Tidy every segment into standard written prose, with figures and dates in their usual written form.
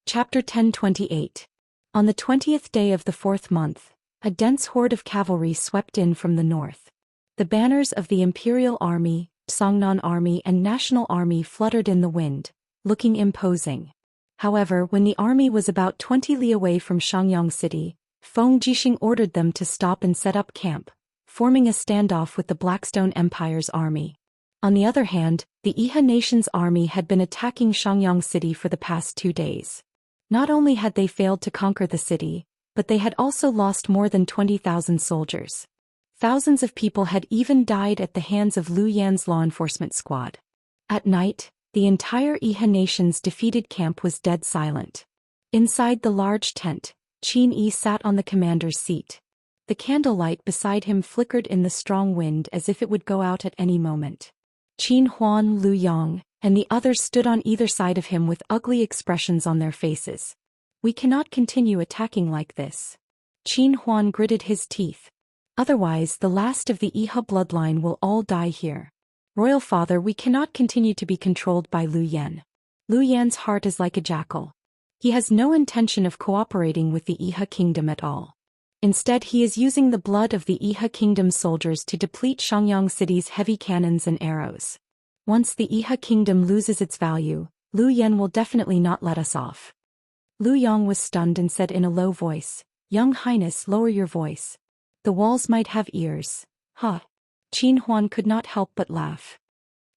Chapter 1028. On the 20th day of the 4th month, a dense horde of cavalry swept in from the north. The banners of the Imperial Army, Songnan Army and National Army fluttered in the wind, looking imposing. However, when the army was about 20 li away from Xianxia city, Feng Jixing ordered them to stop and set up camp, forming a standoff with the Blackstone Empire's army. On the other hand, the Iha nation's army had been attacking Xianxia city for the past 2 days. Not only had they failed to conquer the city, but they had also lost more than 20,000 soldiers. Thousands of people had even died at the hands of Liu Yan's law enforcement squad. At night, the entire Iha nation's defeated camp was dead silent. Inside the large tent, Qin Yi sat on the commander's seat. The candlelight beside him flickered in the strong wind as if it would go out at any moment. Qin Huan, Lu Yang, and the others stood on either side of him with ugly expressions on their faces. "We cannot continue attacking like this." Qin Huan gritted his teeth. "Otherwise the last of the Iha bloodline will all die here. Royal Father, we cannot continue to be controlled by Liu Yan. Liu Yan's heart is like a jackal. He has no intention of cooperating with the Iha kingdom at all. Instead he is using the blood of the Iha kingdom soldiers to deplete Xianxia city's heavy cannons and arrows. Once the Iha kingdom loses its value, Liu Yan will definitely not let us off." Liu Yang was stunned and said in a low voice, "Young Highness, lower your voice. The walls might have ears." "Huh." Qin Huan could not help but laugh.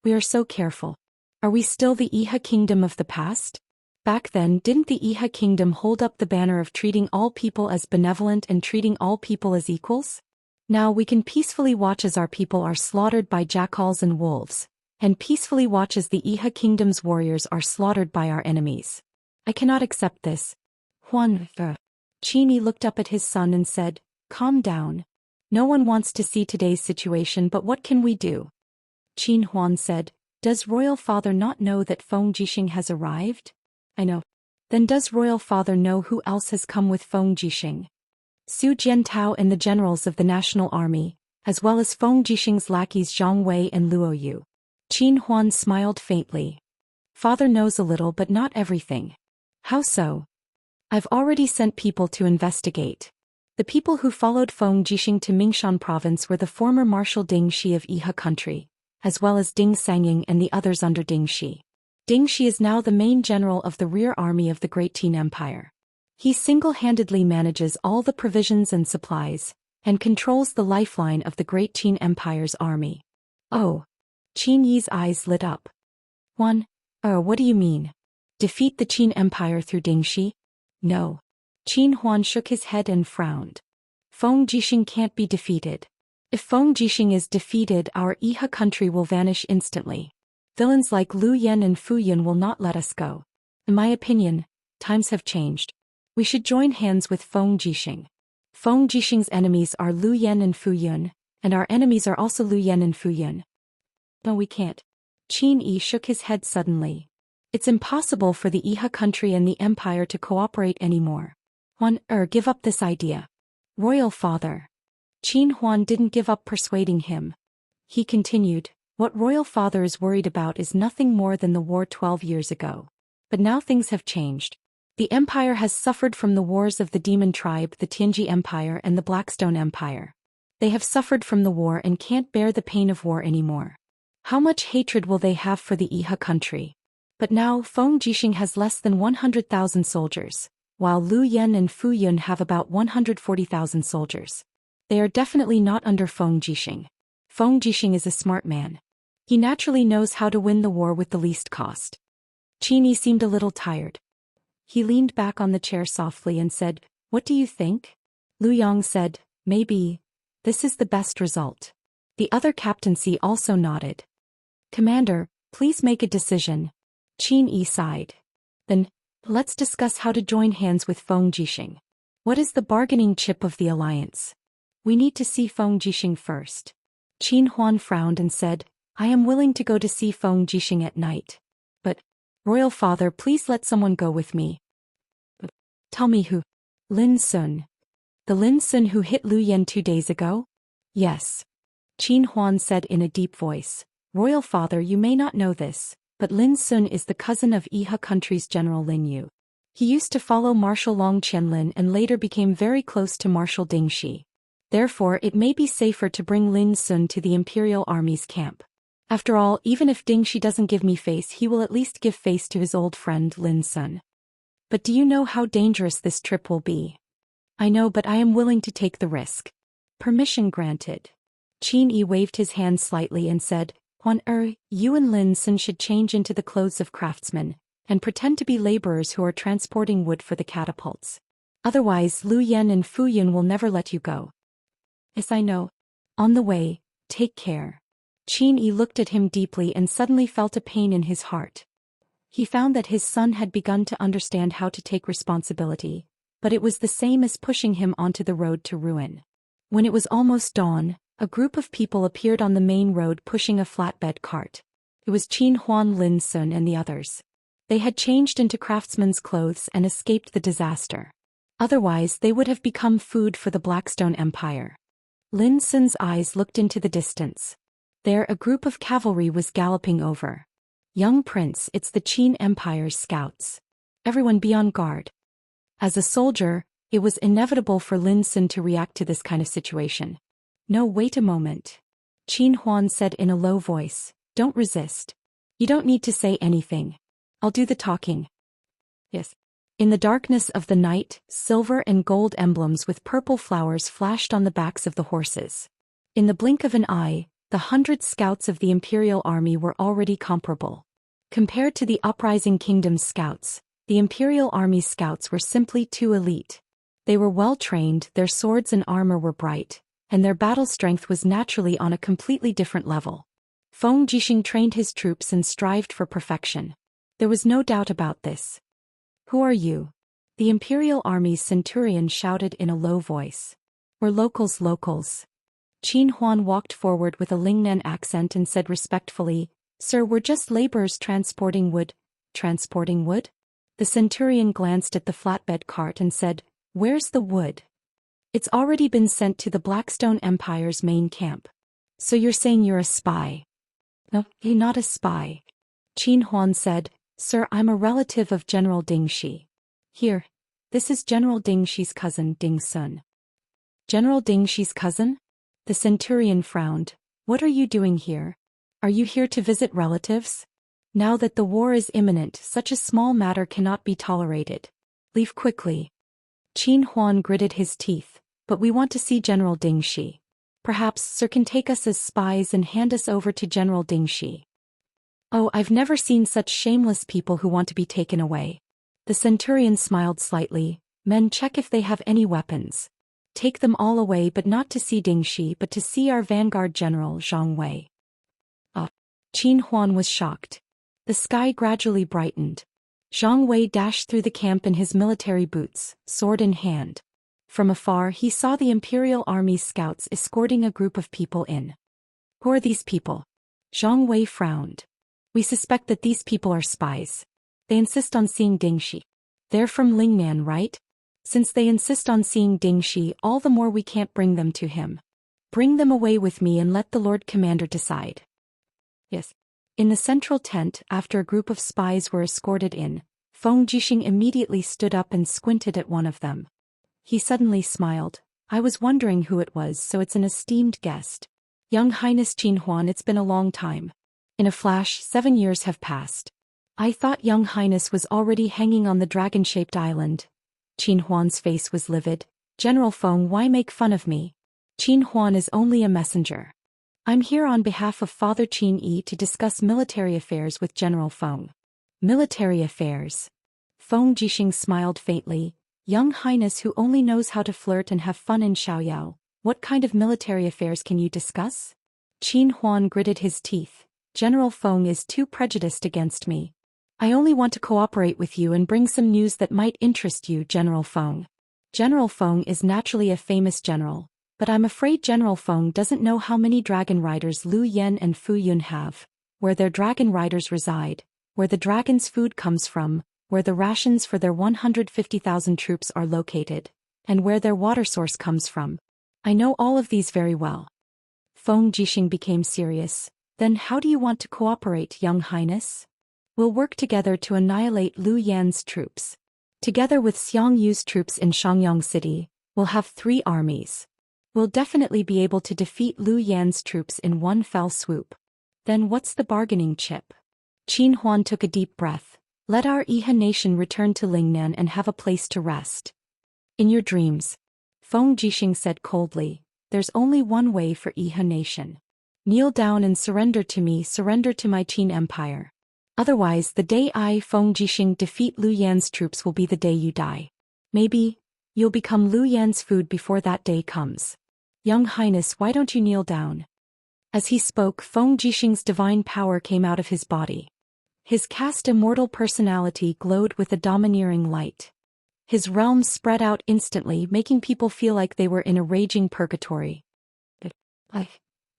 "We are so careful. Are we still the Iha kingdom of the past? Back then, didn't the Iha kingdom hold up the banner of treating all people as benevolent and treating all people as equals? Now we can peacefully watch as our people are slaughtered by jackals and wolves, and peacefully watch as the Iha kingdom's warriors are slaughtered by our enemies. I cannot accept this." "Huan." Qin Yi looked up at his son and said, "Calm down. No one wants to see today's situation, but what can we do?" Qin Huan said, "Does Royal Father not know that Feng Jixing has arrived?" "I know." "Then does Royal Father know who else has come with Feng Jixing?" "Su Jiantao and the generals of the National Army, as well as Feng Jixing's lackeys Zhang Wei and Luo Yu." Qin Huan smiled faintly. "Father knows a little but not everything." "How so?" "I've already sent people to investigate. The people who followed Feng Jixing to Mingshan province were the former Marshal Ding Shi of Iha country, as well as Ding Sangying and the others under Ding Shi. Ding Shi is now the main general of the rear army of the Great Qin Empire. He single-handedly manages all the provisions and supplies, and controls the lifeline of the Great Qin Empire's army." "Oh." Qin Yi's eyes lit up. What do you mean? Defeat the Qin Empire through Ding Shi?" "No." Qin Huan shook his head and frowned. "Feng Jixing can't be defeated. If Feng Jixing is defeated, our Iha country will vanish instantly. Villains like Liu Yan and Fu Yun will not let us go. In my opinion, times have changed. We should join hands with Feng Jixing. Feng Jixing's enemies are Liu Yan and Fu Yun, and our enemies are also Liu Yan and Fu Yun." "No, we can't." Qin Yi shook his head suddenly. "It's impossible for the Iha country and the empire to cooperate anymore. Give up this idea." "Royal Father." Qin Huan didn't give up persuading him. He continued, "What Royal Father is worried about is nothing more than the war 12 years ago. But now things have changed. The empire has suffered from the wars of the Demon Tribe, the Tianji Empire and the Blackstone Empire. They have suffered from the war and can't bear the pain of war anymore. How much hatred will they have for the Iha country? But now Feng Jixing has less than 100,000 soldiers, while Liu Yan and Fu Yun have about 140,000 soldiers. They are definitely not under Feng Jixing. Feng Jixing is a smart man. He naturally knows how to win the war with the least cost." Qin Yi seemed a little tired. He leaned back on the chair softly and said, "What do you think?" Liu Yang said, "Maybe. This is the best result." The other captaincy also nodded. "Commander, please make a decision." Qin Yi sighed. "Then, let's discuss how to join hands with Feng Jixing. What is the bargaining chip of the alliance?" "We need to see Feng Jixing first." Qin Huan frowned and said, "I am willing to go to see Feng Jixing at night. But, Royal Father, please let someone go with me." "Tell me who." "Lin Sun." "The Lin Sun who hit Liu Yan 2 days ago?" "Yes." Qin Huan said in a deep voice, "Royal Father, you may not know this, but Lin Sun is the cousin of Iha country's General Lin Yu. He used to follow Marshal Long Qianlin and later became very close to Marshal Ding Shi. Therefore it may be safer to bring Lin Sun to the Imperial Army's camp. After all, even if Ding Shi doesn't give me face, he will at least give face to his old friend Lin Sun. But do you know how dangerous this trip will be? I know, but I am willing to take the risk. Permission granted. Qin Yi waved his hand slightly and said, Huan you and Lin Sun should change into the clothes of craftsmen, and pretend to be laborers who are transporting wood for the catapults. Otherwise Lu Yan and Fu Yun will never let you go. Yes, I know. On the way, take care. Qin Yi looked at him deeply and suddenly felt a pain in his heart. He found that his son had begun to understand how to take responsibility, but it was the same as pushing him onto the road to ruin. When it was almost dawn, a group of people appeared on the main road pushing a flatbed cart. It was Qin Huan, Lin Sun and the others. They had changed into craftsmen's clothes and escaped the disaster. Otherwise they would have become food for the Blackstone Empire. Lin Sun's eyes looked into the distance. There a group of cavalry was galloping over. Young prince, it's the Qin Empire's scouts. Everyone be on guard. As a soldier, it was inevitable for Lin Sun to react to this kind of situation. No, wait a moment. Qin Huan said in a low voice, don't resist. You don't need to say anything. I'll do the talking. Yes. In the darkness of the night, silver and gold emblems with purple flowers flashed on the backs of the horses. In the blink of an eye, the 100 scouts of the Imperial Army were already comparable. Compared to the Uprising Kingdom's scouts, the Imperial Army's scouts were simply too elite. They were well trained, their swords and armor were bright, and their battle strength was naturally on a completely different level. Feng Jixing trained his troops and strived for perfection. There was no doubt about this. Who are you? The Imperial Army's centurion shouted in a low voice. We're locals. Qin Huan walked forward with a Lingnan accent and said respectfully, Sir, we're just laborers transporting wood. Transporting wood? The centurion glanced at the flatbed cart and said, Where's the wood? It's already been sent to the Blackstone Empire's main camp. So you're saying you're a spy? No, you're not a spy. Qin Huan said, Sir, I'm a relative of General Ding Shi. Here, this is General Ding Shi's cousin, Ding Sun. General Ding Shi's cousin? The centurion frowned. What are you doing here? Are you here to visit relatives? Now that the war is imminent, such a small matter cannot be tolerated. Leave quickly. Qin Huan gritted his teeth. But we want to see General Ding Shi. Perhaps Sir can take us as spies and hand us over to General Ding Shi. Oh, I've never seen such shameless people who want to be taken away. The centurion smiled slightly. Men, check if they have any weapons. Take them all away, but not to see Ding Shi, but to see our vanguard general, Zhang Wei. Qin Huan was shocked. The sky gradually brightened. Zhang Wei dashed through the camp in his military boots, sword in hand. From afar he saw the Imperial Army's scouts escorting a group of people in. Who are these people? Zhang Wei frowned. We suspect that these people are spies. They insist on seeing Ding Shi. They're from Lingnan, right? Since they insist on seeing Ding Shi, all the more we can't bring them to him. Bring them away with me and let the Lord Commander decide. Yes. In the central tent, after a group of spies were escorted in, Feng Jixing immediately stood up and squinted at one of them. He suddenly smiled. I was wondering who it was, so it's an esteemed guest. Young Highness Qin Huan, it's been a long time. In a flash, 7 years have passed. I thought Young Highness was already hanging on the dragon-shaped island. Qin Huan's face was livid. General Feng, why make fun of me? Qin Huan is only a messenger. I'm here on behalf of Father Qin Yi to discuss military affairs with General Feng. Military affairs? Feng Jixing smiled faintly. Young Highness who only knows how to flirt and have fun in Xiaoyao, what kind of military affairs can you discuss? Qin Huan gritted his teeth. General Feng is too prejudiced against me. I only want to cooperate with you and bring some news that might interest you, General Feng. General Feng is naturally a famous general, but I'm afraid General Feng doesn't know how many dragon riders Lu Yan and Fu Yun have, where their dragon riders reside, where the dragon's food comes from, where the rations for their 150,000 troops are located, and where their water source comes from. I know all of these very well. Feng Jixing became serious. Then how do you want to cooperate, Young Highness? We'll work together to annihilate Lu Yan's troops. Together with Xiang Yu's troops in Shangyang City, we'll have 3 armies. We'll definitely be able to defeat Liu Yan's troops in one fell swoop. Then what's the bargaining chip? Qin Huan took a deep breath. Let our Iha nation return to Lingnan and have a place to rest. In your dreams, Feng Jixing said coldly, there's only one way for Iha nation. Kneel down and surrender to me, surrender to my Qin Empire. Otherwise, the day I, Feng Jixing, defeat Liu Yan's troops will be the day you die. Maybe you'll become Liu Yan's food before that day comes. Young Highness, why don't you kneel down? As he spoke, Feng Jixing's divine power came out of his body. His caste immortal personality glowed with a domineering light. His realm spread out instantly, making people feel like they were in a raging purgatory.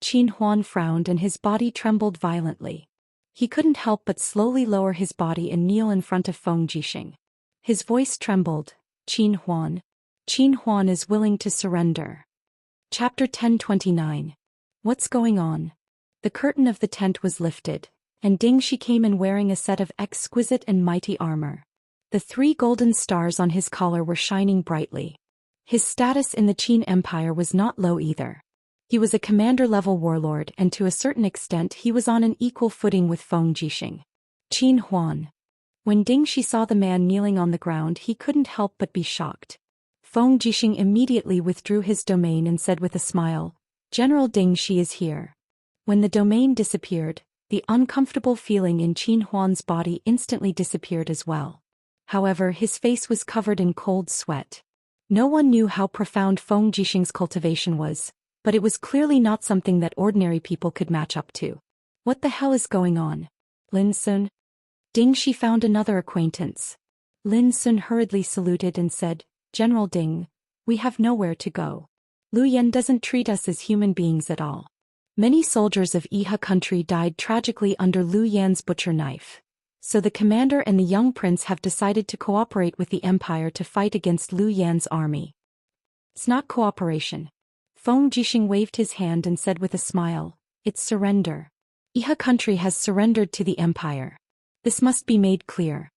Qin Huan frowned and his body trembled violently. He couldn't help but slowly lower his body and kneel in front of Feng Jixing. His voice trembled. Qin Huan is willing to surrender. Chapter 1029. What's going on? The curtain of the tent was lifted, and Ding Shi came in wearing a set of exquisite and mighty armor. The 3 golden stars on his collar were shining brightly. His status in the Qin Empire was not low either. He was a commander-level warlord and to a certain extent he was on an equal footing with Feng Jixing. Qin Huan. When Ding Shi saw the man kneeling on the ground, he couldn't help but be shocked. Feng Jixing immediately withdrew his domain and said with a smile, General Ding Shi is here. When the domain disappeared, the uncomfortable feeling in Qin Huan's body instantly disappeared as well. However, his face was covered in cold sweat. No one knew how profound Feng Jixing's cultivation was, but it was clearly not something that ordinary people could match up to. What the hell is going on? Lin Sun? Ding Shi found another acquaintance. Lin Sun hurriedly saluted and said, General Ding, we have nowhere to go. Liu Yan doesn't treat us as human beings at all. Many soldiers of Iha country died tragically under Liu Yan's butcher knife. So the commander and the young prince have decided to cooperate with the empire to fight against Liu Yan's army. It's not cooperation. Feng Jixing waved his hand and said with a smile, it's surrender. Iha country has surrendered to the empire. This must be made clear.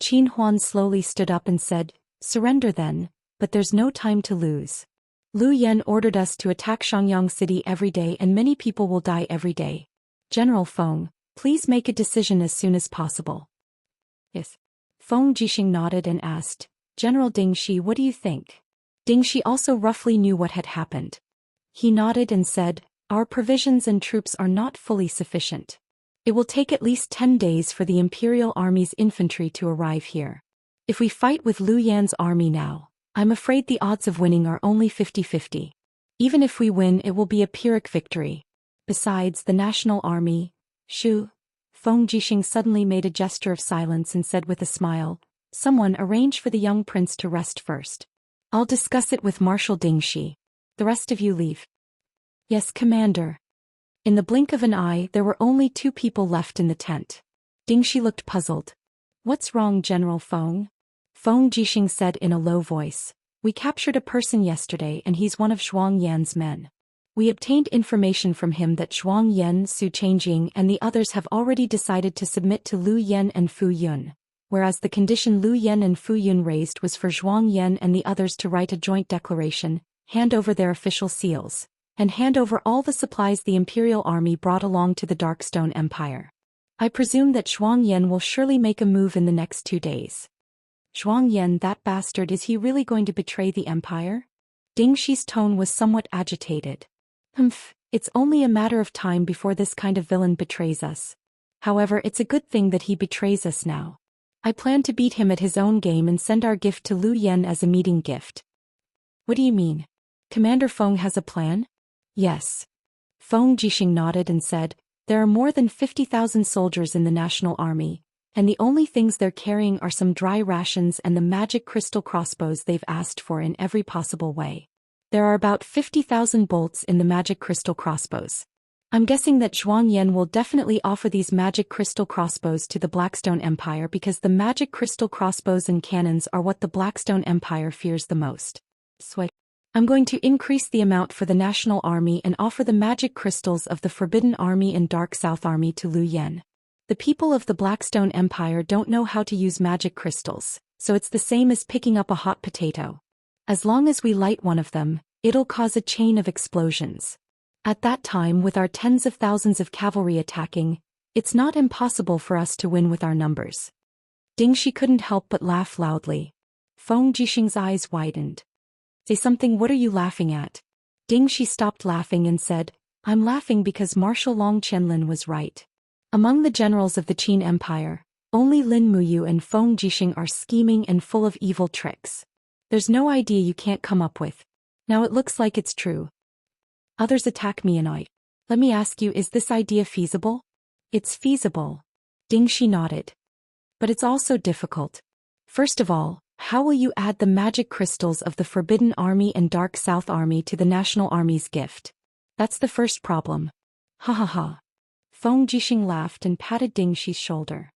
Qin Huan slowly stood up and said, surrender then, but there's no time to lose. Liu Yan ordered us to attack Shangyang City every day and many people will die every day. General Feng, please make a decision as soon as possible. Yes. Feng Jixing nodded and asked, General Ding Shi, what do you think? Ding Shi also roughly knew what had happened. He nodded and said, our provisions and troops are not fully sufficient. It will take at least 10 days for the Imperial Army's infantry to arrive here. If we fight with Liu Yan's army now, I'm afraid the odds of winning are only 50-50. Even if we win, it will be a Pyrrhic victory. Besides, the national army, Shu. Feng Jixing suddenly made a gesture of silence and said with a smile, someone arrange for the young prince to rest first. I'll discuss it with Marshal Ding Shi. The rest of you leave. Yes, Commander. In the blink of an eye, there were only 2 people left in the tent. Ding Shi looked puzzled. What's wrong, General Feng? Feng Jixing said in a low voice, we captured a person yesterday and he's one of Zhuang Yan's men. We obtained information from him that Zhuang Yan, Su Changjing and the others have already decided to submit to Liu Yan and Fu Yun, whereas the condition Liu Yan and Fu Yun raised was for Zhuang Yan and the others to write a joint declaration, hand over their official seals, and hand over all the supplies the Imperial Army brought along to the Darkstone Empire. I presume that Zhuang Yan will surely make a move in the next 2 days. Zhuang Yan, that bastard, is he really going to betray the Empire? Ding Shi's tone was somewhat agitated. It's only a matter of time before this kind of villain betrays us. However, it's a good thing that he betrays us now. I plan to beat him at his own game and send our gift to Liu Yan as a meeting gift. What do you mean? Commander Feng has a plan? Yes. Feng Jixing nodded and said, there are more than 50,000 soldiers in the national army, and the only things they're carrying are some dry rations and the magic crystal crossbows they've asked for in every possible way. There are about 50,000 bolts in the magic crystal crossbows. I'm guessing that Zhuang Yan will definitely offer these magic crystal crossbows to the Blackstone Empire because the magic crystal crossbows and cannons are what the Blackstone Empire fears the most. I'm going to increase the amount for the National Army and offer the magic crystals of the Forbidden Army and Dark South Army to Liu Yan. The people of the Blackstone Empire don't know how to use magic crystals, so it's the same as picking up a hot potato. As long as we light one of them, it'll cause a chain of explosions. At that time, with our tens of thousands of cavalry attacking, it's not impossible for us to win with our numbers. Dingxi couldn't help but laugh loudly. Feng Jixing's eyes widened. Say something, what are you laughing at? Dingxi stopped laughing and said, I'm laughing because Marshal Long Qianlin was right. Among the generals of the Qin Empire, only Lin Muyu and Feng Jixing are scheming and full of evil tricks. There's no idea you can't come up with. Now it looks like it's true. Others attack me and let me ask you, is this idea feasible? It's feasible. Dingxi nodded. But it's also difficult. First of all, how will you add the magic crystals of the Forbidden Army and Dark South Army to the National Army's gift? That's the first problem. Ha ha ha. Feng Jixing laughed and patted Dingxi's shoulder.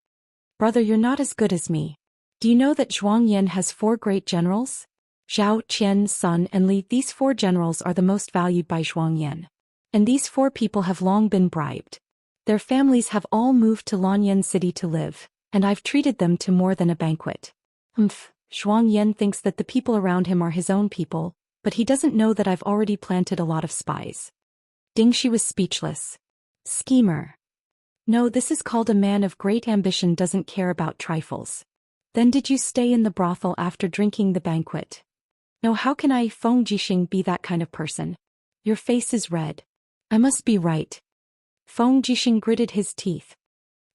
Brother, you're not as good as me. Do you know that Zhuang Yan has 4 great generals? Zhou Xian, Sun, and Li. These 4 generals are the most valued by Zhuang Yan. And these 4 people have long been bribed. Their families have all moved to Lanyan City to live, and I've treated them to more than a banquet. Zhuang Yan thinks that the people around him are his own people, but he doesn't know that I've already planted a lot of spies. Dingxi was speechless. Schemer. No, this is called a man of great ambition doesn't care about trifles. Then did you stay in the brothel after drinking the banquet? No, how can I, Feng Jixing, be that kind of person? Your face is red. I must be right. Feng Jixing gritted his teeth.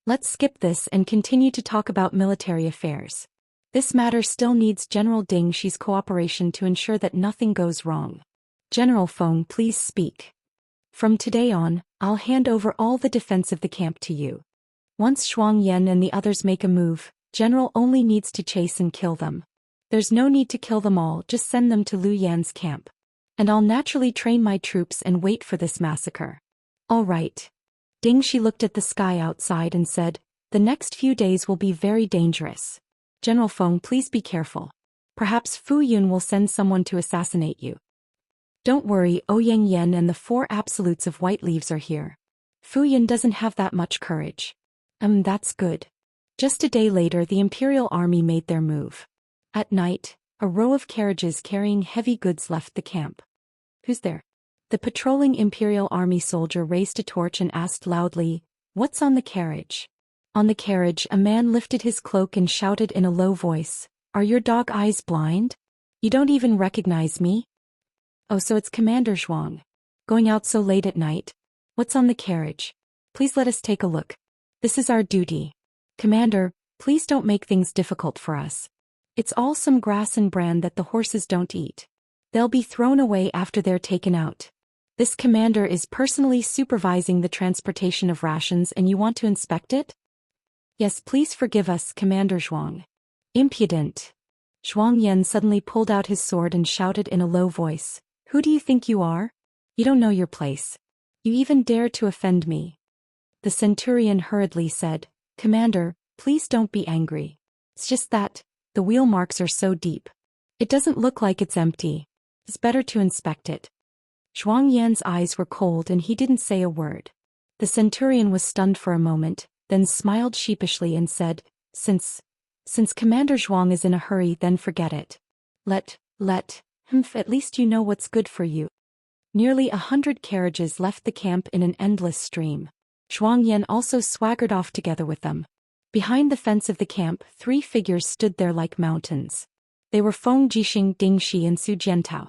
Let's skip this and continue to talk about military affairs. This matter still needs General Dingxi's cooperation to ensure that nothing goes wrong. General Feng, please speak. From today on, I'll hand over all the defense of the camp to you. Once Zhuang Yan and the others make a move, General only needs to chase and kill them. There's no need to kill them all, just send them to Lu Yan's camp. And I'll naturally train my troops and wait for this massacre. All right. Dingxi looked at the sky outside and said, the next few days will be very dangerous. General Feng, please be careful. Perhaps Fu Yun will send someone to assassinate you. Don't worry, Ouyang Yan and the 4 absolutes of white leaves are here. Fu Yun doesn't have that much courage. That's good. Just a day later, the Imperial Army made their move. At night, a row of carriages carrying heavy goods left the camp. Who's there? The patrolling Imperial Army soldier raised a torch and asked loudly, what's on the carriage? On the carriage, a man lifted his cloak and shouted in a low voice, are your dog eyes blind? You don't even recognize me? Oh, so it's Commander Zhuang. Going out so late at night? What's on the carriage? Please let us take a look. This is our duty. Commander, please don't make things difficult for us. It's all some grass and bran that the horses don't eat. They'll be thrown away after they're taken out. This commander is personally supervising the transportation of rations and you want to inspect it? Yes, please forgive us, Commander Zhuang. Impudent. Zhuang Yan suddenly pulled out his sword and shouted in a low voice, who do you think you are? You don't know your place. You even dare to offend me. The centurion hurriedly said, Commander, please don't be angry. It's just that, the wheel marks are so deep. It doesn't look like it's empty. It's better to inspect it. Zhuang Yan's eyes were cold and he didn't say a word. The centurion was stunned for a moment, then smiled sheepishly and said, Since Commander Zhuang is in a hurry, then forget it. At least you know what's good for you. Nearly 100 carriages left the camp in an endless stream. Zhuang Yan also swaggered off together with them. Behind the fence of the camp, 3 figures stood there like mountains. They were Feng Jixing, Dingxi, and Su Jiantao.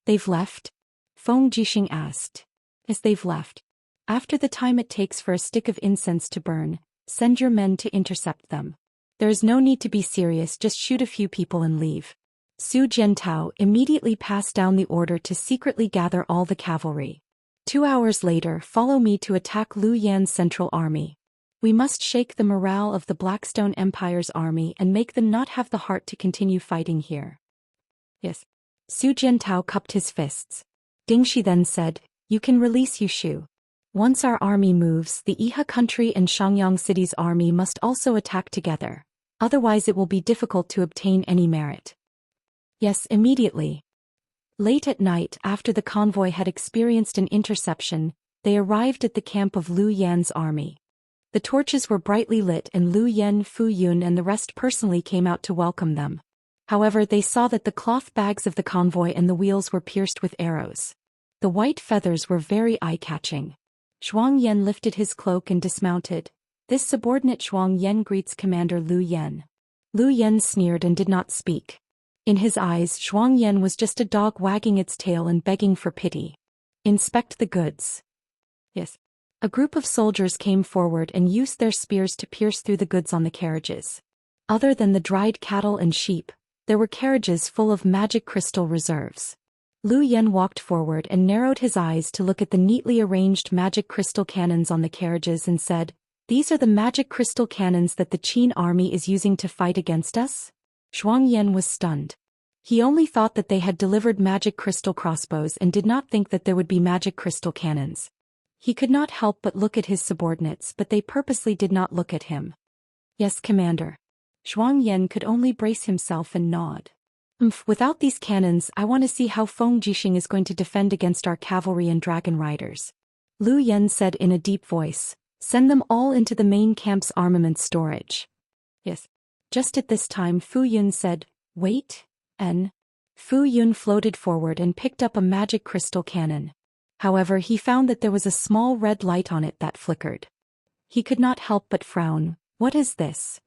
They've left? Feng Jixing asked. Yes, they've left. After the time it takes for a stick of incense to burn, send your men to intercept them. There is no need to be serious, just shoot a few people and leave. Su Jiantao immediately passed down the order to secretly gather all the cavalry. 2 hours later, follow me to attack Lu Yan's central army. We must shake the morale of the Blackstone Empire's army and make them not have the heart to continue fighting here. Yes. Su Jiantao cupped his fists. Dingxi then said, you can release Yushu. Once our army moves, the Iha country and Shangyang city's army must also attack together. Otherwise it will be difficult to obtain any merit. Yes, immediately. Late at night, after the convoy had experienced an interception, they arrived at the camp of Lu Yan's army. The torches were brightly lit and Lu Yen, Fu Yun and the rest personally came out to welcome them. However, they saw that the cloth bags of the convoy and the wheels were pierced with arrows. The white feathers were very eye-catching. Zhuang Yan lifted his cloak and dismounted. This subordinate Zhuang Yan greets Commander Lu Yen. Lu Yen sneered and did not speak. In his eyes, Zhuang Yan was just a dog wagging its tail and begging for pity. Inspect the goods. Yes. A group of soldiers came forward and used their spears to pierce through the goods on the carriages. Other than the dried cattle and sheep, there were carriages full of magic crystal reserves. Lu Yen walked forward and narrowed his eyes to look at the neatly arranged magic crystal cannons on the carriages and said, "These are the magic crystal cannons that the Qin army is using to fight against us?" Zhuang Yan was stunned. He only thought that they had delivered magic crystal crossbows and did not think that there would be magic crystal cannons. He could not help but look at his subordinates, but they purposely did not look at him. "Yes, Commander." Zhuang Yan could only brace himself and nod. Without these cannons, I want to see how Feng Jixing is going to defend against our cavalry and dragon riders. Lu Yen said in a deep voice, "Send them all into the main camp's armament storage." Yes. Just at this time Fu Yun said, "Wait, N." Fu Yun floated forward and picked up a magic crystal cannon. However, he found that there was a small red light on it that flickered. He could not help but frown. "What is this?"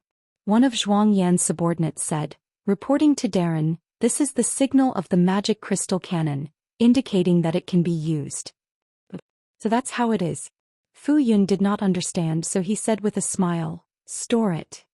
One of Zhuang Yan's subordinates said, reporting to Darren, "This is the signal of the magic crystal cannon, indicating that it can be used." "So that's how it is." Fu Yun did not understand, so he said with a smile, "Store it."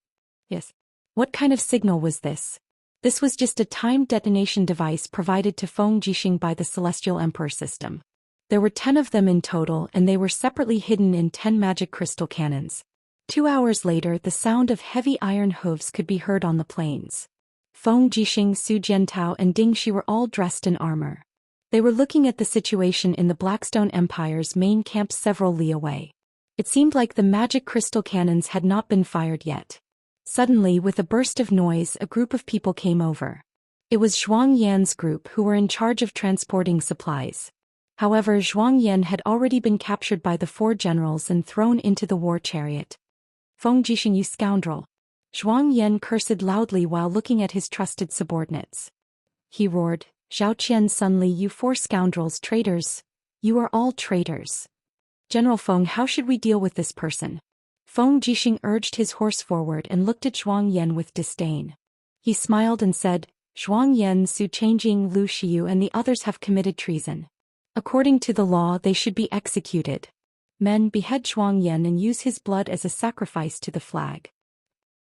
"Yes." "What kind of signal was this?" "This was just a timed detonation device provided to Feng Jixing by the Celestial Emperor system. There were 10 of them in total and they were separately hidden in 10 magic crystal cannons." 2 hours later, the sound of heavy iron hooves could be heard on the plains. Feng Jixing, Su Jiantao and Ding Shi were all dressed in armor. They were looking at the situation in the Blackstone Empire's main camp several li away. It seemed like the magic crystal cannons had not been fired yet. Suddenly, with a burst of noise, a group of people came over. It was Zhuang Yan's group who were in charge of transporting supplies. However, Zhuang Yan had already been captured by the 4 generals and thrown into the war chariot. "Feng Jixing, you scoundrel!" Zhuang Yan cursed loudly while looking at his trusted subordinates. He roared, "Zhou Qian Sun Li, you 4 scoundrels, traitors! You are all traitors! General Feng, how should we deal with this person?" Feng Jixing urged his horse forward and looked at Zhuang Yan with disdain. He smiled and said, "Zhuang Yan, Su Changjing, Lu Xiu and the others have committed treason. According to the law, they should be executed. Men, behead Zhuang Yan and use his blood as a sacrifice to the flag."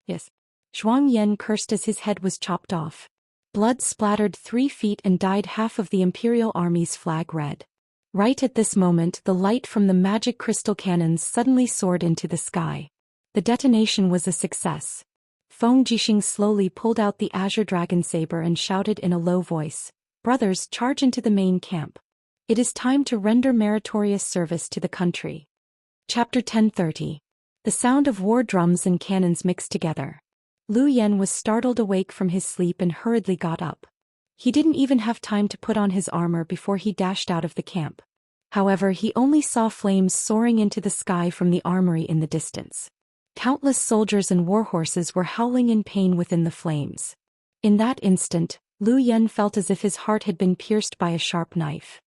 "Yes." Zhuang Yan cursed as his head was chopped off. Blood splattered 3 feet and dyed half of the Imperial Army's flag red. Right at this moment, the light from the magic crystal cannons suddenly soared into the sky. The detonation was a success. Feng Jixing slowly pulled out the azure dragon saber and shouted in a low voice, "Brothers, charge into the main camp. It is time to render meritorious service to the country." Chapter 1030. The sound of war drums and cannons mixed together. Lu Yen was startled awake from his sleep and hurriedly got up. He didn't even have time to put on his armor before he dashed out of the camp. However, he only saw flames soaring into the sky from the armory in the distance. Countless soldiers and warhorses were howling in pain within the flames. In that instant, Lu Yen felt as if his heart had been pierced by a sharp knife.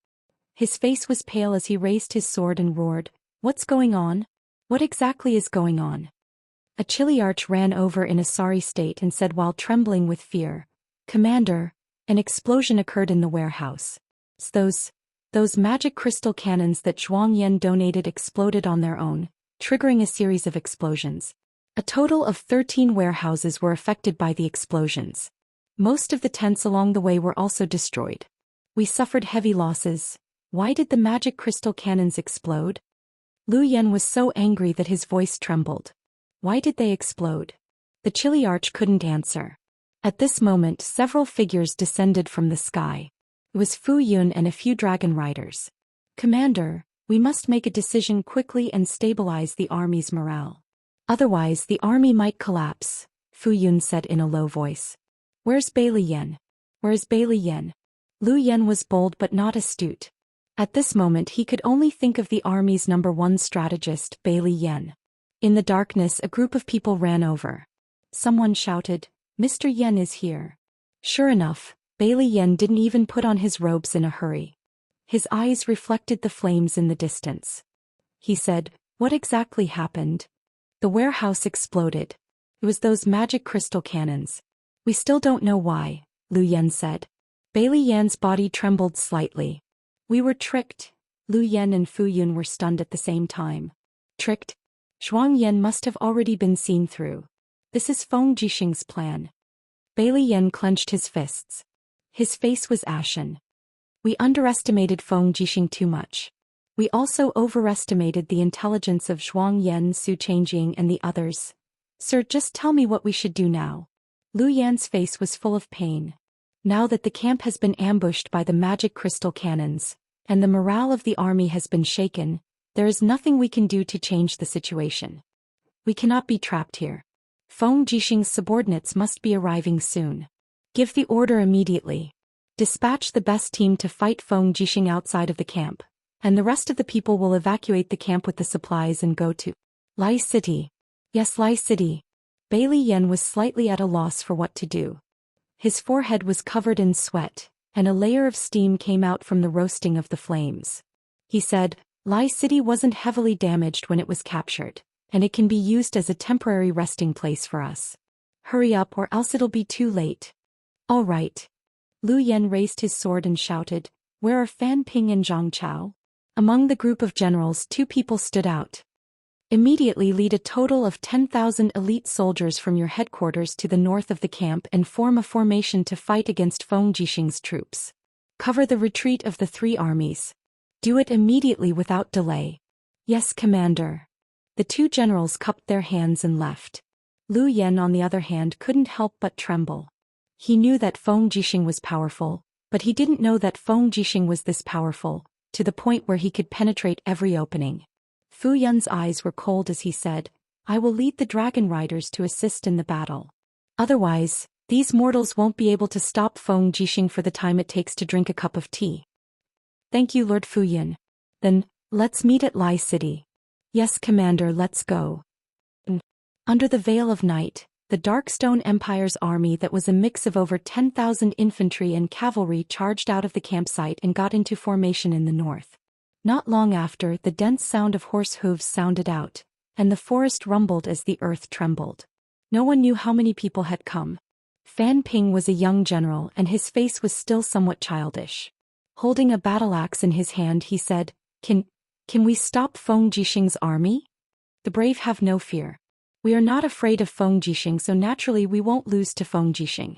His face was pale as he raised his sword and roared, "What's going on? What exactly is going on?" A Chiliarch ran over in a sorry state and said while trembling with fear, "Commander, an explosion occurred in the warehouse. Those magic crystal cannons that Zhuang Yan donated exploded on their own, triggering a series of explosions. A total of 13 warehouses were affected by the explosions. Most of the tents along the way were also destroyed. We suffered heavy losses. Why did the magic crystal cannons explode?" Lu Yen was so angry that his voice trembled. Why did they explode? The Chiliarch couldn't answer. At this moment, several figures descended from the sky. It was Fu Yun and a few dragon riders. "Commander, we must make a decision quickly and stabilize the army's morale. Otherwise, the army might collapse," Fu Yun said in a low voice. "Where's Bailey Yen? Where is Bailey Yen?" Lu Yen was bold but not astute. At this moment he could only think of the army's #1 strategist, Bailey Yen. In the darkness, a group of people ran over. Someone shouted, "Mr. Yen is here." Sure enough, Bailey Yen didn't even put on his robes in a hurry. His eyes reflected the flames in the distance. He said, "What exactly happened?" The warehouse exploded. It was those magic crystal cannons. "We still don't know why," Lu Yen said. Bailey Yan's body trembled slightly. "We were tricked." Lu Yen and Fu Yun were stunned at the same time. Tricked? Zhuang Yan must have already been seen through. This is Feng Jixing's plan. Bailey Yen clenched his fists. His face was ashen. "We underestimated Feng Jixing too much. We also overestimated the intelligence of Zhuang Yan, Su Changjing and the others. Sir, just tell me what we should do now." Lu Yan's face was full of pain. Now that the camp has been ambushed by the magic crystal cannons, and the morale of the army has been shaken, there is nothing we can do to change the situation. We cannot be trapped here. Feng Jixing's subordinates must be arriving soon. Give the order immediately. Dispatch the best team to fight Feng Jixing outside of the camp, and the rest of the people will evacuate the camp with the supplies and go to Lai City. Yes, Lai City. Bailey Yen was slightly at a loss for what to do. His forehead was covered in sweat, and a layer of steam came out from the roasting of the flames. He said, "Lai City wasn't heavily damaged when it was captured, and it can be used as a temporary resting place for us. Hurry up or else it'll be too late." "All right." Lu Yen raised his sword and shouted, "Where are Fan Ping and Zhang Chao?" Among the group of generals, 2 people stood out. "Immediately lead a total of 10,000 elite soldiers from your headquarters to the north of the camp and form a formation to fight against Feng Jixing's troops. Cover the retreat of the 3 armies. Do it immediately without delay." "Yes, Commander." The 2 generals cupped their hands and left. Lu Yen, on the other hand, couldn't help but tremble. He knew that Feng Jixing was powerful, but he didn't know that Feng Jixing was this powerful, to the point where he could penetrate every opening. Fu Yun's eyes were cold as he said, "I will lead the dragon riders to assist in the battle. Otherwise, these mortals won't be able to stop Feng Jixing for the time it takes to drink a cup of tea." "Thank you, Lord Fu Yun. Then, let's meet at Lai City." "Yes, Commander, let's go." Under the veil of night, the Darkstone Empire's army that was a mix of over 10,000 infantry and cavalry charged out of the campsite and got into formation in the north. Not long after, the dense sound of horse hooves sounded out, and the forest rumbled as the earth trembled. No one knew how many people had come. Fan Ping was a young general and his face was still somewhat childish. Holding a battle axe in his hand, he said, Can we stop Feng Jixing's army?" "The brave have no fear. We are not afraid of Feng Jixing, so naturally we won't lose to Feng Jixing."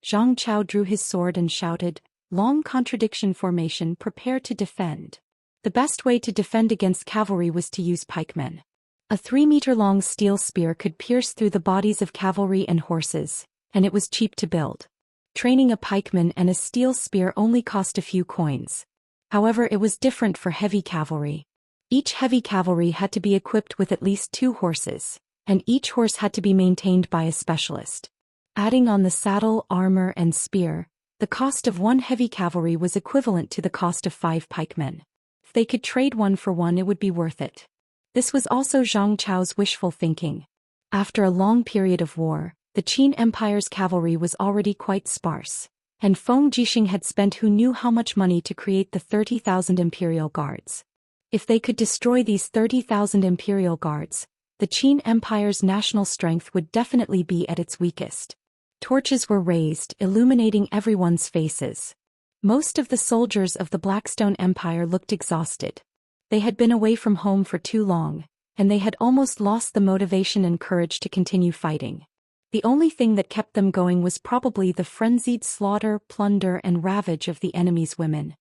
Zhang Chao drew his sword and shouted, "Long contradiction formation, prepare to defend." The best way to defend against cavalry was to use pikemen. A 3-meter-long steel spear could pierce through the bodies of cavalry and horses, and it was cheap to build. Training a pikeman and a steel spear only cost a few coins. However, it was different for heavy cavalry. Each heavy cavalry had to be equipped with at least 2 horses, and each horse had to be maintained by a specialist. Adding on the saddle, armor, and spear, the cost of 1 heavy cavalry was equivalent to the cost of 5 pikemen. If they could trade 1 for 1, it would be worth it. This was also Zhang Chao's wishful thinking. After a long period of war, the Qin Empire's cavalry was already quite sparse, and Feng Jixing had spent who knew how much money to create the 30,000 imperial guards. If they could destroy these 30,000 imperial guards, the Qin Empire's national strength would definitely be at its weakest. Torches were raised, illuminating everyone's faces. Most of the soldiers of the Blackstone Empire looked exhausted. They had been away from home for too long, and they had almost lost the motivation and courage to continue fighting. The only thing that kept them going was probably the frenzied slaughter, plunder, and ravage of the enemy's women.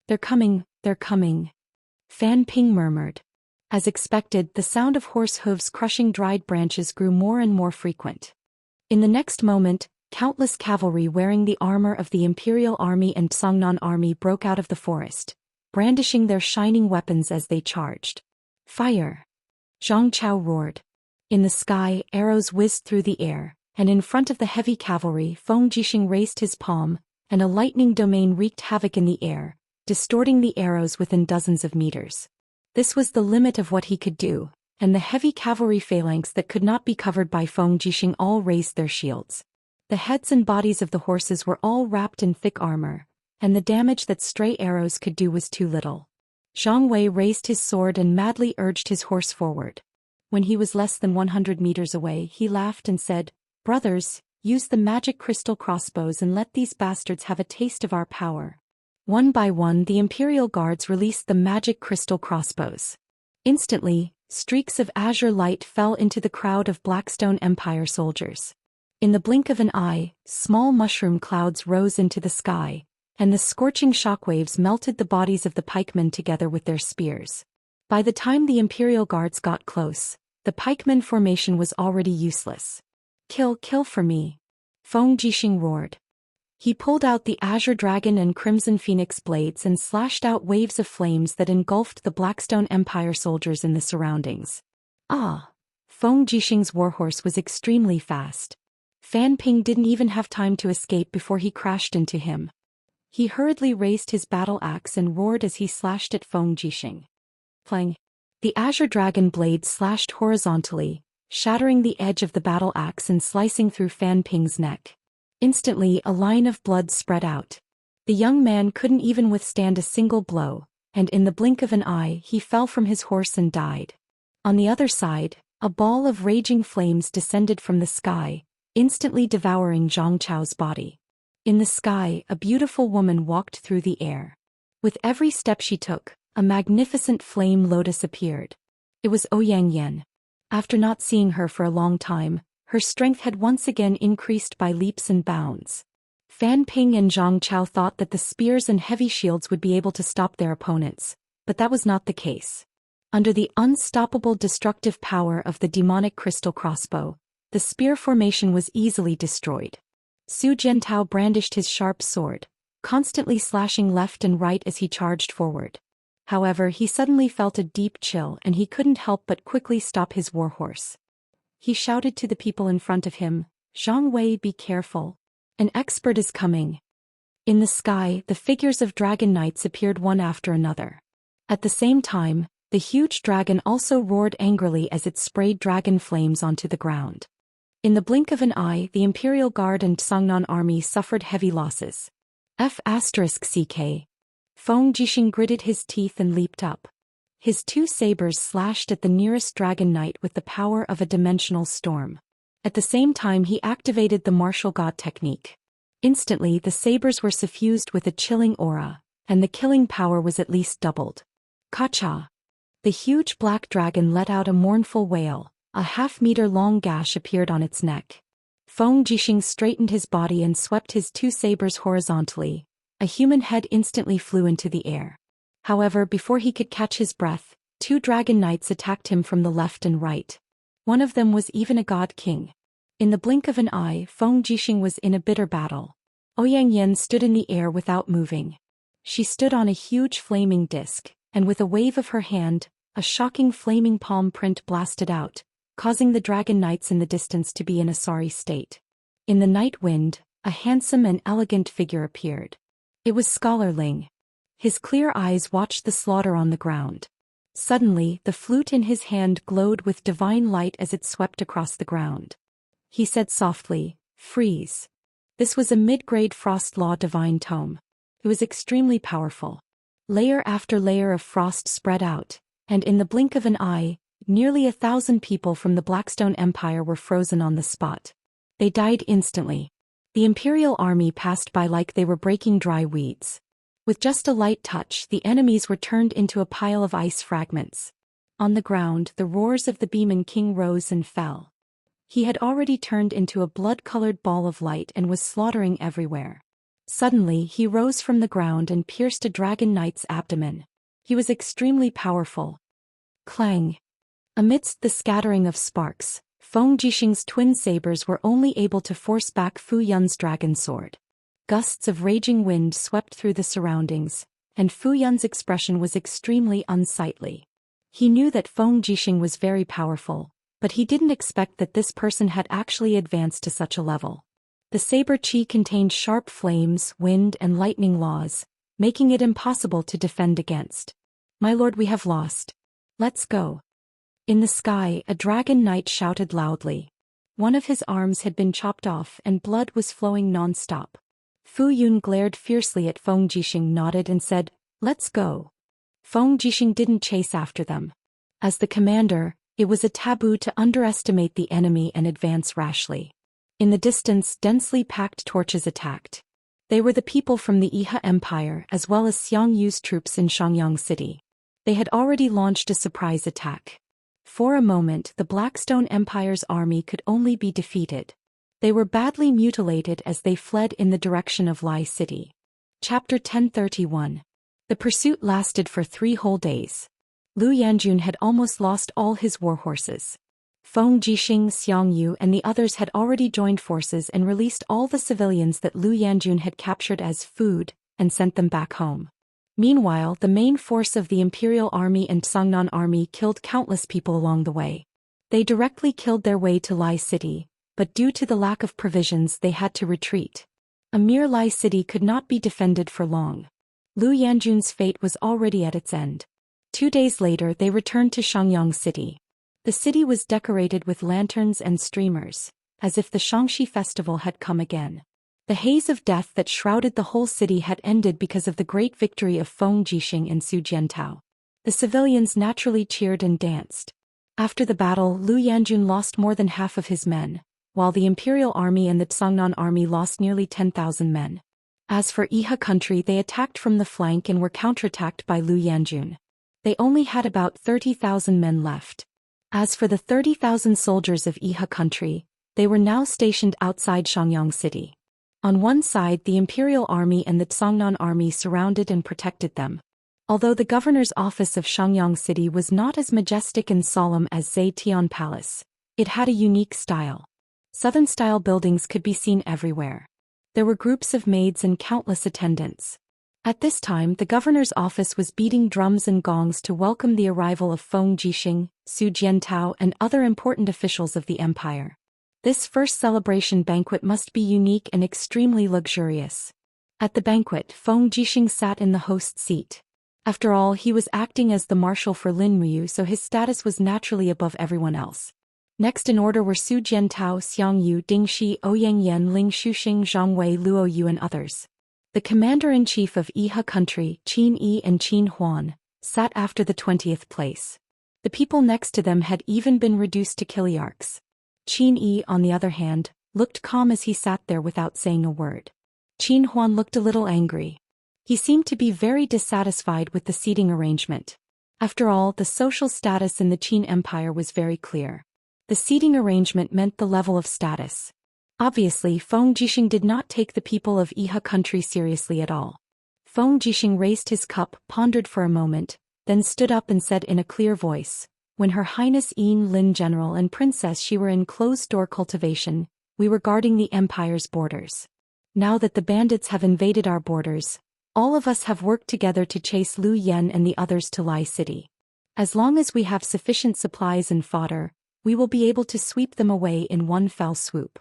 They're coming," Fan Ping murmured. As expected, the sound of horse hooves crushing dried branches grew more and more frequent. In the next moment, countless cavalry wearing the armor of the Imperial Army and Songnan Army broke out of the forest, brandishing their shining weapons as they charged. "Fire!" Zhang Chao roared. In the sky, arrows whizzed through the air, and in front of the heavy cavalry, Feng Jixing raised his palm, and a lightning domain wreaked havoc in the air, distorting the arrows within dozens of meters. This was the limit of what he could do, and the heavy cavalry phalanx that could not be covered by Feng Jixing all raised their shields. The heads and bodies of the horses were all wrapped in thick armor, and the damage that stray arrows could do was too little. Zhang Wei raised his sword and madly urged his horse forward. When he was less than 100 meters away, he laughed and said, "Brothers, use the magic crystal crossbows and let these bastards have a taste of our power." One by one, the Imperial Guards released the magic crystal crossbows. Instantly, streaks of azure light fell into the crowd of Blackstone Empire soldiers. In the blink of an eye, small mushroom clouds rose into the sky, and the scorching shockwaves melted the bodies of the pikemen together with their spears. By the time the Imperial Guards got close, the pikemen formation was already useless. Kill for me," Feng Jixing roared. He pulled out the Azure Dragon and Crimson Phoenix blades and slashed out waves of flames that engulfed the Blackstone Empire soldiers in the surroundings. Feng Jixing's warhorse was extremely fast. Fan Ping didn't even have time to escape before he crashed into him. He hurriedly raised his battle axe and roared as he slashed at Feng Jixing. Clang! The Azure Dragon blade slashed horizontally, shattering the edge of the battle axe and slicing through Fan Ping's neck. Instantly, a line of blood spread out. The young man couldn't even withstand a single blow, and in the blink of an eye he fell from his horse and died. On the other side, a ball of raging flames descended from the sky, instantly devouring Zhang Chao's body. In the sky, a beautiful woman walked through the air. With every step she took, a magnificent flame lotus appeared. It was Ouyang. After not seeing her for a long time, her strength had once again increased by leaps and bounds. Fan Ping and Zhang Chao thought that the spears and heavy shields would be able to stop their opponents, but that was not the case. Under the unstoppable destructive power of the demonic crystal crossbow, the spear formation was easily destroyed. Su Jiantao brandished his sharp sword, constantly slashing left and right as he charged forward. However, he suddenly felt a deep chill and he couldn't help but quickly stop his warhorse. He shouted to the people in front of him, "Zhang Wei, be careful. An expert is coming." In the sky, the figures of dragon knights appeared one after another. At the same time, the huge dragon also roared angrily as it sprayed dragon flames onto the ground. In the blink of an eye, the Imperial Guard and Songnan army suffered heavy losses. F***CK. Feng Jixing gritted his teeth and leaped up. His two sabers slashed at the nearest dragon knight with the power of a dimensional storm. At the same time he activated the martial god technique. Instantly the sabers were suffused with a chilling aura, and the killing power was at least doubled. Ka-cha! The huge black dragon let out a mournful wail, a half-meter-long gash appeared on its neck. Feng Jixing straightened his body and swept his two sabers horizontally. A human head instantly flew into the air. However, before he could catch his breath, two dragon knights attacked him from the left and right. One of them was even a god king. In the blink of an eye, Feng Jixing was in a bitter battle. Ouyang stood in the air without moving. She stood on a huge flaming disc, and with a wave of her hand, a shocking flaming palm print blasted out, causing the dragon knights in the distance to be in a sorry state. In the night wind, a handsome and elegant figure appeared. It was Scholar Ling. His clear eyes watched the slaughter on the ground. Suddenly, the flute in his hand glowed with divine light as it swept across the ground. He said softly, "Freeze." This was a mid-grade Frost Law divine tome. It was extremely powerful. Layer after layer of frost spread out, and in the blink of an eye, nearly 1,000 people from the Blackstone Empire were frozen on the spot. They died instantly. The Imperial army passed by like they were breaking dry weeds. With just a light touch, the enemies were turned into a pile of ice fragments. On the ground, the roars of the Demon King rose and fell. He had already turned into a blood-colored ball of light and was slaughtering everywhere. Suddenly, he rose from the ground and pierced a dragon knight's abdomen. He was extremely powerful. Clang! Amidst the scattering of sparks, Feng Jixing's twin sabers were only able to force back Fu Yun's dragon sword. Gusts of raging wind swept through the surroundings, and Fu Yun's expression was extremely unsightly. He knew that Feng Jixing was very powerful, but he didn't expect that this person had actually advanced to such a level. The saber chi contained sharp flames, wind and lightning laws, making it impossible to defend against. "My lord, we have lost. Let's go." In the sky, a dragon knight shouted loudly. One of his arms had been chopped off and blood was flowing non-stop. Fu Yun glared fiercely at Feng Jixing, nodded and said, "Let's go." Feng Jixing didn't chase after them. As the commander, it was a taboo to underestimate the enemy and advance rashly. In the distance, densely packed torches attacked. They were the people from the Iha Empire as well as Xiang Yu's troops in Xiangyang City. They had already launched a surprise attack. For a moment, the Blackstone Empire's army could only be defeated. They were badly mutilated as they fled in the direction of Lai City. Chapter 1031. The pursuit lasted for 3 whole days. Lu Yanjun had almost lost all his warhorses. Feng Jixing, Xiang Yu and the others had already joined forces and released all the civilians that Lu Yanjun had captured as food, and sent them back home. Meanwhile, the main force of the Imperial Army and Songnan Army killed countless people along the way. They directly killed their way to Lai City, but due to the lack of provisions they had to retreat. A mere Lai City could not be defended for long. Lu Yanjun's fate was already at its end. 2 days later they returned to Xiangyang City. The city was decorated with lanterns and streamers, as if the Xianxia festival had come again. The haze of death that shrouded the whole city had ended because of the great victory of Feng Jixing and Su Jiantao. The civilians naturally cheered and danced. After the battle, Lu Yanjun lost more than half of his men, while the Imperial Army and the Songnan Army lost nearly 10,000 men. As for Iha country, they attacked from the flank and were counterattacked by Lu Yanjun. They only had about 30,000 men left. As for the 30,000 soldiers of Iha country, they were now stationed outside Xiangyang City. On one side, the Imperial Army and the Songnan Army surrounded and protected them. Although the governor's office of Xiangyang City was not as majestic and solemn as Zetian Palace, it had a unique style. Southern-style buildings could be seen everywhere. There were groups of maids and countless attendants. At this time, the governor's office was beating drums and gongs to welcome the arrival of Feng Jixing, Su Jiantao and other important officials of the empire. This first celebration banquet must be unique and extremely luxurious. At the banquet, Feng Jixing sat in the host's seat. After all, he was acting as the marshal for Lin Muyu, so his status was naturally above everyone else. Next in order were Su Jiantao, Xiang Yu, Ding Shi, Ouyang Yan, Ling Xuxing, Zhang Wei, Luo Yu and others. The commander-in-chief of Iha country, Qin Yi and Qin Huan, sat after the 20th place. The people next to them had even been reduced to kiliarchs. Qin Yi, on the other hand, looked calm as he sat there without saying a word. Qin Huan looked a little angry. He seemed to be very dissatisfied with the seating arrangement. After all, the social status in the Qin Empire was very clear. The seating arrangement meant the level of status. Obviously, Feng Jixing did not take the people of Iha country seriously at all. Feng Jixing raised his cup, pondered for a moment, then stood up and said in a clear voice, "When Her Highness Yin Lin General and Princess Xi were in closed-door cultivation, we were guarding the empire's borders. Now that the bandits have invaded our borders, all of us have worked together to chase Lu Yan and the others to Lai City. As long as we have sufficient supplies and fodder, we will be able to sweep them away in one fell swoop.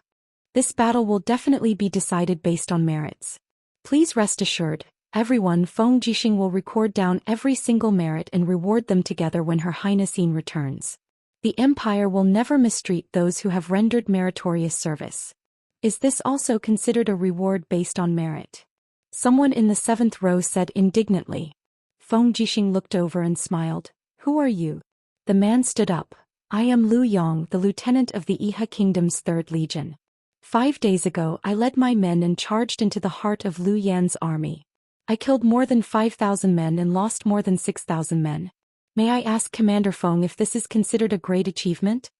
This battle will definitely be decided based on merits. Please rest assured, everyone, Feng Jixing will record down every single merit and reward them together when Her Highness Yin returns. The Empire will never mistreat those who have rendered meritorious service. Is this also considered a reward based on merit?" Someone in the 7th row said indignantly. Feng Jixing looked over and smiled. "Who are you?" The man stood up. "I am Lu Yong, the lieutenant of the Iha Kingdom's 3rd Legion. 5 days ago I led my men and charged into the heart of Lu Yan's army. I killed more than 5,000 men and lost more than 6,000 men. May I ask Commander Feng if this is considered a great achievement?"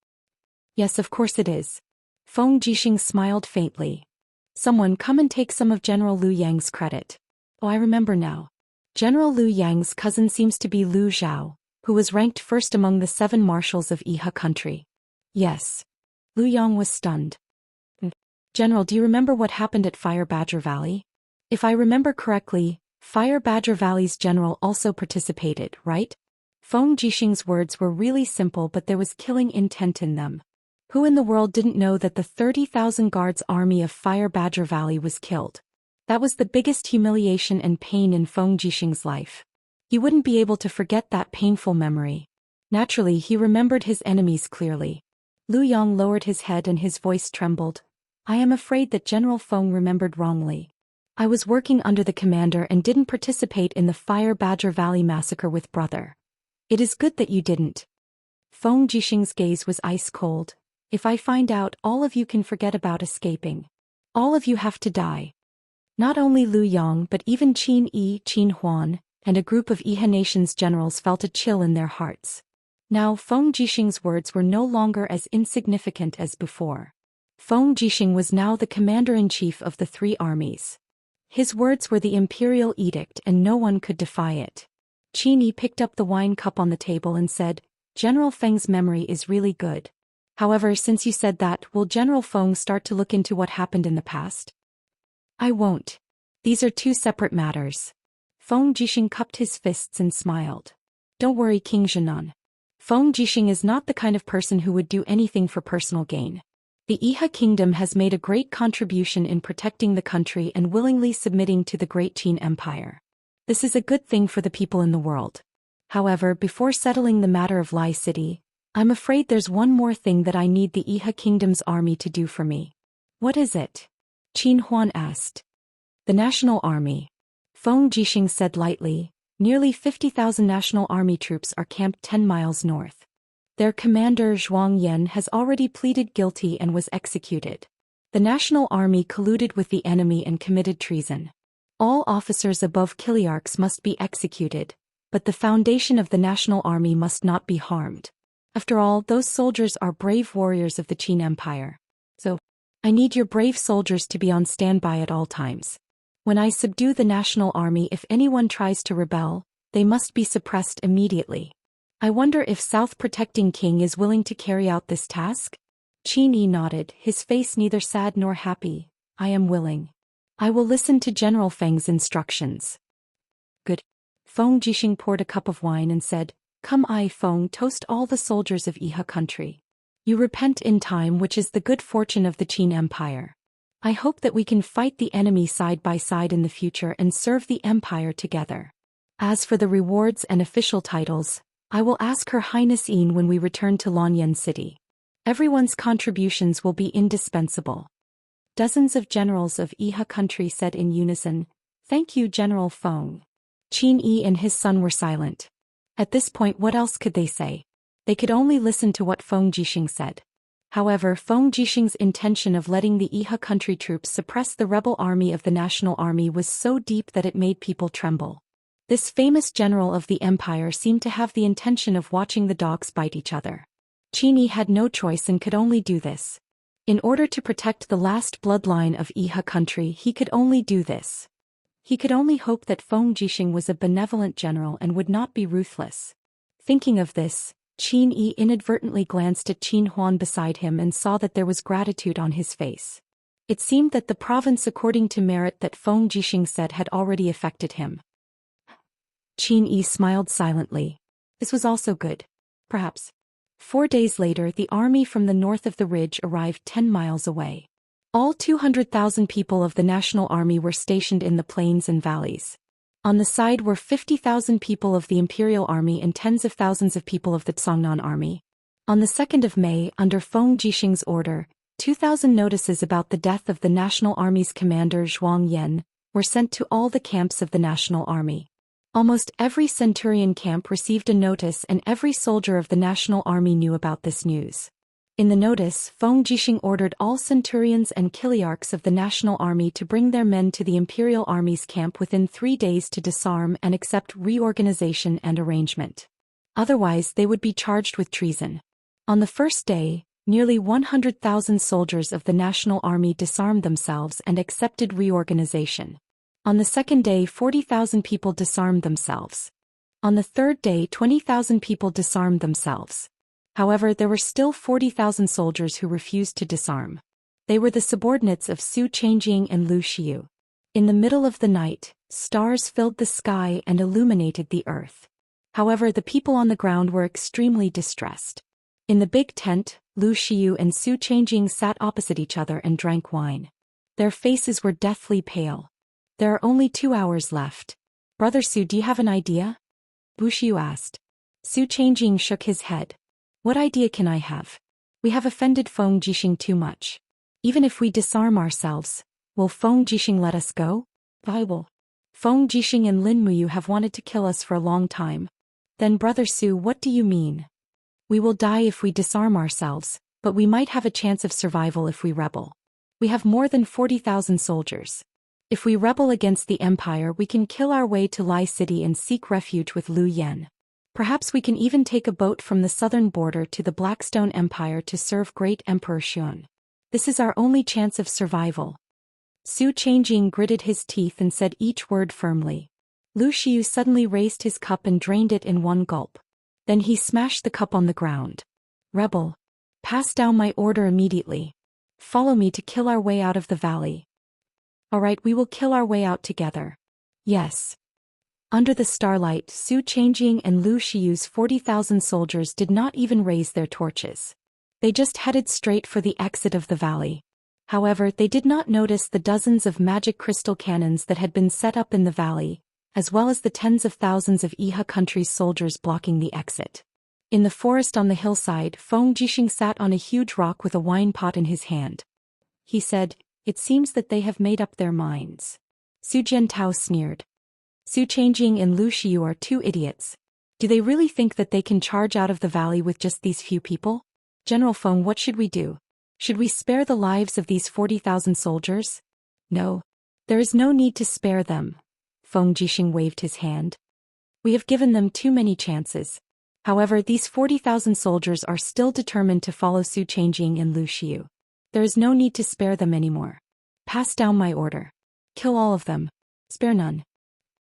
"Yes, of course it is." Feng Jixing smiled faintly. "Someone come and take some of General Lu Yang's credit." "Oh, I remember now. General Lu Yang's cousin seems to be Lu Zhao, who was ranked first among the 7 marshals of Iha country." "Yes." Lu Yang was stunned. "General, do you remember what happened at Fire Badger Valley? If I remember correctly, Fire Badger Valley's general also participated, right?" Feng Jixing's words were really simple, but there was killing intent in them. Who in the world didn't know that the 30,000 guards army of Fire Badger Valley was killed? That was the biggest humiliation and pain in Feng Jixing's life. He wouldn't be able to forget that painful memory. Naturally, he remembered his enemies clearly. Lu Yong lowered his head and his voice trembled. I am afraid that General Feng remembered wrongly. I was working under the commander and didn't participate in the Fire Badger Valley massacre with brother. It is good that you didn't. Feng Jixing's gaze was ice cold. If I find out, all of you can forget about escaping. All of you have to die. Not only Lu Yong but even Qin Yi, Qin Huan, and a group of Iha nation's generals felt a chill in their hearts. Now Feng Jixing's words were no longer as insignificant as before. Feng Jixing was now the commander-in-chief of the three armies. His words were the imperial edict and no one could defy it. Qin Yi picked up the wine cup on the table and said, General Feng's memory is really good. However, since you said that, will General Feng start to look into what happened in the past? I won't. These are two separate matters. Feng Jixing cupped his fists and smiled. Don't worry, King Zhenan. Feng Jixing is not the kind of person who would do anything for personal gain. The Iha kingdom has made a great contribution in protecting the country and willingly submitting to the Great Qin Empire. This is a good thing for the people in the world. However, before settling the matter of Lai City, I'm afraid there's one more thing that I need the Iha kingdom's army to do for me. What is it? Qin Huan asked. The National Army. Feng Jixing said lightly, nearly 50,000 National Army troops are camped 10 miles north. Their commander Zhou Xian has already pleaded guilty and was executed. The National Army colluded with the enemy and committed treason. All officers above Kiliarchs must be executed, but the foundation of the National Army must not be harmed. After all, those soldiers are brave warriors of the Qin Empire. So, I need your brave soldiers to be on standby at all times. When I subdue the National Army, if anyone tries to rebel, they must be suppressed immediately. I wonder if South Protecting King is willing to carry out this task? Qin Yi nodded, his face neither sad nor happy. I am willing. I will listen to General Feng's instructions. Good. Feng Jixing poured a cup of wine and said, Come I Feng, toast all the soldiers of Iha country. You repent in time, which is the good fortune of the Qin Empire. I hope that we can fight the enemy side by side in the future and serve the Empire together. As for the rewards and official titles, I will ask Her Highness Yin when we return to Lanyan City. Everyone's contributions will be indispensable. Dozens of generals of Iha country said in unison, Thank you, General Feng. Qin Yi and his son were silent. At this point, what else could they say? They could only listen to what Feng Jixing said. However, Feng Jixing's intention of letting the Iha country troops suppress the rebel army of the National Army was so deep that it made people tremble. This famous general of the empire seemed to have the intention of watching the dogs bite each other. Qin Yi had no choice and could only do this. In order to protect the last bloodline of Iha country, he could only do this. He could only hope that Feng Jixing was a benevolent general and would not be ruthless. Thinking of this, Qin Yi inadvertently glanced at Qin Huan beside him and saw that there was gratitude on his face. It seemed that the province according to merit that Feng Jixing said had already affected him. Qin Yi smiled silently. This was also good. Perhaps. 4 days later, the army from the north of the ridge arrived 10 miles away. All 200,000 people of the National Army were stationed in the plains and valleys. On the side were 50,000 people of the Imperial Army and tens of thousands of people of the Tsongnan Army. On the 2nd of May, under Feng Jixing's order, 2,000 notices about the death of the National Army's commander Zhou Xian were sent to all the camps of the National Army. Almost every centurion camp received a notice and every soldier of the National Army knew about this news. In the notice, Feng Jixing ordered all centurions and kiliarchs of the National Army to bring their men to the Imperial Army's camp within 3 days to disarm and accept reorganization and arrangement. Otherwise, they would be charged with treason. On the first day, nearly 100,000 soldiers of the National Army disarmed themselves and accepted reorganization. On the second day, 40,000 people disarmed themselves. On the third day, 20,000 people disarmed themselves. However, there were still 40,000 soldiers who refused to disarm. They were the subordinates of Su Changjing and Lu Xiu. In the middle of the night, stars filled the sky and illuminated the earth. However, the people on the ground were extremely distressed. In the big tent, Lu Xiu and Su Changjing sat opposite each other and drank wine. Their faces were deathly pale. There are only 2 hours left. Brother Su, do you have an idea? Lu Xiu asked. Su Qianjing shook his head. What idea can I have? We have offended Feng Jixing too much. Even if we disarm ourselves, will Feng Jixing let us go? I will. Feng Jixing and Lin Muyu have wanted to kill us for a long time. Then Brother Su, what do you mean? We will die if we disarm ourselves, but we might have a chance of survival if we rebel. We have more than 40,000 soldiers. If we rebel against the Empire, we can kill our way to Lai City and seek refuge with Liu Yan. Perhaps we can even take a boat from the southern border to the Blackstone Empire to serve Great Emperor Xuan. This is our only chance of survival. Su Qianjing gritted his teeth and said each word firmly. Lu Xiu suddenly raised his cup and drained it in one gulp. Then he smashed the cup on the ground. Rebel. Pass down my order immediately. Follow me to kill our way out of the valley. All right, we will kill our way out together. Yes. Under the starlight, Su Qianjing and Lu Xiu's 40,000 soldiers did not even raise their torches. They just headed straight for the exit of the valley. However, they did not notice the dozens of magic crystal cannons that had been set up in the valley, as well as the tens of thousands of Iha country's soldiers blocking the exit. In the forest on the hillside, Feng Jixing sat on a huge rock with a wine pot in his hand. He said, "It seems that they have made up their minds." Su Jiantao sneered. Su Qianjing and Lu Xiu are two idiots. Do they really think that they can charge out of the valley with just these few people? General Feng, what should we do? Should we spare the lives of these 40,000 soldiers? No. There is no need to spare them. Feng Jixing waved his hand. We have given them too many chances. However, these 40,000 soldiers are still determined to follow Su Qianjing and Lu Xiu. There is no need to spare them anymore. Pass down my order. Kill all of them. Spare none.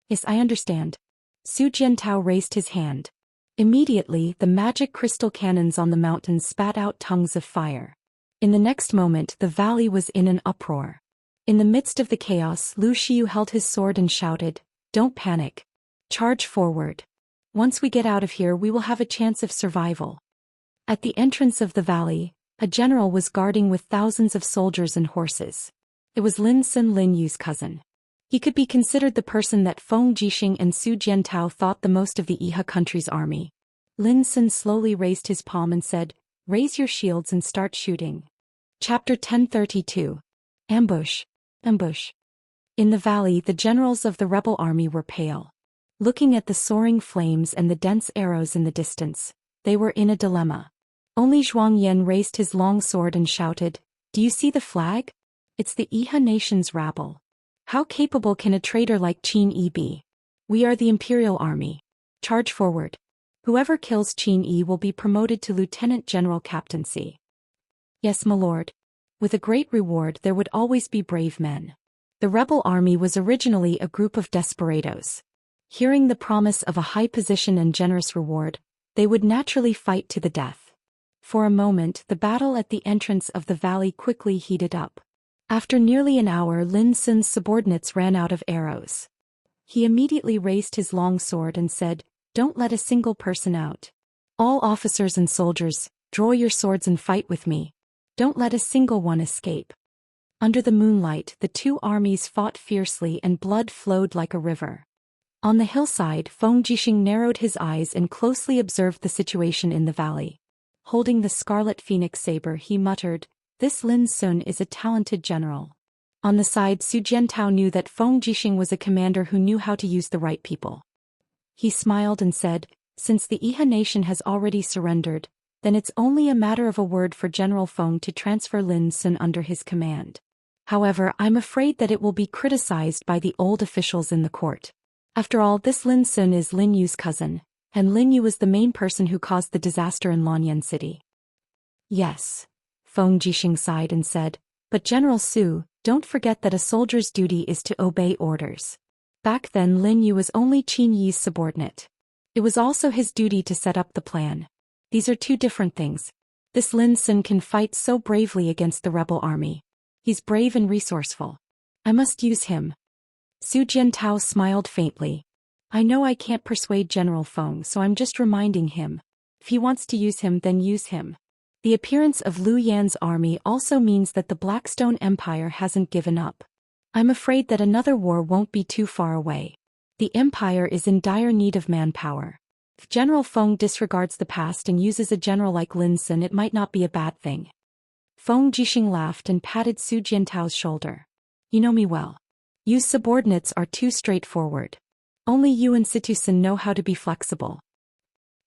Yes, I understand. Su Jiantao raised his hand. Immediately, the magic crystal cannons on the mountains spat out tongues of fire. In the next moment, the valley was in an uproar. In the midst of the chaos, Lu Xiu held his sword and shouted, "Don't panic. Charge forward. Once we get out of here, we will have a chance of survival." At the entrance of the valley, a general was guarding with thousands of soldiers and horses. It was Lin Sun, Lin Yu's cousin. He could be considered the person that Feng Jixing and Su Jiantao thought the most of the Iha country's army. Lin Sun slowly raised his palm and said, "Raise your shields and start shooting." Chapter 1032. Ambush. Ambush. In the valley, the generals of the rebel army were pale. Looking at the soaring flames and the dense arrows in the distance, they were in a dilemma. Only Zhuang Yan raised his long sword and shouted, "Do you see the flag? It's the Iha nation's rabble. How capable can a traitor like Qin Yi be? We are the imperial army. Charge forward. Whoever kills Qin Yi will be promoted to lieutenant general captaincy." Yes, my lord. With a great reward, there would always be brave men. The rebel army was originally a group of desperados. Hearing the promise of a high position and generous reward, they would naturally fight to the death. For a moment, the battle at the entrance of the valley quickly heated up. After nearly an hour, Lin Sun's subordinates ran out of arrows. He immediately raised his long sword and said, "Don't let a single person out. All officers and soldiers, draw your swords and fight with me. Don't let a single one escape." Under the moonlight, the two armies fought fiercely and blood flowed like a river. On the hillside, Feng Jixing narrowed his eyes and closely observed the situation in the valley. Holding the scarlet phoenix saber, he muttered, "This Lin Sun is a talented general." On the side, Su Jiantao knew that Feng Jixing was a commander who knew how to use the right people. He smiled and said, "Since the Iha nation has already surrendered, then it's only a matter of a word for General Feng to transfer Lin Sun under his command. However, I'm afraid that it will be criticized by the old officials in the court. After all, this Lin Sun is Lin Yu's cousin, and Lin Yu was the main person who caused the disaster in Lanyan City." "Yes." Feng Jixing sighed and said, "But General Su, don't forget that a soldier's duty is to obey orders. Back then Lin Yu was only Qin Yi's subordinate. It was also his duty to set up the plan. These are two different things. This Lin Sun can fight so bravely against the rebel army. He's brave and resourceful. I must use him." Su Jiantao smiled faintly. "I know I can't persuade General Feng, so I'm just reminding him. If he wants to use him, then use him. The appearance of Liu Yan's army also means that the Blackstone Empire hasn't given up. I'm afraid that another war won't be too far away. The Empire is in dire need of manpower. If General Feng disregards the past and uses a general like Lin Sun, it might not be a bad thing. Feng Jixing laughed and patted Su Jiantao's shoulder. You know me well. You subordinates are too straightforward. Only you and Situsun know how to be flexible.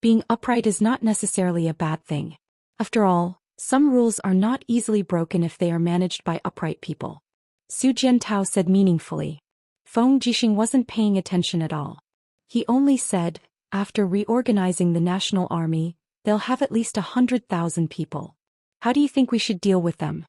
Being upright is not necessarily a bad thing. After all, some rules are not easily broken if they are managed by upright people. Su Jiantao said meaningfully. Feng Jixing wasn't paying attention at all. He only said, after reorganizing the national army, they'll have at least 100,000 people. How do you think we should deal with them?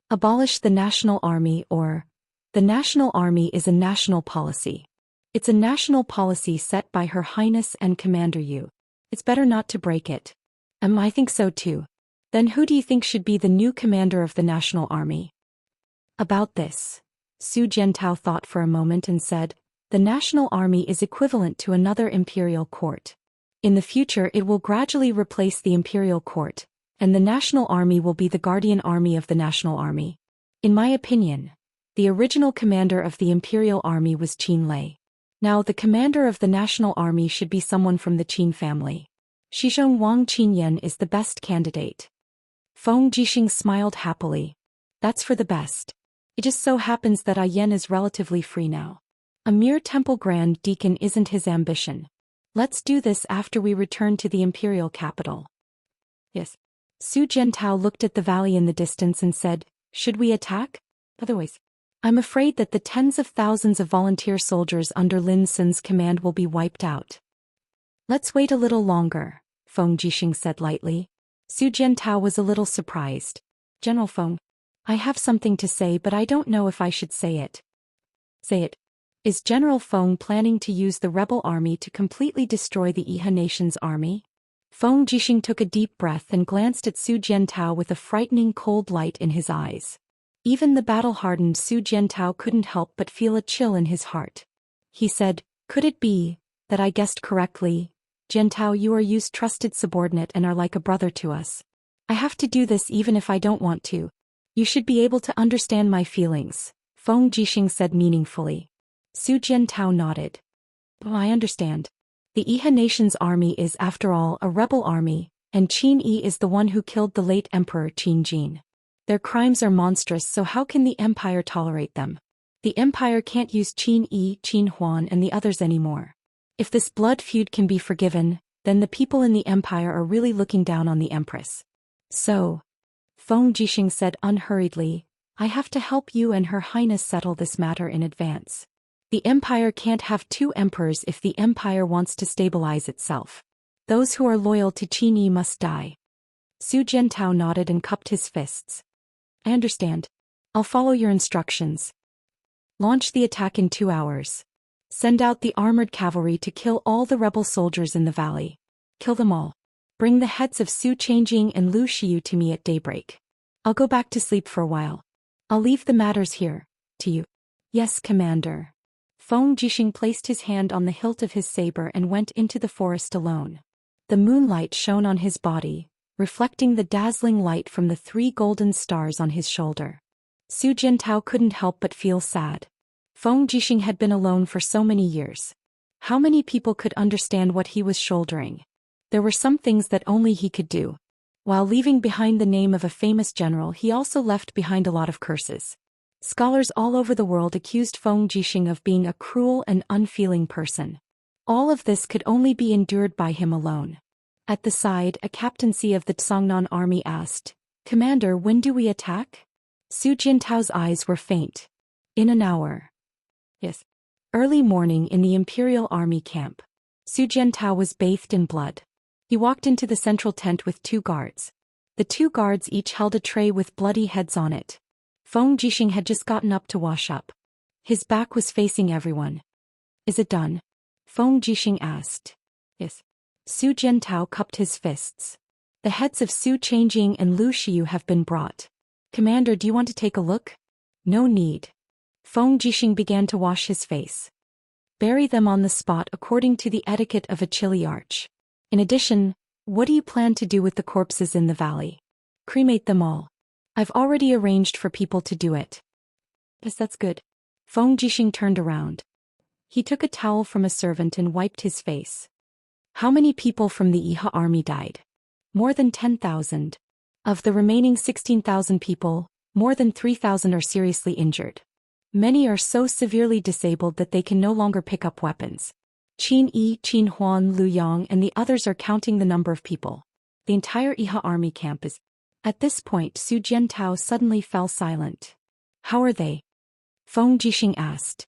Abolish the national army or... The national army is a national policy. It's a national policy set by Her Highness and Commander Yu. It's better not to break it. I think so too. Then who do you think should be the new commander of the national army? About this, Su Jiantao thought for a moment and said, the national army is equivalent to another imperial court. In the future it will gradually replace the imperial court, and the national army will be the guardian army of the national army. In my opinion, the original commander of the imperial army was Qin Lei. Now the commander of the national army should be someone from the Qin family. Shizhong Wang Qinyan is the best candidate. Feng Jixing smiled happily. That's for the best. It just so happens that Yen is relatively free now. A mere temple grand deacon isn't his ambition. Let's do this after we return to the imperial capital. Yes. Su Jiantao looked at the valley in the distance and said, should we attack? Otherwise, I'm afraid that the tens of thousands of volunteer soldiers under Lin Sun's command will be wiped out. Let's wait a little longer, Feng Jixing said lightly. Su Jiantao was a little surprised. General Feng, I have something to say but I don't know if I should say it. Say it. Is General Feng planning to use the rebel army to completely destroy the Iha nation's army? Feng Jixing took a deep breath and glanced at Su Jiantao with a frightening cold light in his eyes. Even the battle-hardened Su Jiantao couldn't help but feel a chill in his heart. He said, could it be that I guessed correctly? Jiantao, you are Yu's trusted subordinate and are like a brother to us. I have to do this even if I don't want to. You should be able to understand my feelings, Feng Jixing said meaningfully. Su Jiantao nodded. Oh, I understand. The Iha nation's army is, after all, a rebel army, and Qin Yi is the one who killed the late Emperor Qin Jin. Their crimes are monstrous, so how can the Empire tolerate them? The Empire can't use Qin Yi, Qin Huan and the others anymore. If this blood feud can be forgiven, then the people in the Empire are really looking down on the Empress. So, Feng Jixing said unhurriedly, I have to help you and Her Highness settle this matter in advance. The Empire can't have two emperors if the Empire wants to stabilize itself. Those who are loyal to Qin Yi must die. Su Jiantao nodded and cupped his fists. I understand. I'll follow your instructions. Launch the attack in 2 hours. Send out the armored cavalry to kill all the rebel soldiers in the valley. Kill them all. Bring the heads of Su Changjing and Lu Xiu to me at daybreak. I'll go back to sleep for a while. I'll leave the matters here, to you. Yes, Commander. Feng Jixing placed his hand on the hilt of his saber and went into the forest alone. The moonlight shone on his body, reflecting the dazzling light from the 3 golden stars on his shoulder. Su Jiantao couldn't help but feel sad. Feng Jixing had been alone for so many years. How many people could understand what he was shouldering? There were some things that only he could do. While leaving behind the name of a famous general, he also left behind a lot of curses. Scholars all over the world accused Feng Jixing of being a cruel and unfeeling person. All of this could only be endured by him alone. At the side, a captaincy of the Tsongnan army asked, Commander, when do we attack? Su Jiantao's eyes were faint. In an hour. Yes. Early morning in the Imperial Army camp. Su Jiantao was bathed in blood. He walked into the central tent with 2 guards. The 2 guards each held a tray with bloody heads on it. Feng Jixing had just gotten up to wash up. His back was facing everyone. Is it done? Feng Jixing asked. Yes. Su Jiantao cupped his fists. The heads of Su Changjing and Lu Xiu have been brought. Commander, do you want to take a look? No need. Feng Jixing began to wash his face. Bury them on the spot according to the etiquette of a chiliarch. In addition, what do you plan to do with the corpses in the valley? Cremate them all. I've already arranged for people to do it. Yes, that's good. Feng Jixing turned around. He took a towel from a servant and wiped his face. How many people from the Iha army died? More than 10,000. Of the remaining 16,000 people, more than 3,000 are seriously injured. Many are so severely disabled that they can no longer pick up weapons. Qin Yi, Qin Huan, Lu Yang and the others are counting the number of people. The entire Iha army camp is. At this point Su Jiantao suddenly fell silent. How are they? Feng Jixing asked.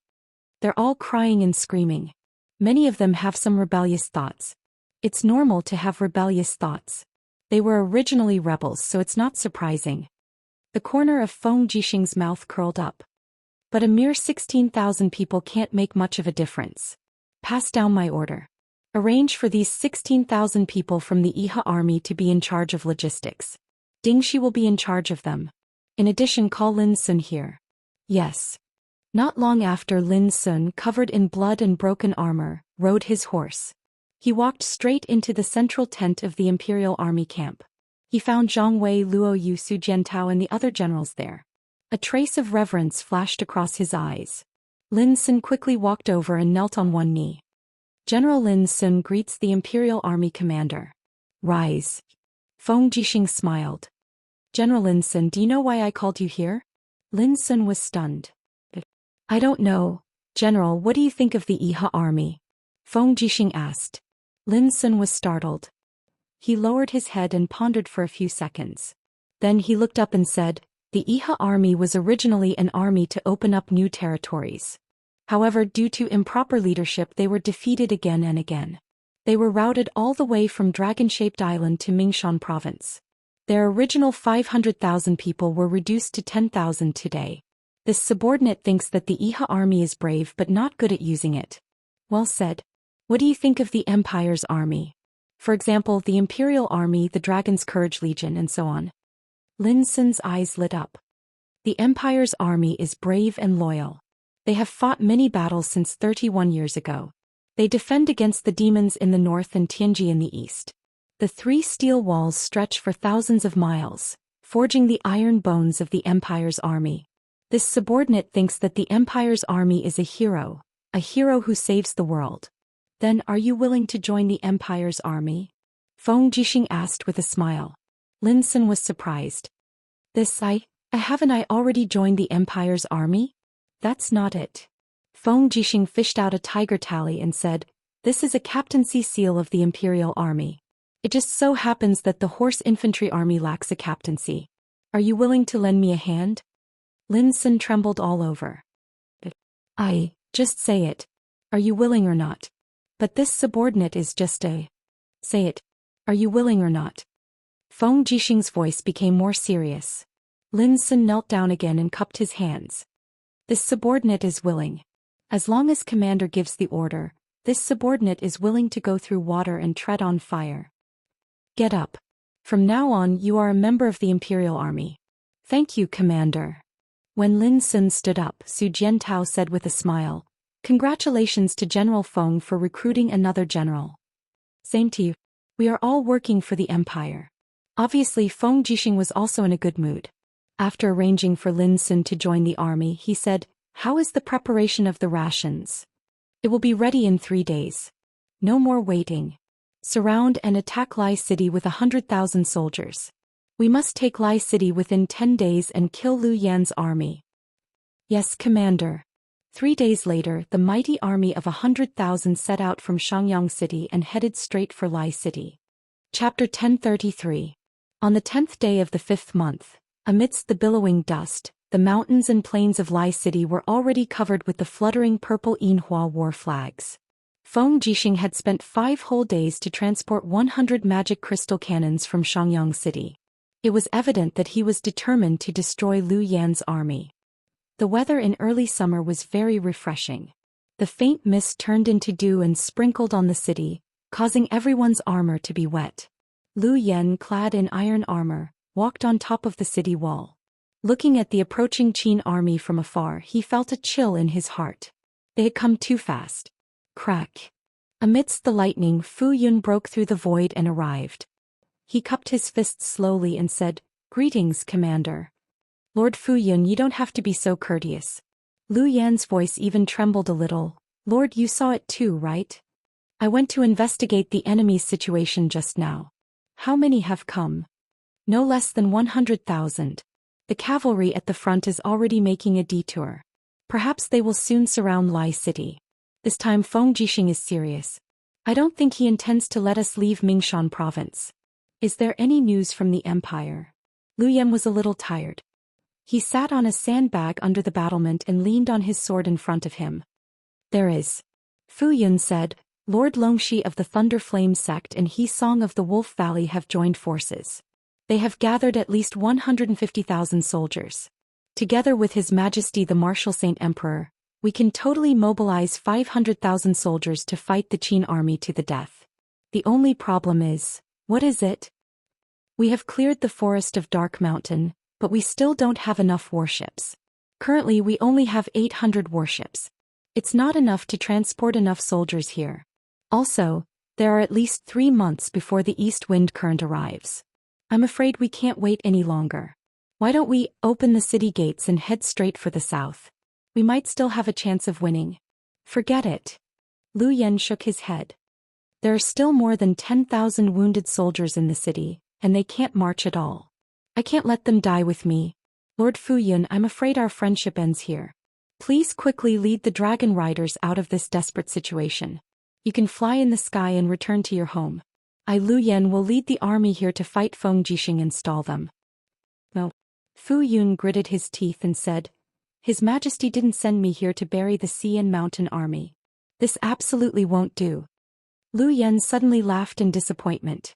They're all crying and screaming. Many of them have some rebellious thoughts. It's normal to have rebellious thoughts. They were originally rebels, so it's not surprising. The corner of Feng Jixing's mouth curled up. But a mere 16,000 people can't make much of a difference. Pass down my order. Arrange for these 16,000 people from the Iha army to be in charge of logistics. Dingxi will be in charge of them. In addition, call Lin Sun here. Yes. Not long after, Lin Sun, covered in blood and broken armor, rode his horse. He walked straight into the central tent of the Imperial Army camp. He found Zhang Wei, Luo Yu, Su Jiantao and the other generals there. A trace of reverence flashed across his eyes. Lin Sun quickly walked over and knelt on one knee. General Lin Sun greets the Imperial Army commander. Rise. Feng Jixing smiled. General Lin Sun, do you know why I called you here? Lin Sun was stunned. I don't know. General, what do you think of the Iha army? Feng Jixing asked. Lin Sun was startled. He lowered his head and pondered for a few seconds. Then he looked up and said, the Iha army was originally an army to open up new territories. However, due to improper leadership they were defeated again and again. They were routed all the way from Dragon-shaped Island to Mingshan province. Their original 500,000 people were reduced to 10,000 today. This subordinate thinks that the Iha army is brave but not good at using it. Well said. What do you think of the Empire's army? For example, the Imperial Army, the Dragon's Courage Legion, and so on. Lin Sun's eyes lit up. The Empire's army is brave and loyal. They have fought many battles since 31 years ago. They defend against the demons in the north and Tianji in the east. The three steel walls stretch for thousands of miles, forging the iron bones of the Empire's army. This subordinate thinks that the Empire's army is a hero who saves the world. Then are you willing to join the Empire's army? Feng Jixing asked with a smile. Lin Sun was surprised. Haven't I already joined the Empire's army? That's not it. Feng Jixing fished out a tiger tally and said, this is a captaincy seal of the Imperial Army. It just so happens that the Horse Infantry Army lacks a captaincy. Are you willing to lend me a hand? Lin Sun trembled all over. Just say it. Are you willing or not? But this subordinate is just a... Say it. Are you willing or not? Feng Jixing's voice became more serious. Lin Sun knelt down again and cupped his hands. This subordinate is willing. As long as commander gives the order, this subordinate is willing to go through water and tread on fire. Get up. From now on you are a member of the Imperial Army. Thank you, commander. When Lin Sun stood up, Su Jiantao said with a smile, congratulations to General Feng for recruiting another general. Same to you. We are all working for the Empire. Obviously Feng Jixing was also in a good mood. After arranging for Lin Sun to join the army, he said, how is the preparation of the rations? It will be ready in 3 days. No more waiting. Surround and attack Lai City with 100,000 soldiers. We must take Lai City within 10 days and kill Lu Yan's army. Yes, commander. 3 days later, the mighty army of 100,000 set out from Xiangyang City and headed straight for Lai City. Chapter 1033. On the 10th day of the 5th month, amidst the billowing dust, the mountains and plains of Lai City were already covered with the fluttering purple Yinhua war flags. Feng Jixing had spent 5 whole days to transport 100 magic crystal cannons from Xiangyang City. It was evident that he was determined to destroy Lu Yan's army. The weather in early summer was very refreshing. The faint mist turned into dew and sprinkled on the city, causing everyone's armor to be wet. Lu Yan, clad in iron armor, walked on top of the city wall. Looking at the approaching Qin army from afar, he felt a chill in his heart. They had come too fast. Crack. Amidst the lightning, Fu Yun broke through the void and arrived. He cupped his fists slowly and said, "Greetings, Commander." "Lord Fu Yun, you don't have to be so courteous." Lu Yan's voice even trembled a little. "Lord, you saw it too, right?" I went to investigate the enemy's situation just now. How many have come? No less than 100,000. The cavalry at the front is already making a detour. Perhaps they will soon surround Lai City. This time Feng Jixing is serious. I don't think he intends to let us leave Mingshan province. Is there any news from the empire? Lu Yan was a little tired. He sat on a sandbag under the battlement and leaned on his sword in front of him. There is. Fu Yun said, Lord Longxi of the Thunder Flame sect and He Song of the Wolf Valley have joined forces. They have gathered at least 150,000 soldiers. Together with His Majesty the Martial Saint Emperor, we can totally mobilize 500,000 soldiers to fight the Qin army to the death. The only problem is, what is it? We have cleared the forest of Dark Mountain, but we still don't have enough warships. Currently we only have 800 warships. It's not enough to transport enough soldiers here. Also, there are at least 3 months before the east wind current arrives. I'm afraid we can't wait any longer. Why don't we open the city gates and head straight for the south? We might still have a chance of winning. Forget it. Lu Yan shook his head. There are still more than 10,000 wounded soldiers in the city, and they can't march at all. I can't let them die with me. Lord Fu Yun, I'm afraid our friendship ends here. Please quickly lead the dragon riders out of this desperate situation. You can fly in the sky and return to your home. I, Lu Yan, will lead the army here to fight Feng Jixing and stall them. No. Fu Yun gritted his teeth and said, His Majesty didn't send me here to bury the sea and mountain army. This absolutely won't do. Lu Yan suddenly laughed in disappointment.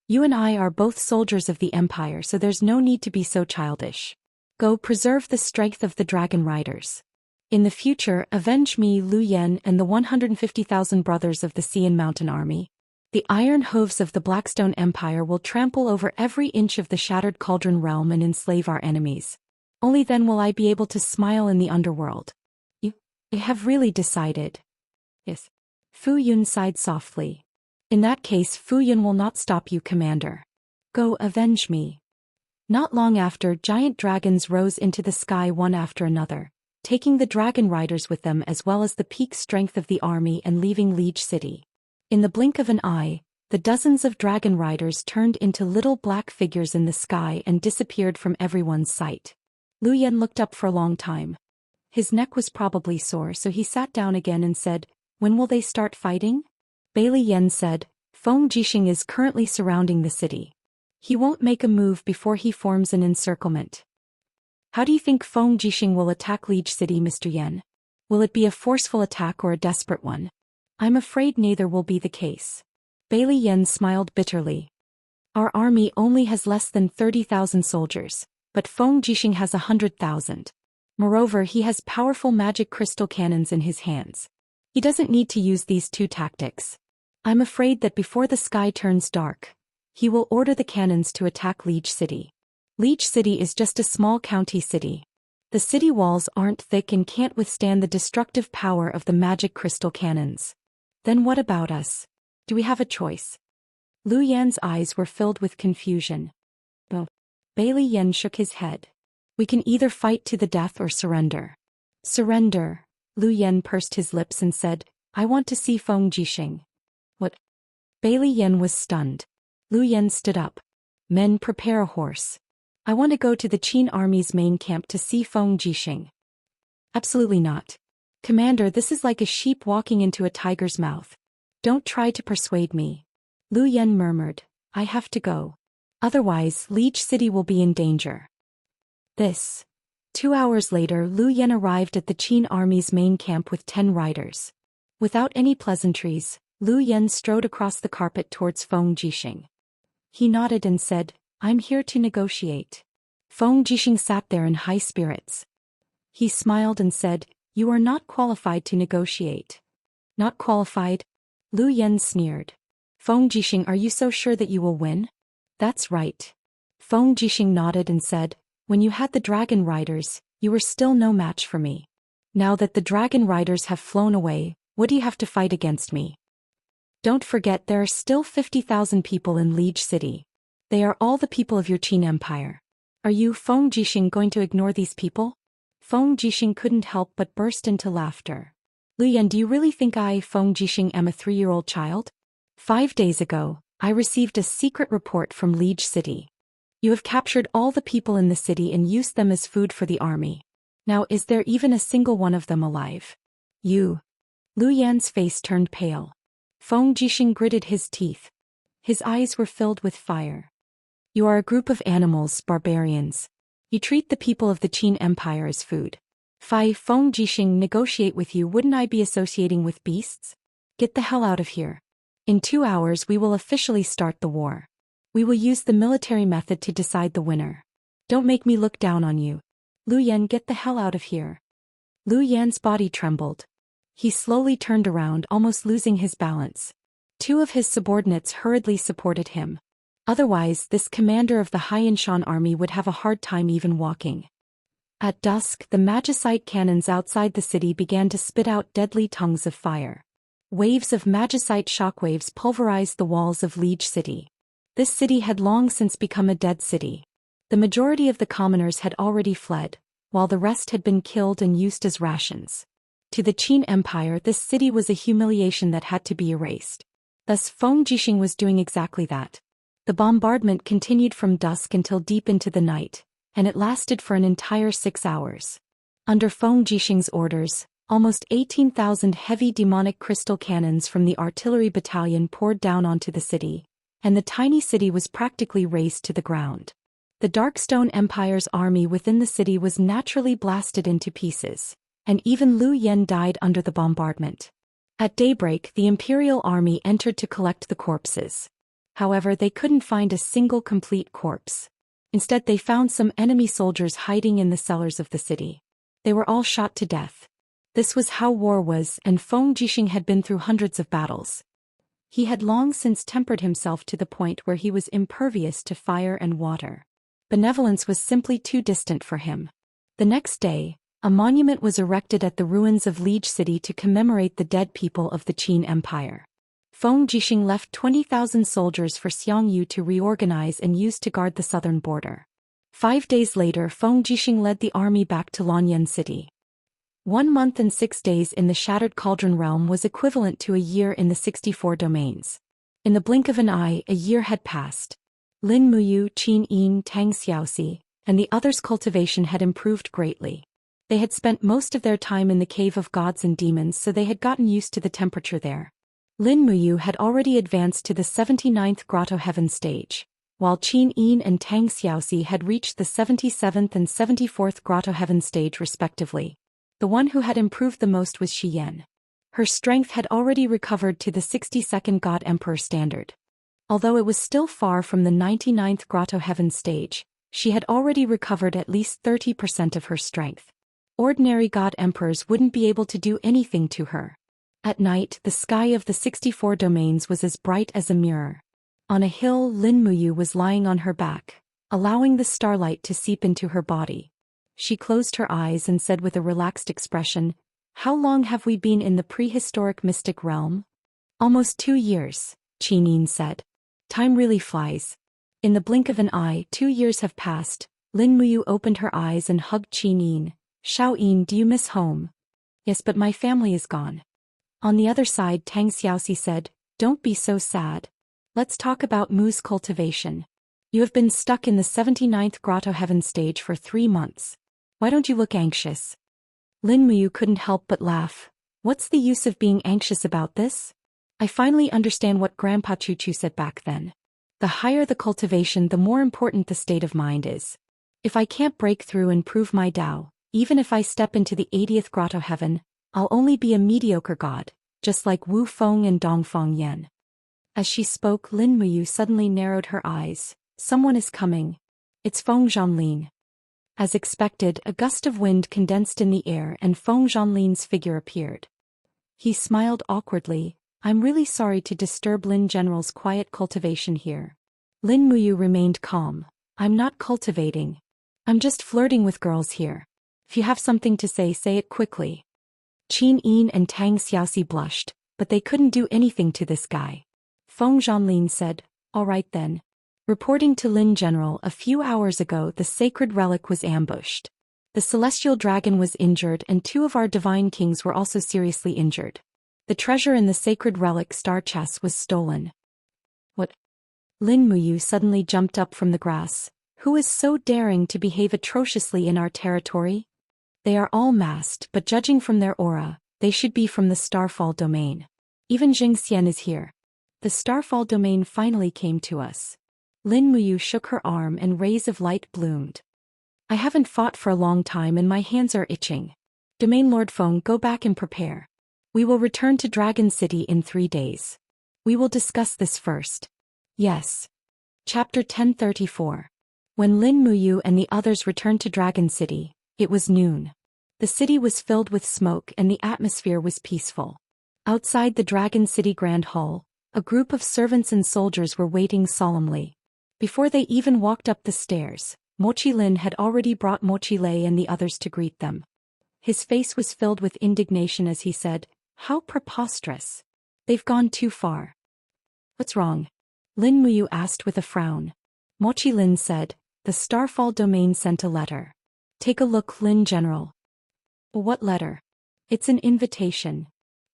You and I are both soldiers of the Empire, so there's no need to be so childish. Go preserve the strength of the dragon riders. In the future, avenge me, Lu Yan, and the 150,000 brothers of the sea and mountain army. The iron hooves of the Blackstone Empire will trample over every inch of the Shattered Cauldron realm and enslave our enemies. Only then will I be able to smile in the underworld. You have really decided? Yes. Fu Yun sighed softly. In that case, Fu Yun will not stop you, Commander. Go avenge me. Not long after, giant dragons rose into the sky one after another, taking the dragon riders with them as well as the peak strength of the army and leaving Liege City. In the blink of an eye, the dozens of dragon riders turned into little black figures in the sky and disappeared from everyone's sight. Lu Yan looked up for a long time. His neck was probably sore, so he sat down again and said, When will they start fighting? Bailey Yen said, Feng Jixing is currently surrounding the city. He won't make a move before he forms an encirclement. How do you think Feng Jixing will attack Liege City, Mr. Yen? Will it be a forceful attack or a desperate one? I'm afraid neither will be the case. Bailey Yen smiled bitterly. Our army only has less than 30,000 soldiers, but Feng Jixing has 100,000. Moreover, he has powerful magic crystal cannons in his hands. He doesn't need to use these two tactics. I'm afraid that before the sky turns dark, he will order the cannons to attack Liege City. Liege City is just a small county city. The city walls aren't thick and can't withstand the destructive power of the magic crystal cannons. Then what about us? Do we have a choice? Lu Yan's eyes were filled with confusion. Oh. Bailey Yen shook his head. We can either fight to the death or surrender. Surrender. Lu Yan pursed his lips and said, I want to see Feng Jixing. What? Bailey Yen was stunned. Lu Yan stood up. Men, prepare a horse. I want to go to the Qin army's main camp to see Feng Jixing. Absolutely not. Commander, this is like a sheep walking into a tiger's mouth. Don't try to persuade me. Lu Yan murmured, I have to go. Otherwise, Liege City will be in danger. 2 hours later, Lu Yan arrived at the Qin army's main camp with 10 riders. Without any pleasantries, Lu Yan strode across the carpet towards Feng Jixing. He nodded and said, I'm here to negotiate. Feng Jixing sat there in high spirits. He smiled and said, You are not qualified to negotiate. Not qualified? Lu Yan sneered. Feng Jixing, are you so sure that you will win? That's right. Feng Jixing nodded and said, When you had the dragon riders, you were still no match for me. Now that the dragon riders have flown away, what do you have to fight against me? Don't forget there are still 50,000 people in Liege City. They are all the people of your Qin Empire. Are you, Feng Jixing, going to ignore these people? Feng Jixing couldn't help but burst into laughter. Lu Yan, do you really think I, Feng Jixing, am a 3-year-old child? 5 days ago, I received a secret report from Liege City. You have captured all the people in the city and used them as food for the army. Now is there even a single one of them alive? You. Lu Yan's face turned pale. Feng Jixing gritted his teeth. His eyes were filled with fire. You are a group of animals, barbarians. You treat the people of the Qin Empire as food. If I, Feng Jixing, negotiate with you, wouldn't I be associating with beasts? Get the hell out of here. In 2 hours we will officially start the war. We will use the military method to decide the winner. Don't make me look down on you. Lu Yan, get the hell out of here. Lu Yan's body trembled. He slowly turned around, almost losing his balance. 2 of his subordinates hurriedly supported him. Otherwise, this commander of the Xianxia army would have a hard time even walking. At dusk, the magicite cannons outside the city began to spit out deadly tongues of fire. Waves of magicite shockwaves pulverized the walls of Liege City. This city had long since become a dead city. The majority of the commoners had already fled, while the rest had been killed and used as rations. To the Qin Empire, this city was a humiliation that had to be erased. Thus Feng Jixing was doing exactly that. The bombardment continued from dusk until deep into the night, and it lasted for an entire 6 hours. Under Feng Jixing's orders, almost 18,000 heavy demonic crystal cannons from the artillery battalion poured down onto the city, and the tiny city was practically razed to the ground. The Darkstone Empire's army within the city was naturally blasted into pieces, and even Lu Yan died under the bombardment. At daybreak, the Imperial army entered to collect the corpses. However, they couldn't find a single complete corpse. Instead, they found some enemy soldiers hiding in the cellars of the city. They were all shot to death. This was how war was, and Feng Jixing had been through hundreds of battles. He had long since tempered himself to the point where he was impervious to fire and water. Benevolence was simply too distant for him. The next day, a monument was erected at the ruins of Liege City to commemorate the dead people of the Qin Empire. Feng Jixing left 20,000 soldiers for Xianxia to reorganize and use to guard the southern border. 5 days later, Feng Jixing led the army back to Lanyan City. 1 month and 6 days in the Shattered Cauldron realm was equivalent to a year in the 64 domains. In the blink of an eye, a year had passed. Lin Muyu, Qin Yin, Tang Xiaoxi, and the others' cultivation had improved greatly. They had spent most of their time in the Cave of Gods and Demons, so they had gotten used to the temperature there. Lin Muyu had already advanced to the 79th Grotto Heaven stage, while Qin Yin and Tang Xiaoxi had reached the 77th and 74th Grotto Heaven stage respectively. The one who had improved the most was Xian. Her strength had already recovered to the 62nd God Emperor standard. Although it was still far from the 99th Grotto Heaven stage, she had already recovered at least 30% of her strength. Ordinary God Emperors wouldn't be able to do anything to her. At night, the sky of the 64 domains was as bright as a mirror. On a hill, Lin Muyu was lying on her back, allowing the starlight to seep into her body. She closed her eyes and said with a relaxed expression, "How long have we been in the prehistoric mystic realm?" "Almost 2 years," Qin Yin said. "Time really flies." In the blink of an eye, 2 years have passed. Lin Muyu opened her eyes and hugged Qin Yin. "Xiao Yin, do you miss home?" "Yes, but my family is gone." On the other side, Tang Xiaoxi said, "Don't be so sad. Let's talk about Mu's cultivation. You have been stuck in the 79th Grotto Heaven stage for 3 months. Why don't you look anxious?" Lin Muyu couldn't help but laugh. "What's the use of being anxious about this? I finally understand what Grandpa Chu said back then. The higher the cultivation, the more important the state of mind is. If I can't break through and prove my Tao, even if I step into the 80th Grotto Heaven, I'll only be a mediocre god, just like Wu Feng and Dong Feng Yan." As she spoke, Lin Muyu suddenly narrowed her eyes. "Someone is coming. It's Feng Zhanlin." As expected, a gust of wind condensed in the air and Feng Zhanlin's figure appeared. He smiled awkwardly. "I'm really sorry to disturb Lin General's quiet cultivation here." Lin Muyu remained calm. "I'm not cultivating. I'm just flirting with girls here. If you have something to say it quickly." Qin Yin and Tang Xiaoxi blushed, but they couldn't do anything to this guy. Feng Zhanlin said, "All right then." Reporting to Lin General, a few hours ago the sacred relic was ambushed. The celestial dragon was injured and 2 of our divine kings were also seriously injured. The treasure in the sacred relic star chest was stolen. What? Lin Muyu suddenly jumped up from the grass. Who is so daring to behave atrociously in our territory? They are all masked, but judging from their aura, they should be from the Starfall domain. Even Xian is here. The Starfall domain finally came to us. Lin Muyu shook her arm and rays of light bloomed. I haven't fought for a long time and my hands are itching. Domain Lord Feng, go back and prepare. We will return to Dragon City in 3 days. We will discuss this first. Yes. Chapter 1034. When Lin Muyu and the others returned to Dragon City, it was noon. The city was filled with smoke and the atmosphere was peaceful. Outside the Dragon City Grand Hall, a group of servants and soldiers were waiting solemnly. Before they even walked up the stairs, Mochi Lin had already brought Mochi Lei and the others to greet them. His face was filled with indignation as he said, "How preposterous. They've gone too far." "What's wrong?" Lin Muyu asked with a frown. Mochi Lin said, "The Starfall domain sent a letter. Take a look, Lin General." "What letter?" "It's an invitation."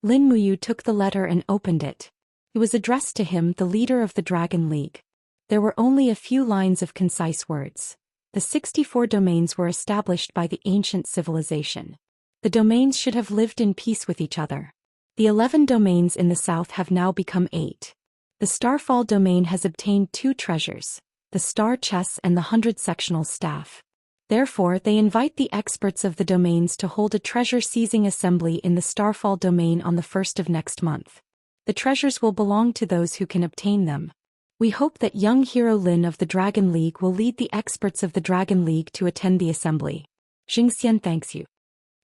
Lin Muyu took the letter and opened it. It was addressed to him, the leader of the Dragon League. There were only a few lines of concise words. The 64 domains were established by the ancient civilization. The domains should have lived in peace with each other. The 11 domains in the south have now become 8. The Starfall domain has obtained 2 treasures, the Star Chess and the 100 sectional staff. Therefore, they invite the experts of the domains to hold a treasure-seizing assembly in the Starfall domain on the 1st of next month. The treasures will belong to those who can obtain them. We hope that young hero Lin of the Dragon League will lead the experts of the Dragon League to attend the assembly. Xianxia thanks you.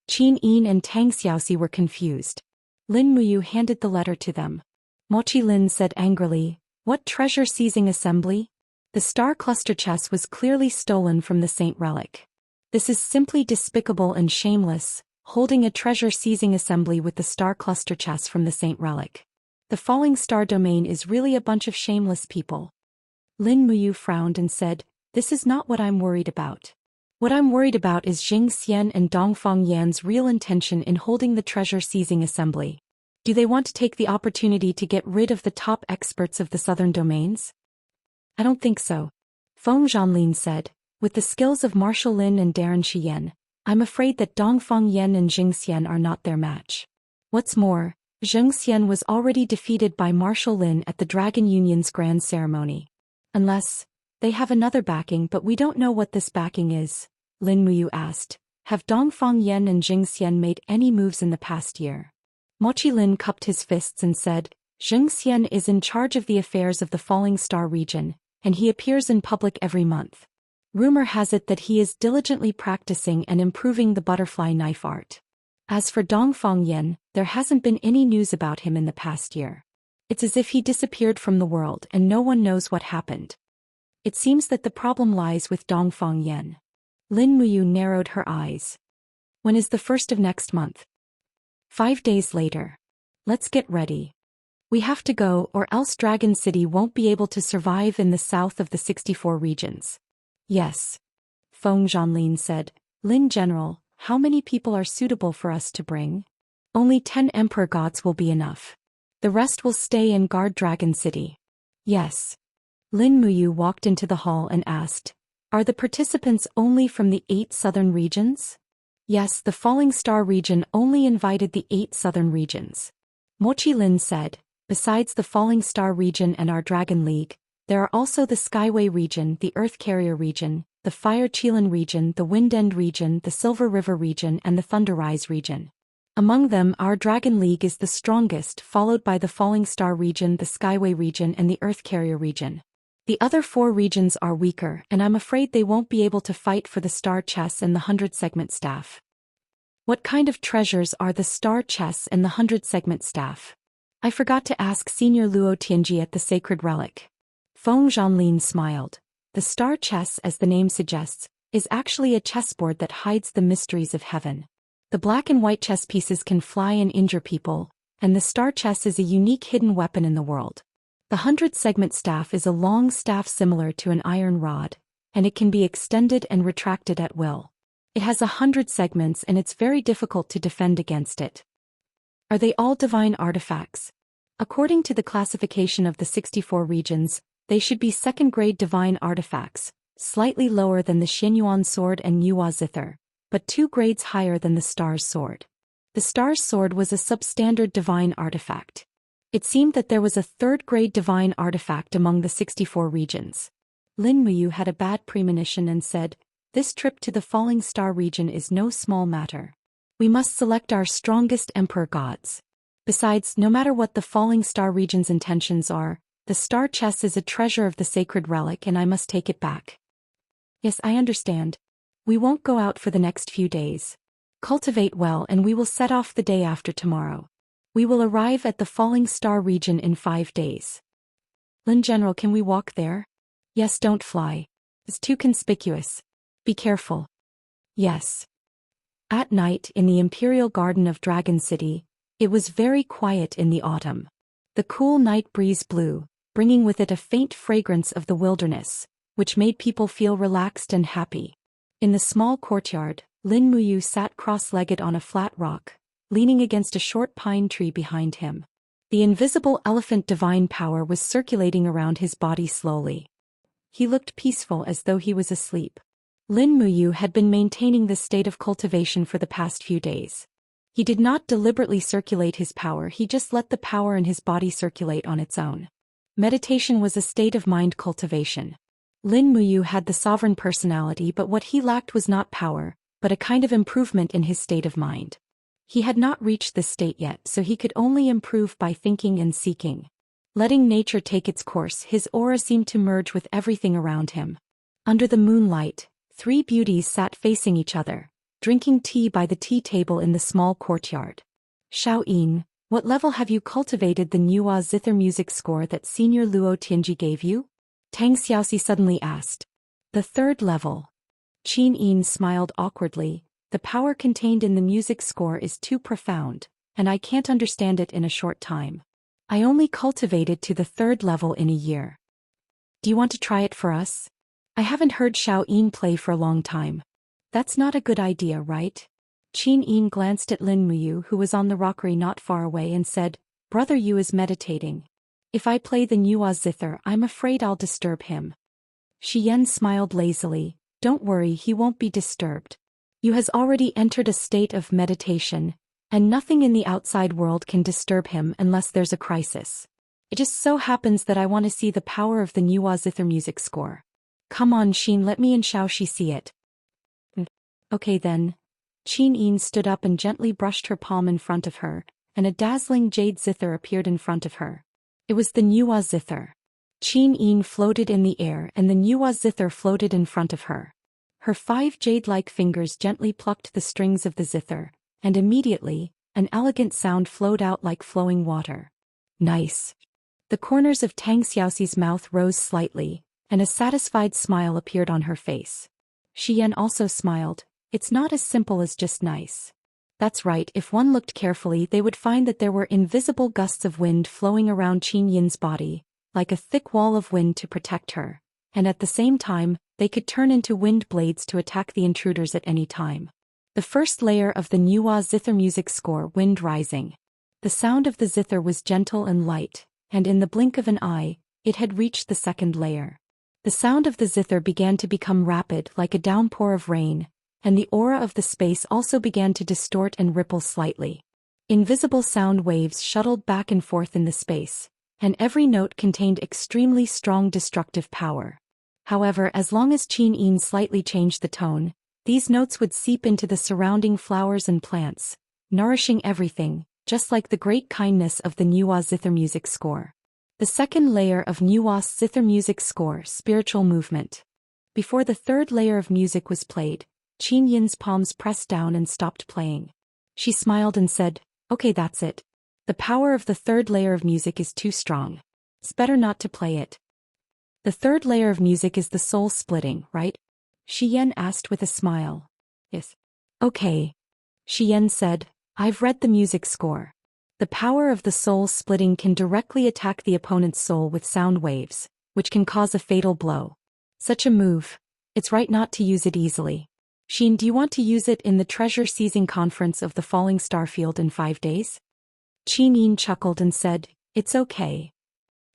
Qin Yin and Tang Xiaoxi were confused. Lin Muyu handed the letter to them. Mochi Lin said angrily, "What treasure-seizing assembly? The star cluster chest was clearly stolen from the Saint Relic. This is simply despicable and shameless, holding a treasure-seizing assembly with the star cluster chest from the Saint Relic. The Falling Star domain is really a bunch of shameless people." Lin Muyu frowned and said, "This is not what I'm worried about. What I'm worried about is Zhou Xian and Dongfang Yan's real intention in holding the treasure-seizing assembly. Do they want to take the opportunity to get rid of the top experts of the southern domains?" "I don't think so," Feng Zhanlin said. "With the skills of Marshal Lin and Darren Shiyan, I'm afraid that Dongfang Yan and Zhou Xian are not their match. What's more, Zhou Xian was already defeated by Marshal Lin at the Dragon Union's grand ceremony. Unless they have another backing, but we don't know what this backing is," Lin Muyu asked. "Have Dongfang Yan and Zhou Xian made any moves in the past year?" Mochi Lin cupped his fists and said, "Zhou Xian is in charge of the affairs of the Falling Star region, and he appears in public every month. Rumor has it that he is diligently practicing and improving the butterfly knife art. As for Dongfang Yan, there hasn't been any news about him in the past year. It's as if he disappeared from the world and no one knows what happened. It seems that the problem lies with Dongfang Yan." Lin Muyu narrowed her eyes. "When is the 1st of next month?" 5 days later. "Let's get ready. We have to go or else Dragon City won't be able to survive in the south of the 64 regions." "Yes," Feng Zhanlin said. "Lin General, how many people are suitable for us to bring?" "Only 10 Emperor Gods will be enough. The rest will stay and guard Dragon City." "Yes." Lin Muyu walked into the hall and asked, "Are the participants only from the 8 southern regions?" "Yes, the Falling Star region only invited the 8 southern regions." Mochi Lin said, "Besides the Falling Star region and our Dragon League, there are also the Skyway region, the Earth Carrier region, the Fire Chilan region, the Wind End region, the Silver River region and the Thunder Rise region. Among them, our Dragon League is the strongest, followed by the Falling Star region, the Skyway region and the Earth Carrier region. The other 4 regions are weaker, and I'm afraid they won't be able to fight for the Star Chess and the 100-segment staff." "What kind of treasures are the Star Chess and the 100-segment staff? I forgot to ask Senior Luo Tianji at the Sacred Relic." Feng Zhanlin smiled. "The Star Chess, as the name suggests, is actually a chessboard that hides the mysteries of heaven. The black and white chess pieces can fly and injure people, and the Star Chess is a unique hidden weapon in the world. The 100-segment staff is a long staff similar to an iron rod, and it can be extended and retracted at will. It has 100 segments and it's very difficult to defend against it. Are they all divine artifacts? According to the classification of the 64 regions, they should be second-grade divine artifacts, slightly lower than the Xianyuan sword and Nuwa zither, but 2 grades higher than the Star's sword. The Star's sword was a substandard divine artifact. It seemed that there was a third-grade divine artifact among the 64 regions. Lin Muyu had a bad premonition and said, "This trip to the Falling Star region is no small matter. We must select our strongest emperor gods. Besides, no matter what the Falling Star region's intentions are, the star chest is a treasure of the sacred relic and I must take it back." "Yes, I understand. We won't go out for the next few days. Cultivate well and we will set off the day after tomorrow. We will arrive at the Falling Star region in 5 days. Lin General, can we walk there?" "Yes, don't fly. It's too conspicuous. Be careful." "Yes." At night in the Imperial Garden of Dragon City, it was very quiet in the autumn. The cool night breeze blew, bringing with it a faint fragrance of the wilderness, which made people feel relaxed and happy. In the small courtyard, Lin Muyu sat cross-legged on a flat rock, leaning against a short pine tree behind him. The invisible elephant divine power was circulating around his body slowly. He looked peaceful as though he was asleep. Lin Muyu had been maintaining this state of cultivation for the past few days. He did not deliberately circulate his power, he just let the power in his body circulate on its own. Meditation was a state of mind cultivation. Lin Muyu had the sovereign personality, but what he lacked was not power, but a kind of improvement in his state of mind. He had not reached this state yet, so he could only improve by thinking and seeking. Letting nature take its course, his aura seemed to merge with everything around him. Under the moonlight, 3 beauties sat facing each other, drinking tea by the tea table in the small courtyard. "Xiao, what level have you cultivated the Nuwa zither music score that Senior Luo Tianji gave you?" Tang Xiaoxi suddenly asked. "The 3rd level." Qin Yin smiled awkwardly. "The power contained in the music score is too profound, and I can't understand it in a short time. I only cultivated to the 3rd level in a year. Do you want to try it for us? I haven't heard Xiao play for a long time." "That's not a good idea, right?" Qin Yin glanced at Lin Muyu, who was on the rockery not far away, and said, "Brother Yu is meditating. If I play the Nuwa zither, I'm afraid I'll disturb him." Xian smiled lazily. "Don't worry, he won't be disturbed. You has already entered a state of meditation, and nothing in the outside world can disturb him unless there's a crisis. It just so happens that I want to see the power of the Nuwa zither music score. Come on, Xin, let me and Xiaoxi see it." "Okay then." Qin Yin stood up and gently brushed her palm in front of her, and a dazzling jade zither appeared in front of her. It was the Nuwa zither. Qin Yin floated in the air and the Nuwa zither floated in front of her. Her 5 jade-like fingers gently plucked the strings of the zither, and immediately, an elegant sound flowed out like flowing water. "Nice." The corners of Tang Xiaoxi's mouth rose slightly, and a satisfied smile appeared on her face. Xian also smiled. "It's not as simple as just nice." That's right, if one looked carefully they would find that there were invisible gusts of wind flowing around Qin Yin's body, like a thick wall of wind to protect her, and at the same time, they could turn into wind blades to attack the intruders at any time. The first layer of the Nuwa zither music score, Wind Rising. The sound of the zither was gentle and light, and in the blink of an eye, it had reached the 2nd layer. The sound of the zither began to become rapid like a downpour of rain, and the aura of the space also began to distort and ripple slightly. Invisible sound waves shuttled back and forth in the space, and every note contained extremely strong destructive power. However, as long as Qin Yin slightly changed the tone, these notes would seep into the surrounding flowers and plants, nourishing everything, just like the great kindness of the Nuwa zither music score. The 2nd layer of Nuwa zither music score, Spiritual Movement. Before the 3rd layer of music was played, Qin Yin's palms pressed down and stopped playing. She smiled and said, "Okay, that's it. The power of the 3rd layer of music is too strong. It's better not to play it." "The 3rd layer of music is the soul splitting, right?" Xian asked with a smile. "Yes." "Okay." Xian said, "I've read the music score. The power of the soul splitting can directly attack the opponent's soul with sound waves, which can cause a fatal blow. Such a move, it's right not to use it easily. Xian, do you want to use it in the treasure-seizing conference of the Falling Star Field in 5 days? Yin chuckled and said, it's okay.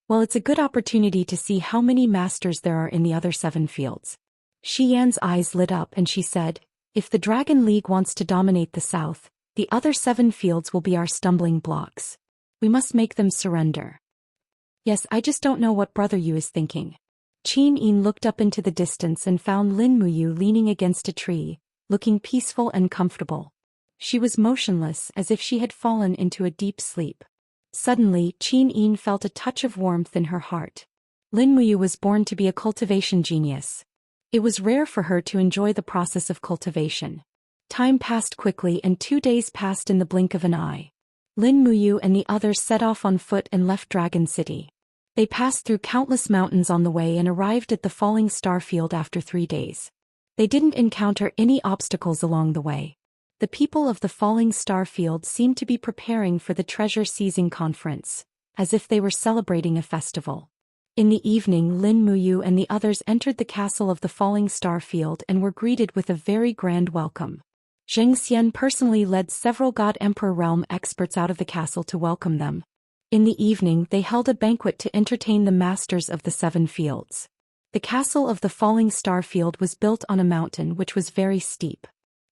Well, it's a good opportunity to see how many masters there are in the other 7 fields. Xian's eyes lit up and she said, if the Dragon League wants to dominate the south, the other 7 fields will be our stumbling blocks. We must make them surrender. Yes, I just don't know what Brother Yu is thinking. Yin looked up into the distance and found Lin Muyu leaning against a tree, looking peaceful and comfortable. She was motionless as if she had fallen into a deep sleep. Suddenly, Yin felt a touch of warmth in her heart. Lin Muyu was born to be a cultivation genius. It was rare for her to enjoy the process of cultivation. Time passed quickly and 2 days passed in the blink of an eye. Lin Muyu and the others set off on foot and left Dragon City. They passed through countless mountains on the way and arrived at the Falling Star Field after 3 days. They didn't encounter any obstacles along the way. The people of the Falling Star Field seemed to be preparing for the treasure-seizing conference, as if they were celebrating a festival. In the evening, Lin Muyu and the others entered the castle of the Falling Star Field and were greeted with a very grand welcome. Zhou Xian personally led several God Emperor realm experts out of the castle to welcome them. In the evening, they held a banquet to entertain the masters of the 7 fields. The castle of the Falling Star Field was built on a mountain which was very steep.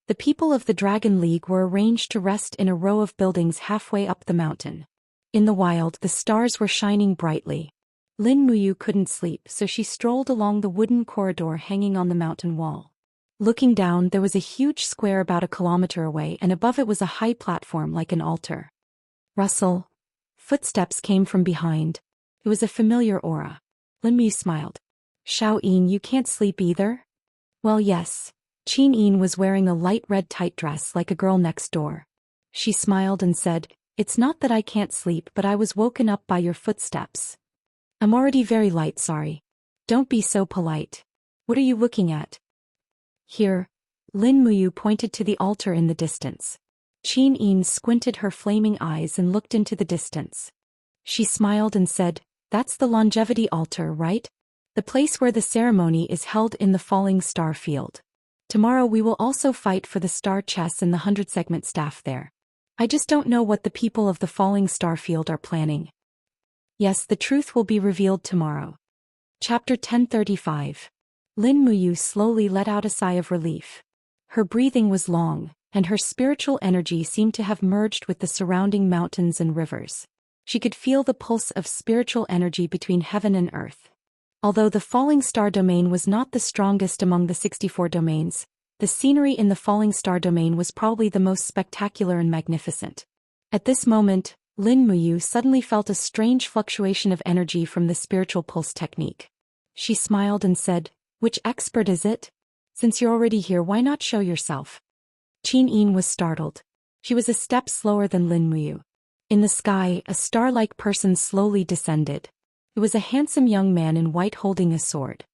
The people of the Dragon League were arranged to rest in a row of buildings halfway up the mountain. In the wild, the stars were shining brightly. Lin Muyu couldn't sleep, so she strolled along the wooden corridor hanging on the mountain wall. Looking down, there was a huge square about a kilometer away, and above it was a high platform like an altar. Rustle. Footsteps came from behind. It was a familiar aura. Lin Muyu smiled. Xiaoyin, you can't sleep either? Well, yes. Yin was wearing a light red tight dress like a girl next door. She smiled and said, it's not that I can't sleep, but I was woken up by your footsteps. I'm already very light, sorry. Don't be so polite. What are you looking at? Here. Lin Muyu pointed to the altar in the distance. Yin squinted her flaming eyes and looked into the distance. She smiled and said, that's the longevity altar, right? The place where the ceremony is held in the Falling Star Field. Tomorrow we will also fight for the star chess and the 100-segment staff there. I just don't know what the people of the Falling Star Field are planning. Yes, the truth will be revealed tomorrow. Chapter 1035. Lin Muyu slowly let out a sigh of relief. Her breathing was long, and her spiritual energy seemed to have merged with the surrounding mountains and rivers. She could feel the pulse of spiritual energy between heaven and earth. Although the Falling Star domain was not the strongest among the 64 domains, the scenery in the Falling Star domain was probably the most spectacular and magnificent. At this moment, Lin Muyu suddenly felt a strange fluctuation of energy from the spiritual pulse technique. She smiled and said, which expert is it? Since you're already here, why not show yourself? Yin was startled. She was a step slower than Lin Muyu. In the sky, a star-like person slowly descended. It was a handsome young man in white holding a sword.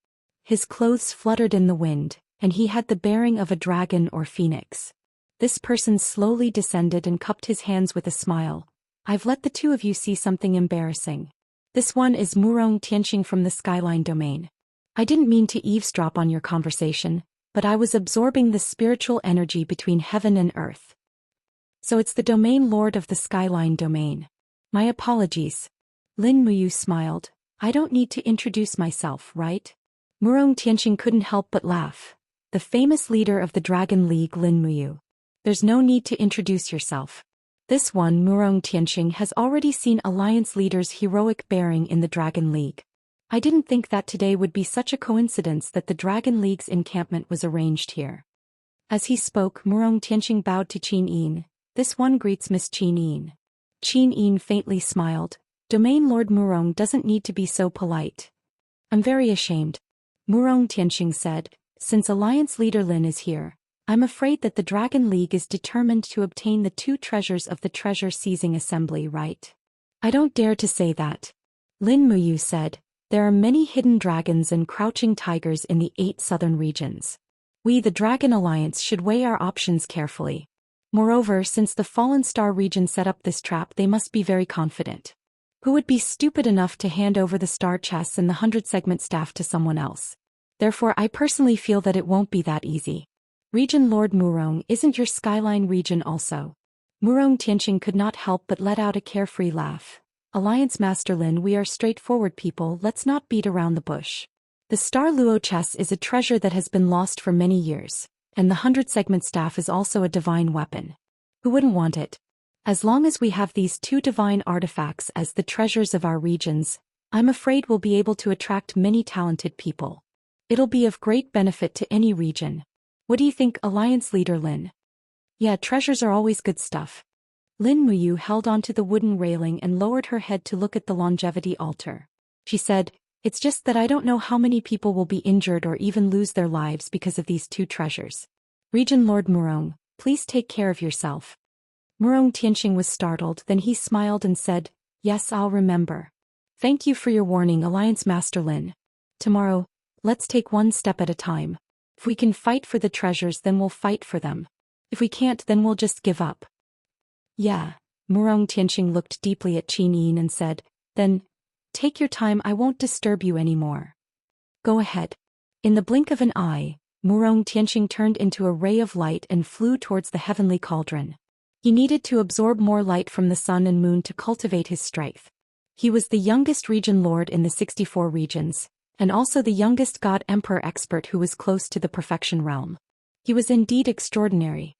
His clothes fluttered in the wind, and he had the bearing of a dragon or phoenix. This person slowly descended and cupped his hands with a smile. I've let the 2 of you see something embarrassing. This one is Murong Tianxing from the Skyline domain. I didn't mean to eavesdrop on your conversation, but I was absorbing the spiritual energy between heaven and earth. So it's the domain lord of the Skyline domain. My apologies. Lin Muyu smiled. I don't need to introduce myself, right? Murong Tianxing couldn't help but laugh. The famous leader of the Dragon League, Lin Muyu. There's no need to introduce yourself. This one, Murong Tianxing, has already seen Alliance leaders' heroic bearing in the Dragon League. I didn't think that today would be such a coincidence that the Dragon League's encampment was arranged here. As he spoke, Murong Tianxing bowed to Yin. This one greets Miss Yin. Yin faintly smiled. Domain Lord Murong doesn't need to be so polite. I'm very ashamed. Murong Tianxing said, since Alliance leader Lin is here, I'm afraid that the Dragon League is determined to obtain the 2 treasures of the treasure-seizing assembly, right? I don't dare to say that. Lin Muyu said, there are many hidden dragons and crouching tigers in the 8 southern regions. We, the Dragon Alliance, should weigh our options carefully. Moreover, since the Fallen Star region set up this trap, they must be very confident. Who would be stupid enough to hand over the star chests and the 100-segment staff to someone else? Therefore, I personally feel that it won't be that easy. Region Lord Murong, isn't your skyline region also? Murong Tianqing could not help but let out a carefree laugh. Alliance Master Lin, we are straightforward people, let's not beat around the bush. The Star Luo chess is a treasure that has been lost for many years, and the 100-segment staff is also a divine weapon. Who wouldn't want it? As long as we have these two divine artifacts as the treasures of our regions, I'm afraid we'll be able to attract many talented people. It'll be of great benefit to any region. What do you think, Alliance Leader Lin? Yeah, treasures are always good stuff. Lin Muyu held onto the wooden railing and lowered her head to look at the longevity altar. She said, it's just that I don't know how many people will be injured or even lose their lives because of these two treasures. Region Lord Murong, please take care of yourself. Murong Tianqing was startled, then he smiled and said, yes, I'll remember. Thank you for your warning, Alliance Master Lin. Tomorrow, let's take one step at a time. If we can fight for the treasures, then we'll fight for them. If we can't, then we'll just give up. Yeah, Murong Tianqing looked deeply at Qin Yin and said, then, take your time, I won't disturb you anymore. Go ahead. In the blink of an eye, Murong Tianqing turned into a ray of light and flew towards the heavenly cauldron. He needed to absorb more light from the sun and moon to cultivate his strength. He was the youngest region lord in the 64 regions, and also the youngest god emperor expert who was close to the perfection realm. He was indeed extraordinary.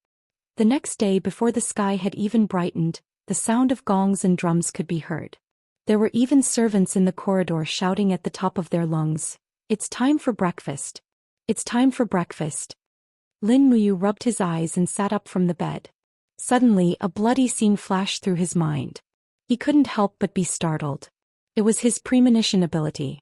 The next day, before the sky had even brightened, the sound of gongs and drums could be heard. There were even servants in the corridor shouting at the top of their lungs, it's time for breakfast. It's time for breakfast. Lin Muyu rubbed his eyes and sat up from the bed. Suddenly, a bloody scene flashed through his mind. He couldn't help but be startled. It was his premonition ability.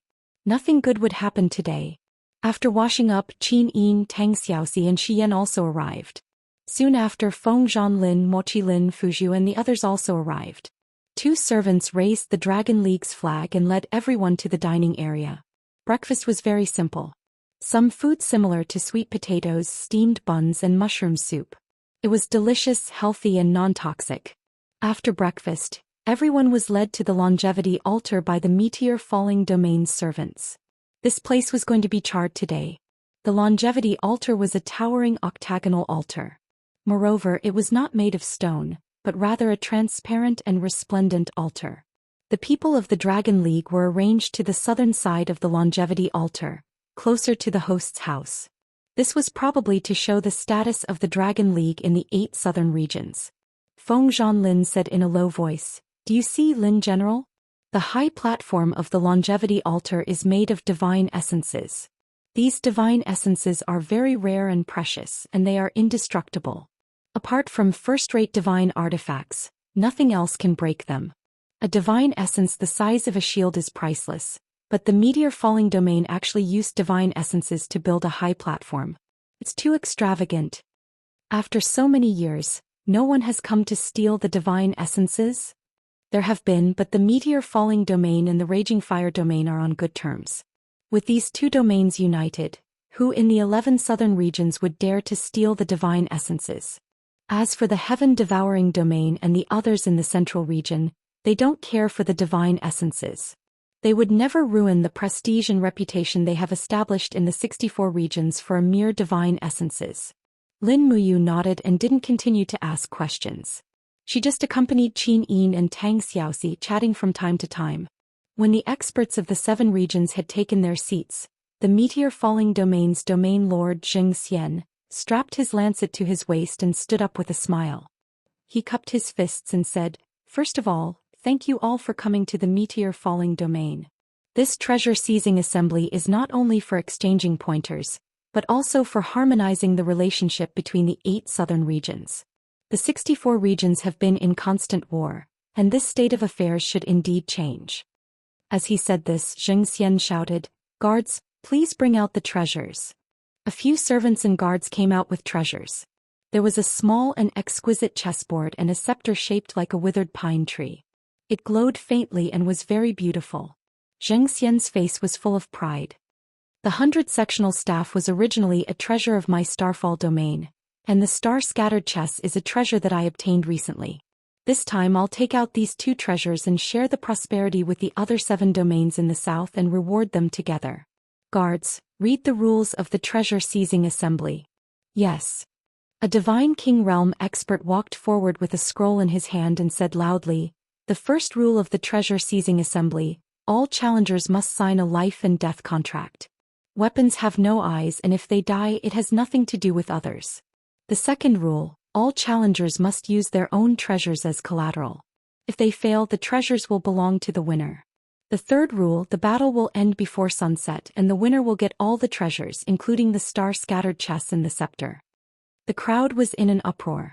Nothing good would happen today. After washing up, Qin Yin, Tang Xiaoxi and Xian also arrived. Soon after, Feng Zhanlin, Mochi Lin, Fuzhu and the others also arrived. Two servants raised the Dragon League's flag and led everyone to the dining area. Breakfast was very simple. Some food similar to sweet potatoes, steamed buns and mushroom soup. It was delicious, healthy and non-toxic. After breakfast, everyone was led to the longevity altar by the meteor falling domain's servants. This place was going to be charred today. The longevity altar was a towering octagonal altar. Moreover, it was not made of stone, but rather a transparent and resplendent altar. The people of the Dragon League were arranged to the southern side of the longevity altar, closer to the host's house. This was probably to show the status of the Dragon League in the 8 southern regions. Feng Zhanlin said in a low voice, do you see, Lin General? The high platform of the longevity altar is made of divine essences. These divine essences are very rare and precious, and they are indestructible. Apart from first-rate divine artifacts, nothing else can break them. A divine essence the size of a shield is priceless, but the meteor falling domain actually used divine essences to build a high platform. It's too extravagant. After so many years, no one has come to steal the divine essences? There have been, but the meteor falling domain and the raging fire domain are on good terms. With these two domains united, who in the 11 southern regions would dare to steal the divine essences? As for the heaven-devouring domain and the others in the central region, they don't care for the divine essences. They would never ruin the prestige and reputation they have established in the 64 regions for a mere divine essences. Lin Muyu nodded and didn't continue to ask questions. She just accompanied Qin Yin and Tang Xiaoxi, chatting from time to time. When the experts of the 7 regions had taken their seats, the meteor falling domain's domain lord Zhou Xian strapped his lancet to his waist and stood up with a smile. He cupped his fists and said, first of all, thank you all for coming to the meteor falling domain. This treasure-seizing assembly is not only for exchanging pointers, but also for harmonizing the relationship between the 8 southern regions. The 64 regions have been in constant war, and this state of affairs should indeed change. As he said this, Zhou Xian shouted, guards, please bring out the treasures. A few servants and guards came out with treasures. There was a small and exquisite chessboard and a scepter shaped like a withered pine tree. It glowed faintly and was very beautiful. Zhou Xian's face was full of pride. The 100-sectional staff was originally a treasure of my starfall domain, and the star-scattered chess is a treasure that I obtained recently. This time I'll take out these 2 treasures and share the prosperity with the other 7 domains in the south and reward them together. Guards, read the rules of the treasure-seizing assembly. Yes. A divine king realm expert walked forward with a scroll in his hand and said loudly, "The first rule of the treasure-seizing assembly, all challengers must sign a life and death contract. Weapons have no eyes, and if they die it has nothing to do with others. The second rule, all challengers must use their own treasures as collateral. If they fail, the treasures will belong to the winner. The third rule, the battle will end before sunset and the winner will get all the treasures, including the star-scattered chess and the scepter." The crowd was in an uproar.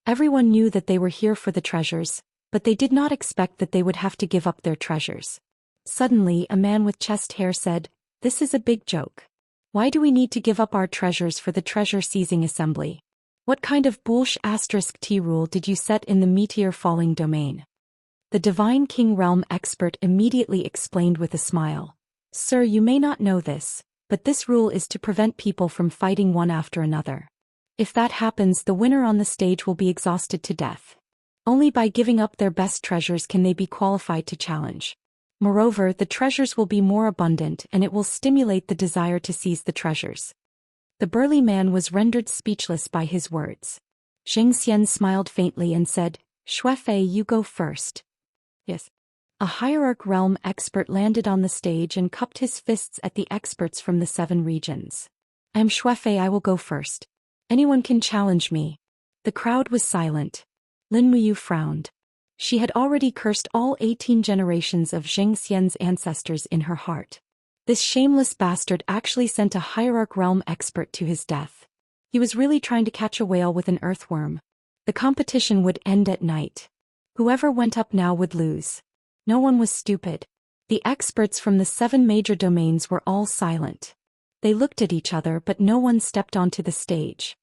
Everyone knew that they were here for the treasures, but they did not expect that they would have to give up their treasures. Suddenly, a man with chest hair said, "This is a big joke. Why do we need to give up our treasures for the treasure-seizing assembly? What kind of **T rule did you set in the meteor-falling domain?" The Divine King Realm expert immediately explained with a smile, "Sir, you may not know this, but this rule is to prevent people from fighting one after another. If that happens, the winner on the stage will be exhausted to death. Only by giving up their best treasures can they be qualified to challenge. Moreover, the treasures will be more abundant and it will stimulate the desire to seize the treasures." The burly man was rendered speechless by his words. Zhou Xian smiled faintly and said, "Xuefei, you go first." "Yes." A hierarch realm expert landed on the stage and cupped his fists at the experts from the 7 regions. "I am Xuefei, I will go first. Anyone can challenge me." The crowd was silent. Lin Muyu frowned. She had already cursed all 18 generations of Zhou Xian's ancestors in her heart. This shameless bastard actually sent a hierarch realm expert to his death. He was really trying to catch a whale with an earthworm. The competition would end at night. Whoever went up now would lose. No one was stupid. The experts from the 7 major domains were all silent. They looked at each other, but no one stepped onto the stage.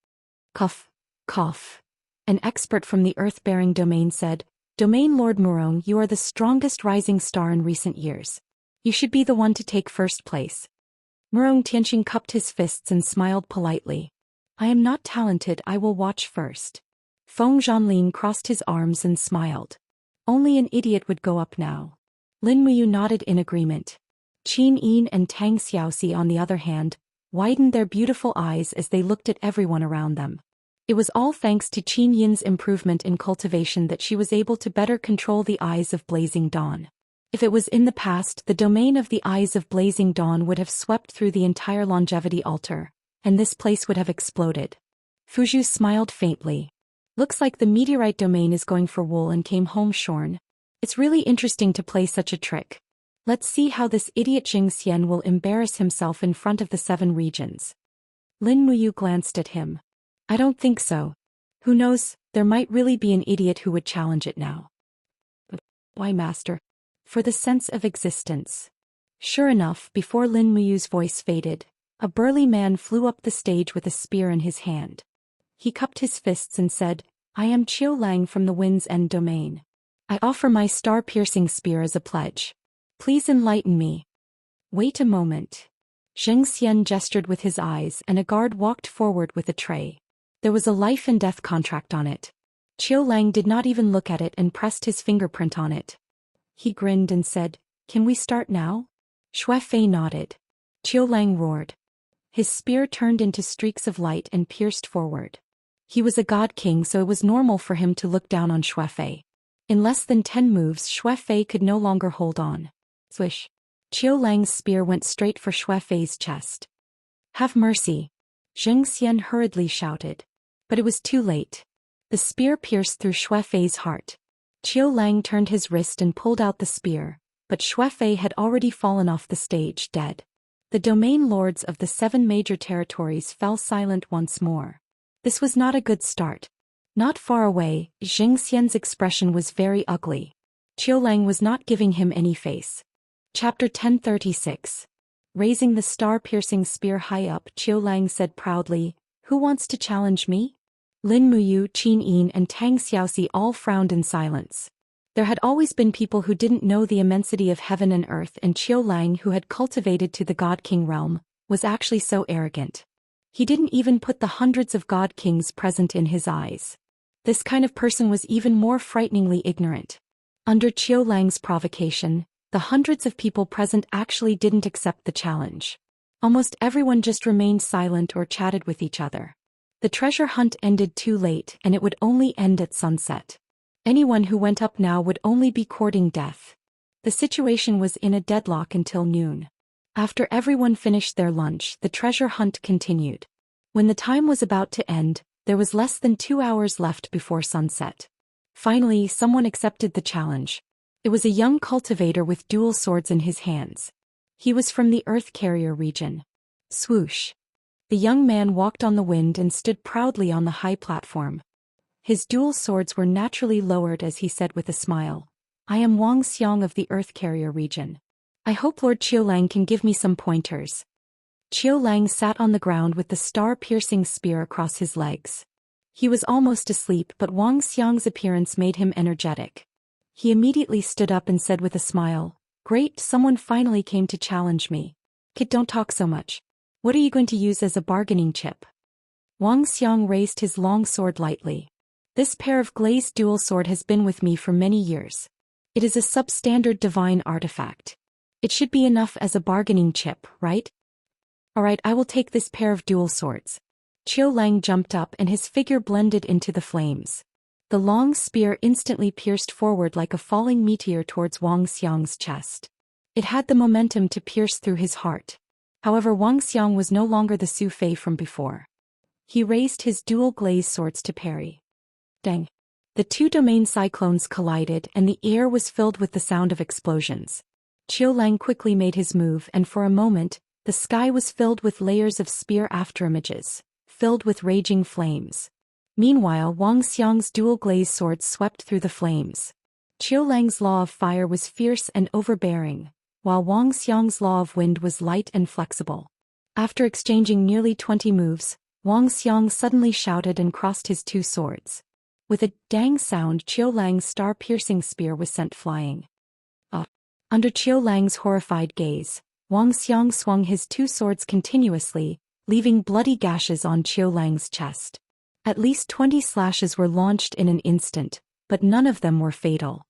Cough, cough. An expert from the earth-bearing domain said, "Domain Lord Murong, you are the strongest rising star in recent years. You should be the one to take first place." Murong Tianqing cupped his fists and smiled politely. "I am not talented, I will watch first." Feng Zhanlin crossed his arms and smiled. Only an idiot would go up now. Lin Muyu nodded in agreement. Qin Yin and Tang Xiaoxi, on the other hand, widened their beautiful eyes as they looked at everyone around them. It was all thanks to Qin Yin's improvement in cultivation that she was able to better control the Eyes of Blazing Dawn. If it was in the past, the domain of the Eyes of Blazing Dawn would have swept through the entire longevity altar, and this place would have exploded. Fuzhu smiled faintly. "Looks like the meteorite domain is going for wool and came home shorn. It's really interesting to play such a trick. Let's see how this idiot Zhou Xian will embarrass himself in front of the 7 regions." Lin Muyu glanced at him. "I don't think so. Who knows, there might really be an idiot who would challenge it now." "But why, master?" "For the sense of existence." Sure enough, before Lin Muyu's voice faded, a burly man flew up the stage with a spear in his hand. He cupped his fists and said, "I am Qiu Lang from the Wind's End domain. I offer my star-piercing spear as a pledge. Please enlighten me." "Wait a moment." Zhou Xian gestured with his eyes and a guard walked forward with a tray. There was a life and death contract on it. Qiu Lang did not even look at it and pressed his fingerprint on it. He grinned and said, "Can we start now?" Xuefei nodded. Qiu Lang roared. His spear turned into streaks of light and pierced forward. He was a god king, so it was normal for him to look down on Xuefei. In less than 10 moves, Xuefei could no longer hold on. Swish. Qiu Lang's spear went straight for Xuefei's chest. "Have mercy!" Zhou Xian hurriedly shouted. But it was too late. The spear pierced through Xuefei's heart. Qiu Lang turned his wrist and pulled out the spear, but Xuefei had already fallen off the stage, dead. The domain lords of the 7 major territories fell silent once more. This was not a good start. Not far away, Zhou Xian's expression was very ugly. Qiu Lang was not giving him any face. Chapter 1036. Raising the star-piercing spear high up, Qiu Lang said proudly, "Who wants to challenge me?" Lin Muyu, Qin Yin and Tang Xiaoxi all frowned in silence. There had always been people who didn't know the immensity of heaven and earth, and Qiu Lang, who had cultivated to the God King realm, was actually so arrogant. He didn't even put the hundreds of God Kings present in his eyes. This kind of person was even more frighteningly ignorant. Under Qiu Lang's provocation, the hundreds of people present actually didn't accept the challenge. Almost everyone just remained silent or chatted with each other. The treasure hunt ended too late and it would only end at sunset. Anyone who went up now would only be courting death. The situation was in a deadlock until noon. After everyone finished their lunch, the treasure hunt continued. When the time was about to end, there was less than 2 hours left before sunset. Finally, someone accepted the challenge. It was a young cultivator with dual swords in his hands. He was from the Earth Carrier region. Swoosh. The young man walked on the wind and stood proudly on the high platform. His dual swords were naturally lowered as he said with a smile, "I am Wuxia of the Earth Carrier region. I hope Lord Qiulang can give me some pointers." Qiulang sat on the ground with the star-piercing spear across his legs. He was almost asleep, but Wuxia's appearance made him energetic. He immediately stood up and said with a smile, "Great, someone finally came to challenge me. Kid, don't talk so much. What are you going to use as a bargaining chip?" Wuxia raised his long sword lightly. "This pair of glazed dual sword has been with me for many years. It is a substandard divine artifact. It should be enough as a bargaining chip, right? Alright, I will take this pair of dual swords." Qiulang jumped up and his figure blended into the flames. The long spear instantly pierced forward like a falling meteor towards Wuxia's chest. It had the momentum to pierce through his heart. However, Wuxia was no longer the Su Fei from before. He raised his dual glazed swords to parry. Dang. The two domain cyclones collided and the air was filled with the sound of explosions. Qiulang quickly made his move and for a moment, the sky was filled with layers of spear afterimages, filled with raging flames. Meanwhile, Wuxia's dual glazed swords swept through the flames. Qiulang's law of fire was fierce and overbearing, while Wuxia's law of wind was light and flexible. After exchanging nearly 20 moves, Wuxia suddenly shouted and crossed his two swords. With a dang sound, Qiulang's star-piercing spear was sent flying. Under Qiulang's horrified gaze, Wuxia swung his two swords continuously, leaving bloody gashes on Qiulang's chest. At least 20 slashes were launched in an instant, but none of them were fatal.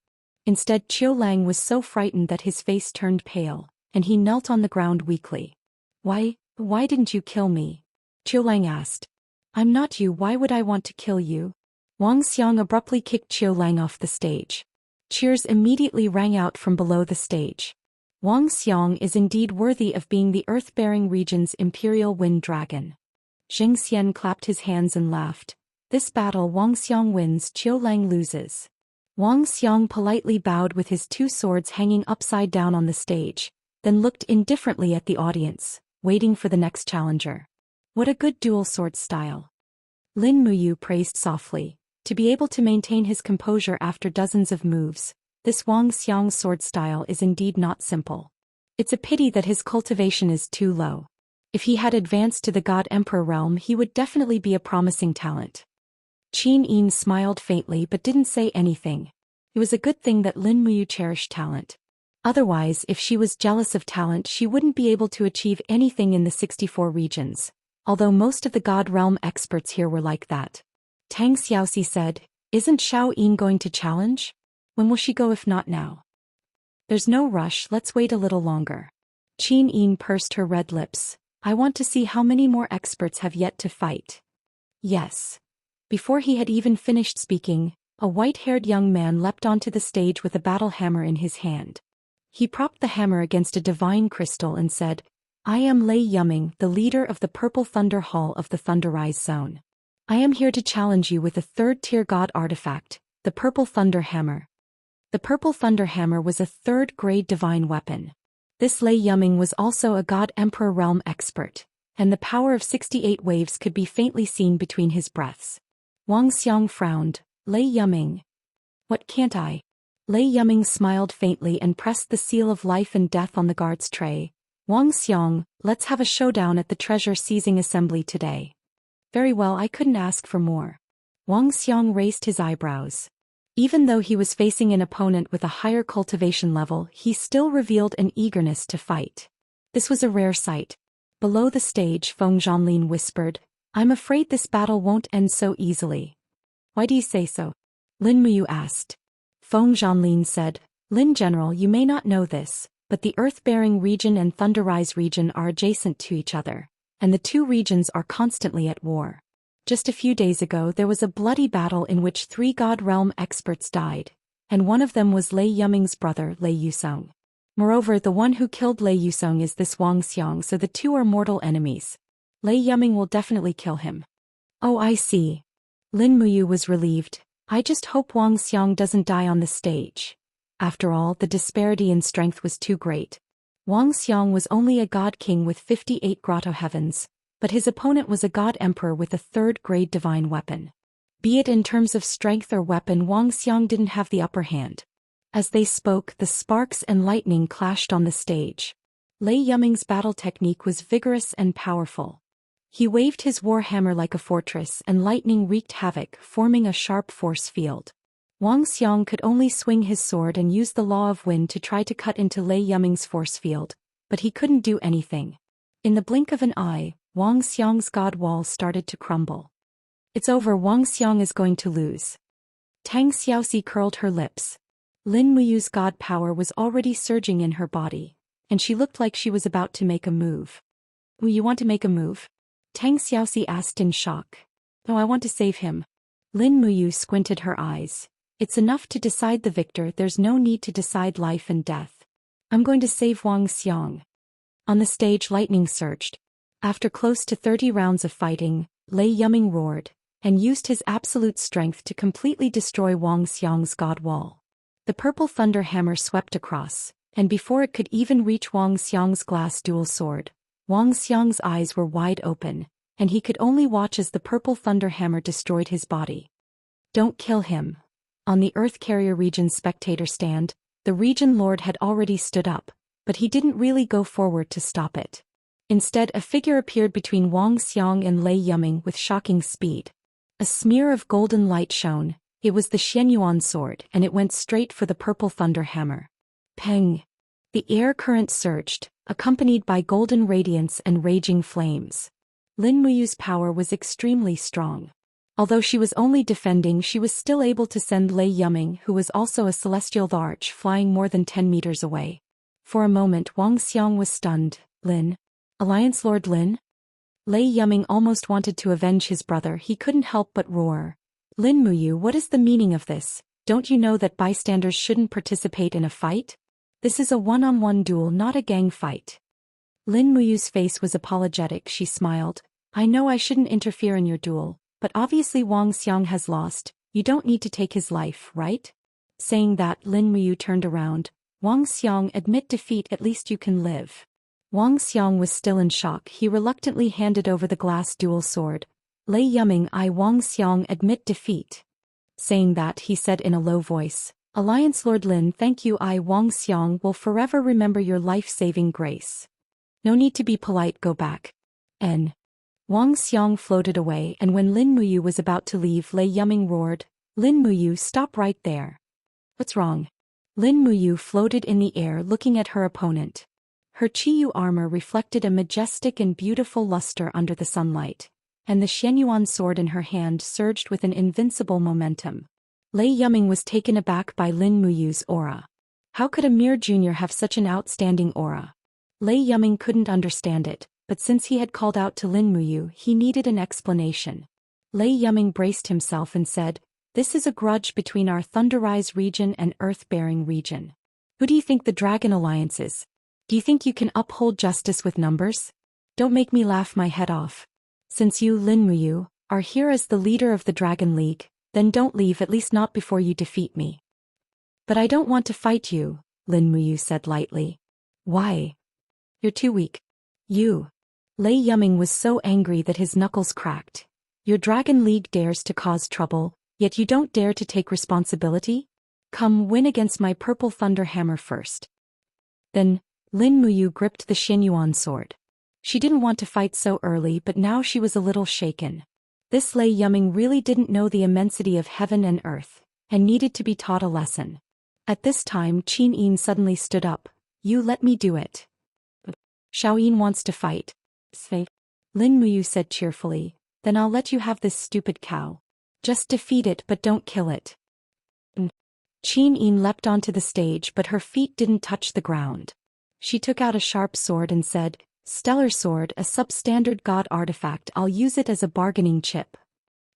Instead, Qiulang was so frightened that his face turned pale, and he knelt on the ground weakly. Why didn't you kill me?" Qiulang asked. "I'm not you, why would I want to kill you?" Wuxia abruptly kicked Qiulang off the stage. Cheers immediately rang out from below the stage. Wuxia is indeed worthy of being the Earth-bearing region's Imperial Wind Dragon. Zhou Xian clapped his hands and laughed. "This battle Wuxia wins, Qiulang loses." Wuxia politely bowed with his two swords hanging upside down on the stage, then looked indifferently at the audience, waiting for the next challenger. "What a good dual sword style." Lin Muyu praised softly. To be able to maintain his composure after dozens of moves, this Wuxia's sword style is indeed not simple. It's a pity that his cultivation is too low. If he had advanced to the God Emperor realm, he would definitely be a promising talent. Qin Yin smiled faintly but didn't say anything. It was a good thing that Lin Muyu cherished talent. Otherwise, if she was jealous of talent, she wouldn't be able to achieve anything in the 64 regions, although most of the God realm experts here were like that. Tang Xiaoxi said, "Isn't Xiao Yin going to challenge? When will she go if not now?" "There's no rush, let's wait a little longer." Qin Yin pursed her red lips. "I want to see how many more experts have yet to fight." "Yes." Before he had even finished speaking, a white-haired young man leapt onto the stage with a battle hammer in his hand. He propped the hammer against a divine crystal and said, "I am Lei Yuming, the leader of the Purple Thunder Hall of the Thunderrise Zone. I am here to challenge you with a third-tier god artifact, the Purple Thunder Hammer." The Purple Thunder Hammer was a third-grade divine weapon. This Lei Yuming was also a God Emperor realm expert, and the power of 68 waves could be faintly seen between his breaths. Wuxia frowned. "Lei Yuming. What can't I?" Lei Yuming smiled faintly and pressed the seal of life and death on the guard's tray. "Wuxia, let's have a showdown at the treasure-seizing assembly today." "Very well, I couldn't ask for more." Wuxia raised his eyebrows. Even though he was facing an opponent with a higher cultivation level, he still revealed an eagerness to fight. This was a rare sight. Below the stage, Feng Zhanlin whispered, "I'm afraid this battle won't end so easily." "Why do you say so?" Lin Muyu asked. Feng Zhanlin said, "Lin General, you may not know this, but the Earth-bearing region and Thunderrise region are adjacent to each other, and the two regions are constantly at war. Just a few days ago there was a bloody battle in which 3 God Realm experts died, and one of them was Lei Yuming's brother Lei Yusong. Moreover, the one who killed Lei Yusong is this Wang Xiang, so the two are mortal enemies. Lei Yuming will definitely kill him. Oh, I see. Lin Muyu was relieved. I just hope Wang Xiang doesn't die on the stage. After all, the disparity in strength was too great. Wang Xiang was only a god king with 58 grotto heavens, but his opponent was a god emperor with a 3rd-grade divine weapon. Be it in terms of strength or weapon, Wang Xiang didn't have the upper hand. As they spoke, the sparks and lightning clashed on the stage. Lei Yuming's battle technique was vigorous and powerful. He waved his war hammer like a fortress and lightning wreaked havoc, forming a sharp force field. Wang Xiang could only swing his sword and use the law of wind to try to cut into Lei Yuming's force field, but he couldn't do anything. In the blink of an eye, Wang Xiang's god wall started to crumble. It's over, Wang Xiang is going to lose. Tang Xiaoxi curled her lips. Lin Muyu's god power was already surging in her body, and she looked like she was about to make a move. "Oh, you want to make a move?" Tang Xiaoxi asked in shock. "Oh, I want to save him." Lin Muyu squinted her eyes. "It's enough to decide the victor, there's no need to decide life and death. I'm going to save Wang Xiang." On the stage, lightning surged. After close to 30 rounds of fighting, Lei Yuming roared, and used his absolute strength to completely destroy Wang Xiang's god wall. The purple thunder hammer swept across, and before it could even reach Wang Xiang's glass dual sword, Wang Xiang's eyes were wide open, and he could only watch as the purple thunder hammer destroyed his body. "Don't kill him." On the Earth Carrier region's spectator stand, the region lord had already stood up, but he didn't really go forward to stop it. Instead, a figure appeared between Wang Xiang and Lei Yuming with shocking speed. A smear of golden light shone. It was the Xianyuan sword, and it went straight for the purple thunder hammer. Peng! The air current surged, accompanied by golden radiance and raging flames. Lin Muyu's power was extremely strong. Although she was only defending, she was still able to send Lei Yuming, who was also a celestial arch, flying more than 10 meters away. For a moment Wang Xiang was stunned. "Lin? Alliance Lord Lin?" Lei Yuming almost wanted to avenge his brother. He couldn't help but roar. "Lin Muyu, what is the meaning of this? Don't you know that bystanders shouldn't participate in a fight? This is a one-on-one duel, not a gang fight." Lin Muyu's face was apologetic. She smiled. "I know I shouldn't interfere in your duel, but obviously Wang Xiang has lost. You don't need to take his life, right?" Saying that, Lin Muyu turned around. "Wang Xiang, admit defeat, at least you can live." Wang Xiang was still in shock. He reluctantly handed over the glass dual sword. "Lei Yuming, I Wang Xiang admit defeat." Saying that, he said in a low voice, "Alliance Lord Lin, thank you. I Wang Xiang will forever remember your life-saving grace. No need to be polite, go back." N. Wang Xiang floated away, and when Lin Muyu was about to leave, Lei Yuming roared, "Lin Muyu, stop right there." "What's wrong?" Lin Muyu floated in the air looking at her opponent. Her Qiyu armor reflected a majestic and beautiful luster under the sunlight, and the Xianyuan sword in her hand surged with an invincible momentum. Lei Yuming was taken aback by Lin Muyu's aura. How could a mere junior have such an outstanding aura? Lei Yuming couldn't understand it, but since he had called out to Lin Muyu, he needed an explanation. Lei Yuming braced himself and said, "This is a grudge between our Thunderrise region and Earth-bearing region. Who do you think the Dragon Alliance is? Do you think you can uphold justice with numbers? Don't make me laugh my head off. Since you, Lin Muyu, are here as the leader of the Dragon League, then don't leave, at least not before you defeat me." "But I don't want to fight you," Lin Muyu said lightly. "Why?" "You're too weak." "You." Lei Yuming was so angry that his knuckles cracked. "Your Dragon League dares to cause trouble, yet you don't dare to take responsibility? Come, win against my purple thunder hammer first." Then, Lin Muyu gripped the Xianyuan sword. She didn't want to fight so early, but now she was a little shaken. This Lei Yuming really didn't know the immensity of heaven and earth, and needed to be taught a lesson. At this time, Qin Yin suddenly stood up. "You let me do it." "Xiaoyin wants to fight." Lin Muyu said cheerfully. "Then I'll let you have this stupid cow. Just defeat it, but don't kill it." Qin Yin leapt onto the stage, but her feet didn't touch the ground. She took out a sharp sword and said, "Stellar sword, a substandard god artifact. I'll use it as a bargaining chip.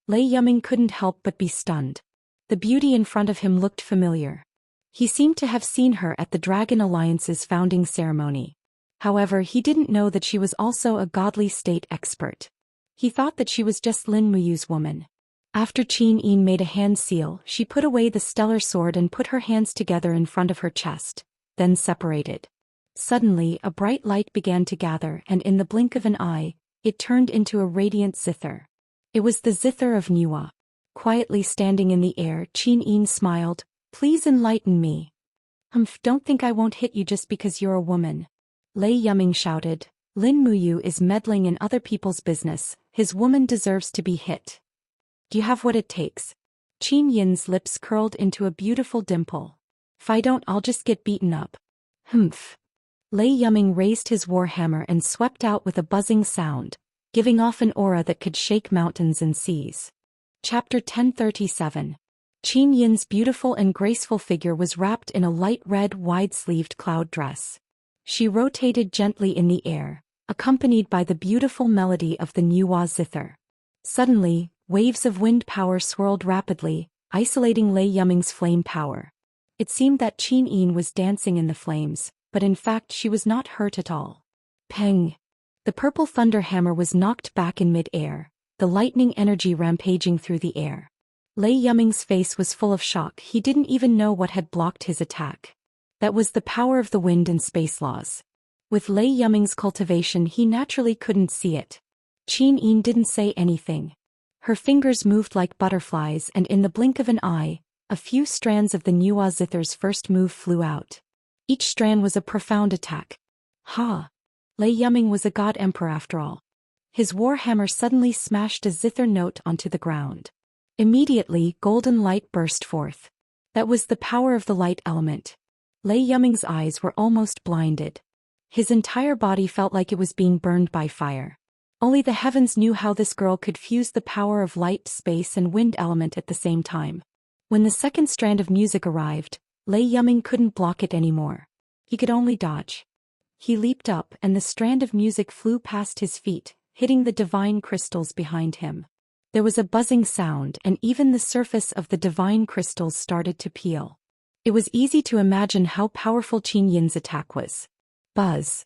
Lei Yuming couldn't help but be stunned. The beauty in front of him looked familiar. He seemed to have seen her at the Dragon Alliance's founding ceremony. However, he didn't know that she was also a godly state expert. He thought that she was just Lin Muyu's woman. After Qin Yin made a hand seal, she put away the stellar sword and put her hands together in front of her chest, then separated. Suddenly, a bright light began to gather, and in the blink of an eye, it turned into a radiant zither. It was the zither of Nuwa. Quietly standing in the air, Qin Yin smiled. "Please enlighten me." Don't think I won't hit you just because you're a woman." Lei Yuming shouted. "Lin Muyu is meddling in other people's business. His woman deserves to be hit. Do you have what it takes?" Qin Yin's lips curled into a beautiful dimple. "If I don't, I'll just get beaten up." "Humph." Lei Yuming raised his warhammer and swept out with a buzzing sound, giving off an aura that could shake mountains and seas. Chapter 1037. Qin Yin's beautiful and graceful figure was wrapped in a light red wide-sleeved cloud dress. She rotated gently in the air, accompanied by the beautiful melody of the Nuwa zither. Suddenly, waves of wind power swirled rapidly, isolating Lei Yuming's flame power. It seemed that Qin Yin was dancing in the flames, but in fact she was not hurt at all. Peng! The purple thunder hammer was knocked back in mid-air, the lightning energy rampaging through the air. Lei Yuming's face was full of shock. He didn't even know what had blocked his attack. That was the power of the wind and space laws. With Lei Yuming's cultivation, he naturally couldn't see it. Qin Yin didn't say anything. Her fingers moved like butterflies, and in the blink of an eye, a few strands of the Nuwa zither's first move flew out. Each strand was a profound attack. Ha! Lei Yuming was a god emperor after all. His warhammer suddenly smashed a zither note onto the ground. Immediately, golden light burst forth. That was the power of the light element. Lei Yuming's eyes were almost blinded. His entire body felt like it was being burned by fire. Only the heavens knew how this girl could fuse the power of light, space, and wind element at the same time. When the second strand of music arrived, Lei Yuming couldn't block it anymore. He could only dodge. He leaped up, and the strand of music flew past his feet, hitting the divine crystals behind him. There was a buzzing sound, and even the surface of the divine crystals started to peel. It was easy to imagine how powerful Qin Yin's attack was. Buzz!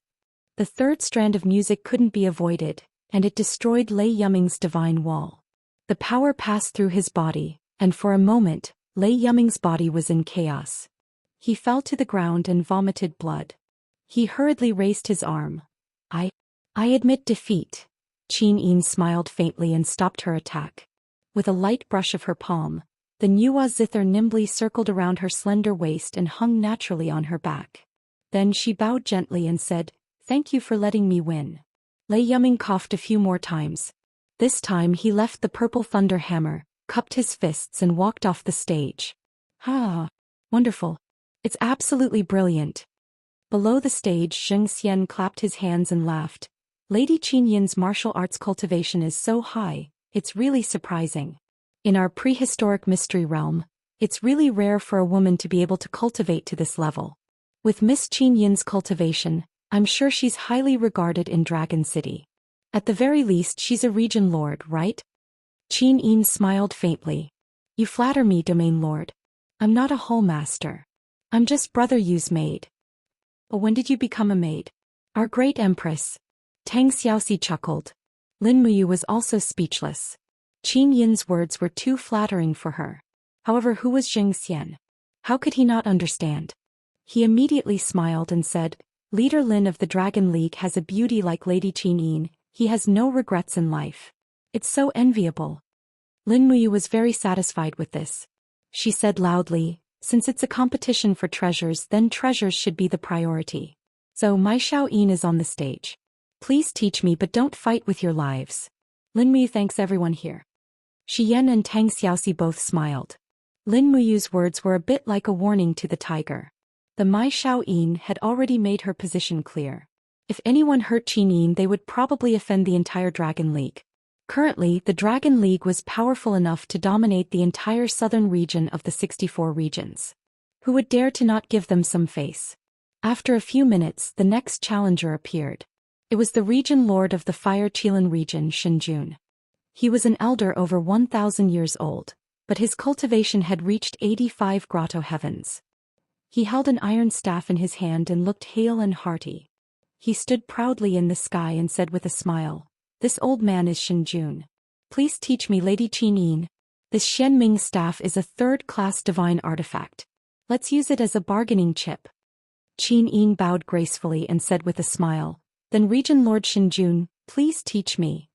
The third strand of music couldn't be avoided, and it destroyed Lei Yuming's divine wall. The power passed through his body, and for a moment, Lei Yuming's body was in chaos. He fell to the ground and vomited blood. He hurriedly raised his arm. I admit defeat." Qin Yin smiled faintly and stopped her attack. With a light brush of her palm, the Nuwa zither nimbly circled around her slender waist and hung naturally on her back. Then she bowed gently and said, "Thank you for letting me win." Lei Yuming coughed a few more times. This time he left the purple thunder hammer, cupped his fists and walked off the stage. "Ah, wonderful. It's absolutely brilliant." Below the stage, Zhou Xian clapped his hands and laughed. "Lady Qin Yin's martial arts cultivation is so high, it's really surprising. In our prehistoric mystery realm, it's really rare for a woman to be able to cultivate to this level. With Miss Qin Yin's cultivation, I'm sure she's highly regarded in Dragon City. At the very least, she's a region lord, right?" Qin Yin smiled faintly. "You flatter me, domain lord. I'm not a whole master. I'm just Brother Yu's maid." "But when did you become a maid?" "Our great empress." Tang Xiaoxi chuckled. Lin Muyu was also speechless. Qin Yin's words were too flattering for her. However, who was Zhou Xian? How could he not understand? He immediately smiled and said, "Leader Lin of the Dragon League has a beauty like Lady Qin Yin. He has no regrets in life. It's so enviable." Lin Muyu was very satisfied with this. She said loudly, "Since it's a competition for treasures, then treasures should be the priority. So my Xiao Yin is on the stage. Please teach me, but don't fight with your lives." Lin Muyu thanks everyone here. Shi Yan and Tang Xiaoxi both smiled. Lin Muyu's words were a bit like a warning to the tiger. The Mai Xiao Yin had already made her position clear. If anyone hurt Qin Yin, they would probably offend the entire Dragon League. Currently, the Dragon League was powerful enough to dominate the entire southern region of the 64 regions. Who would dare to not give them some face? After a few minutes, the next challenger appeared. It was the region lord of the Fire Qilin region, Shinjun. He was an elder over 1,000 years old, but his cultivation had reached 85 grotto heavens. He held an iron staff in his hand and looked hale and hearty. He stood proudly in the sky and said with a smile, "This old man is Shenjun. Please teach me, Lady Qinyin. This Xianming staff is a third-class divine artifact. Let's use it as a bargaining chip." Qinyin bowed gracefully and said with a smile, "Then Regent Lord Shenjun, please teach me."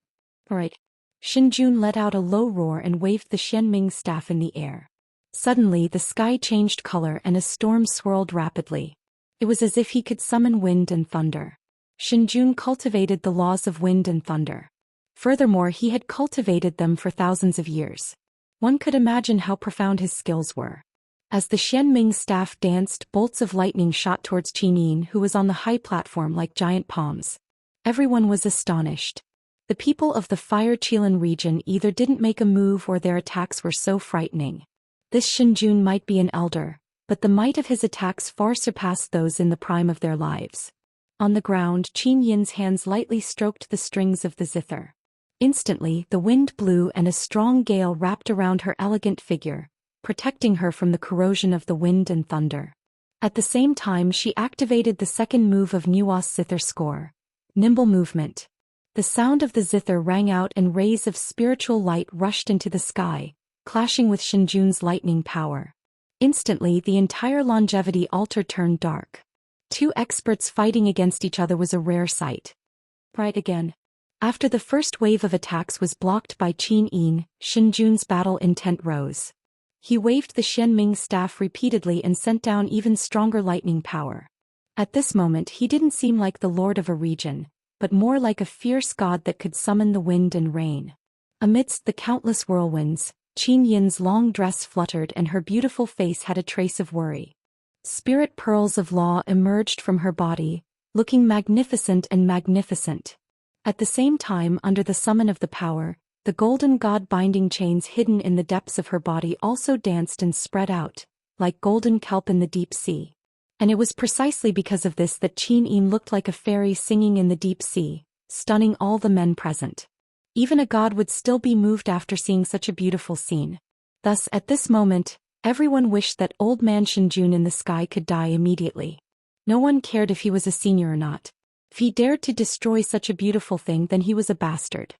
"All right." Shenjun let out a low roar and waved the Xianming staff in the air. Suddenly the sky changed color and a storm swirled rapidly. It was as if he could summon wind and thunder. Shenjun cultivated the laws of wind and thunder. Furthermore, he had cultivated them for thousands of years. One could imagine how profound his skills were. As the Xianming staff danced, bolts of lightning shot towards Qinyin, who was on the high platform like giant palms. Everyone was astonished. The people of the Fire Qilan region either didn't make a move or their attacks were so frightening. This Shenjun might be an elder, but the might of his attacks far surpassed those in the prime of their lives. On the ground, Qinyin's hands lightly stroked the strings of the zither. Instantly, the wind blew and a strong gale wrapped around her elegant figure, protecting her from the corrosion of the wind and thunder. At the same time, she activated the second move of Nuwa's zither score, nimble movement. The sound of the zither rang out and rays of spiritual light rushed into the sky, clashing with Shenjun's lightning power. Instantly, the entire longevity altar turned dark. Two experts fighting against each other was a rare sight. Right again. After the first wave of attacks was blocked by Qinyin, Shenjun's battle intent rose. He waved the Xianming staff repeatedly and sent down even stronger lightning power. At this moment he didn't seem like the lord of a region, but more like a fierce god that could summon the wind and rain. Amidst the countless whirlwinds, Qinyin's long dress fluttered and her beautiful face had a trace of worry. Spirit pearls of law emerged from her body, looking magnificent and magnificent. At the same time, under the summon of the power, the golden god-binding chains hidden in the depths of her body also danced and spread out, like golden kelp in the deep sea. And it was precisely because of this that Qinyin looked like a fairy singing in the deep sea, stunning all the men present. Even a god would still be moved after seeing such a beautiful scene. Thus, at this moment, everyone wished that old man Shenjun in the sky could die immediately. No one cared if he was a senior or not. If he dared to destroy such a beautiful thing, then he was a bastard.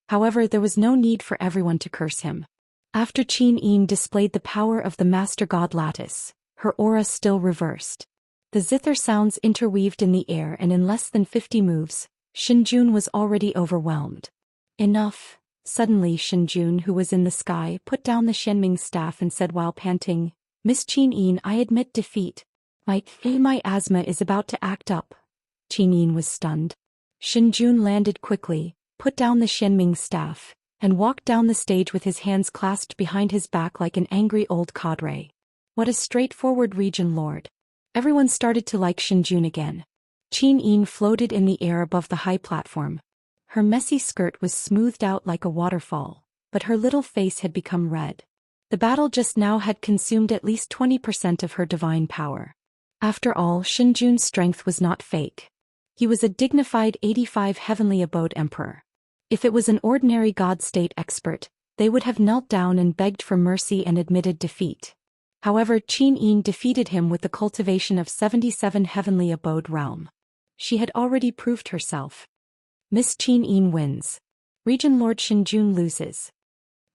However, there was no need for everyone to curse him. After Qinyin displayed the power of the Master God Lattice, her aura still reversed. The zither sounds interweaved in the air, and in less than 50 moves, Shenjun was already overwhelmed. Enough. Suddenly Shenjun, who was in the sky, put down the Xianming staff and said while panting, "Miss Qinyin, I admit defeat. My asthma is about to act up." Qinyin was stunned. Shenjun landed quickly, put down the Xianming staff, and walked down the stage with his hands clasped behind his back like an angry old cadre. What a straightforward region lord. Everyone started to like Shenjun again. Qinyin floated in the air above the high platform. Her messy skirt was smoothed out like a waterfall, but her little face had become red. The battle just now had consumed at least 20% of her divine power. After all, Shenjun's strength was not fake. He was a dignified 85 heavenly abode emperor. If it was an ordinary god-state expert, they would have knelt down and begged for mercy and admitted defeat. However, Qinyin defeated him with the cultivation of 77 heavenly abode realm. She had already proved herself. Miss Qinyin wins. Region Lord Shenjun loses.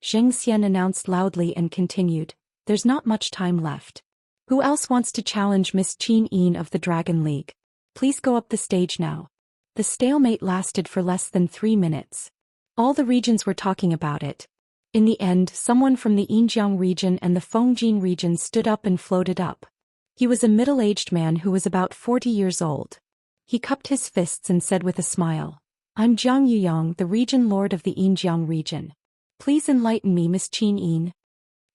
Xianxia announced loudly and continued, "There's not much time left. Who else wants to challenge Miss Qinyin of the Dragon League? Please go up the stage now." The stalemate lasted for less than 3 minutes. All the regions were talking about it. In the end, someone from the Yinjiang region and the Fengjin region stood up and floated up. He was a middle-aged man who was about 40 years old. He cupped his fists and said with a smile, "I'm Jiang Yuyang, the region lord of the Yinjiang region. Please enlighten me, Miss Qinyin."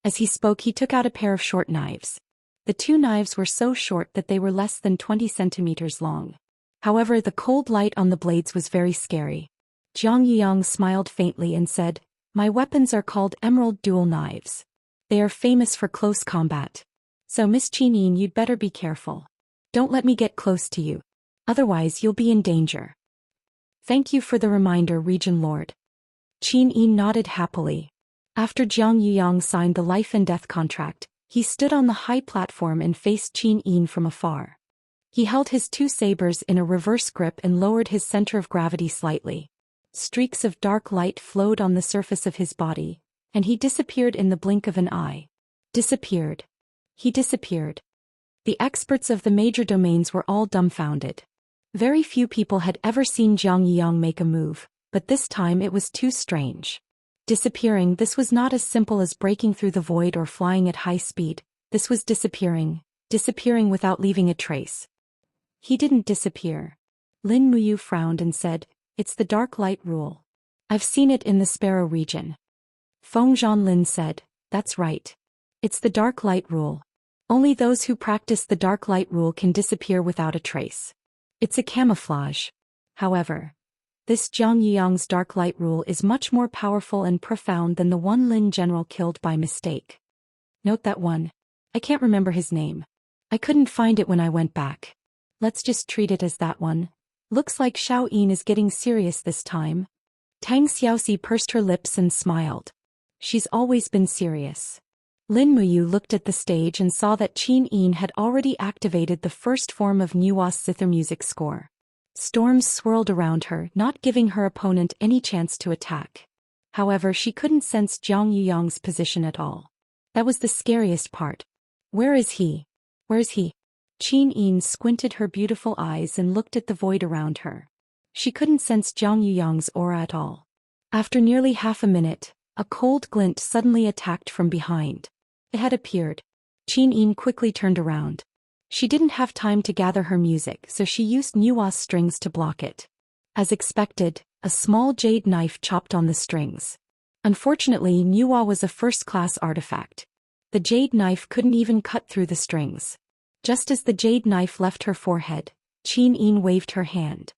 As he spoke, he took out a pair of short knives. The two knives were so short that they were less than 20 centimeters long. However, the cold light on the blades was very scary. Jiang Yuyang smiled faintly and said, "My weapons are called emerald dual knives. They are famous for close combat. So Miss Qinyin, you'd better be careful. Don't let me get close to you. Otherwise you'll be in danger." "Thank you for the reminder, Region Lord." Qin Yin nodded happily. After Jiang Yuyang signed the life and death contract, he stood on the high platform and faced Qin Yin from afar. He held his two sabers in a reverse grip and lowered his center of gravity slightly. Streaks of dark light flowed on the surface of his body, and he disappeared in the blink of an eye. Disappeared. He disappeared. The experts of the major domains were all dumbfounded. Very few people had ever seen Jiang Yuyang make a move, but this time it was too strange. Disappearing, this was not as simple as breaking through the void or flying at high speed. This was disappearing without leaving a trace. He didn't disappear. Lin Muyu frowned and said, "It's the dark light rule. I've seen it in the Sparrow region." Feng Zhanlin said, "That's right. It's the dark light rule. Only those who practice the dark light rule can disappear without a trace. It's a camouflage. However, this Jiang Yuyang's dark light rule is much more powerful and profound than the one Lin general killed by mistake. Note that one. I can't remember his name. I couldn't find it when I went back. Let's just treat it as that one. Looks like Xiao Yin is getting serious this time." Tang Xiaoxi pursed her lips and smiled. She's always been serious. Lin Muyu looked at the stage and saw that Qin Yin had already activated the first form of Nua's zither music score. Storms swirled around her, not giving her opponent any chance to attack. However, she couldn't sense Jiang Yuyang's position at all. That was the scariest part. Where is he? Where is he? Qin Yin squinted her beautiful eyes and looked at the void around her. She couldn't sense Jiang Yuyang's aura at all. After nearly half a minute, a cold glint suddenly attacked from behind. It had appeared. Qin Yin quickly turned around. She didn't have time to gather her music, so she used Nua's strings to block it. As expected, a small jade knife chopped on the strings. Unfortunately, Nua was a first-class artifact. The jade knife couldn't even cut through the strings. Just as the jade knife left her forehead, Qin Yin waved her hand.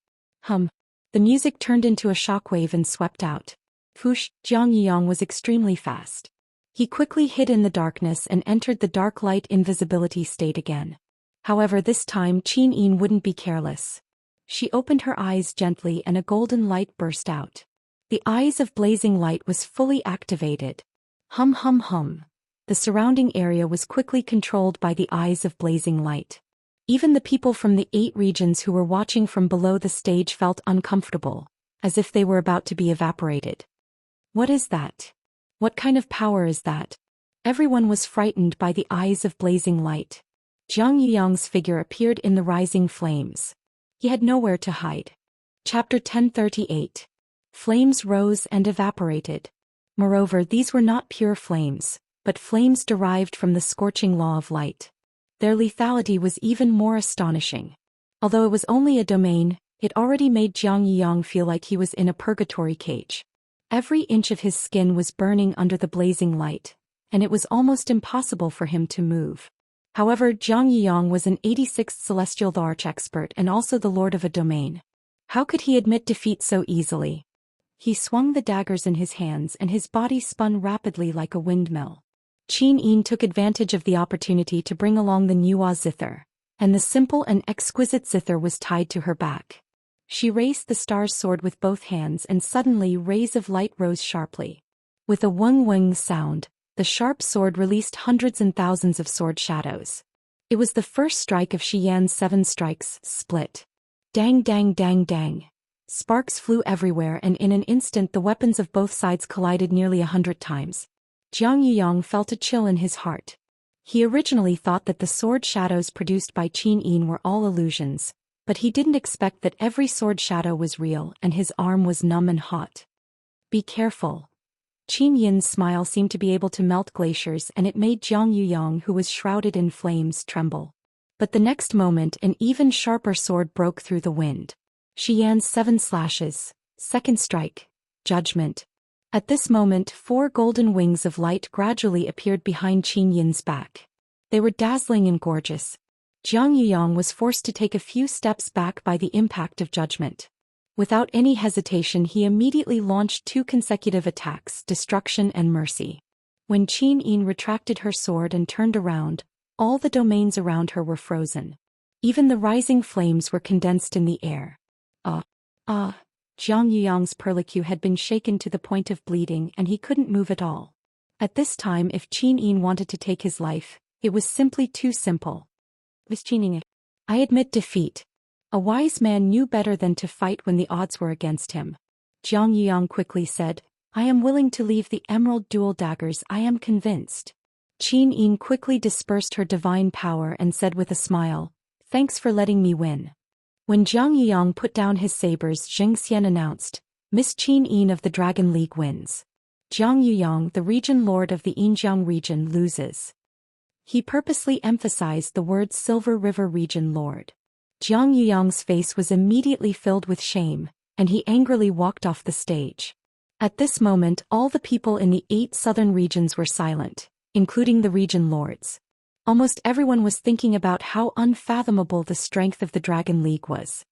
The music turned into a shockwave and swept out. Whoosh! Jiang Yuyang was extremely fast. He quickly hid in the darkness and entered the dark light invisibility state again. However, this time Qin Yin wouldn't be careless. She opened her eyes gently and a golden light burst out. The eyes of blazing light was fully activated. Hum. The surrounding area was quickly controlled by the eyes of blazing light. Even the people from the 8 regions who were watching from below the stage felt uncomfortable, as if they were about to be evaporated. What is that? What kind of power is that? Everyone was frightened by the eyes of blazing light. Jiang Yuyang's figure appeared in the rising flames. He had nowhere to hide. Chapter 1038. Flames rose and evaporated. Moreover, these were not pure flames, but flames derived from the scorching law of light. Their lethality was even more astonishing. Although it was only a domain, it already made Jiang Yuyang feel like he was in a purgatory cage. Every inch of his skin was burning under the blazing light, and it was almost impossible for him to move. However, Jiang Yuyang was an 86th celestial arch-expert and also the lord of a domain. How could he admit defeat so easily? He swung the daggers in his hands and his body spun rapidly like a windmill. Qin Yin took advantage of the opportunity to bring along the Nua zither, and the simple and exquisite zither was tied to her back. She raised the star's sword with both hands and suddenly rays of light rose sharply. With a weng sound, the sharp sword released hundreds and thousands of sword shadows. It was the first strike of Xian's 7 strikes, split. Dang. Sparks flew everywhere and in an instant the weapons of both sides collided nearly 100 times. Jiang Yuyang felt a chill in his heart. He originally thought that the sword shadows produced by Qin Yin were all illusions, but he didn't expect that every sword shadow was real and his arm was numb and hot. Be careful. Qin Yin's smile seemed to be able to melt glaciers and it made Jiang Yuyang, who was shrouded in flames, tremble. But the next moment an even sharper sword broke through the wind. Xian's 7 slashes, second strike, judgment. At this moment 4 golden wings of light gradually appeared behind Qin Yin's back. They were dazzling and gorgeous. Jiang Yuyang was forced to take a few steps back by the impact of judgment. Without any hesitation he immediately launched 2 consecutive attacks, destruction and mercy. When Qin Yin retracted her sword and turned around, all the domains around her were frozen. Even the rising flames were condensed in the air. Jiang Yuyang's perlicue had been shaken to the point of bleeding and he couldn't move at all. At this time, if Qin Yin wanted to take his life, it was simply too simple. Miss Qin Yin, I admit defeat. A wise man knew better than to fight when the odds were against him. Jiang Yuyang quickly said, I am willing to leave the emerald dual daggers, I am convinced. Qin Yin quickly dispersed her divine power and said with a smile, thanks for letting me win. When Jiang Yuyang put down his sabers, Zhou Xian announced, Miss Qin Yin of the Dragon League wins. Jiang Yuyang, the region lord of the Yinjiang region, loses. He purposely emphasized the word Silver River region lord. Jiang Yuyang's face was immediately filled with shame, and he angrily walked off the stage. At this moment, all the people in the 8 southern regions were silent, including the region lords. Almost everyone was thinking about how unfathomable the strength of the Dragon League was.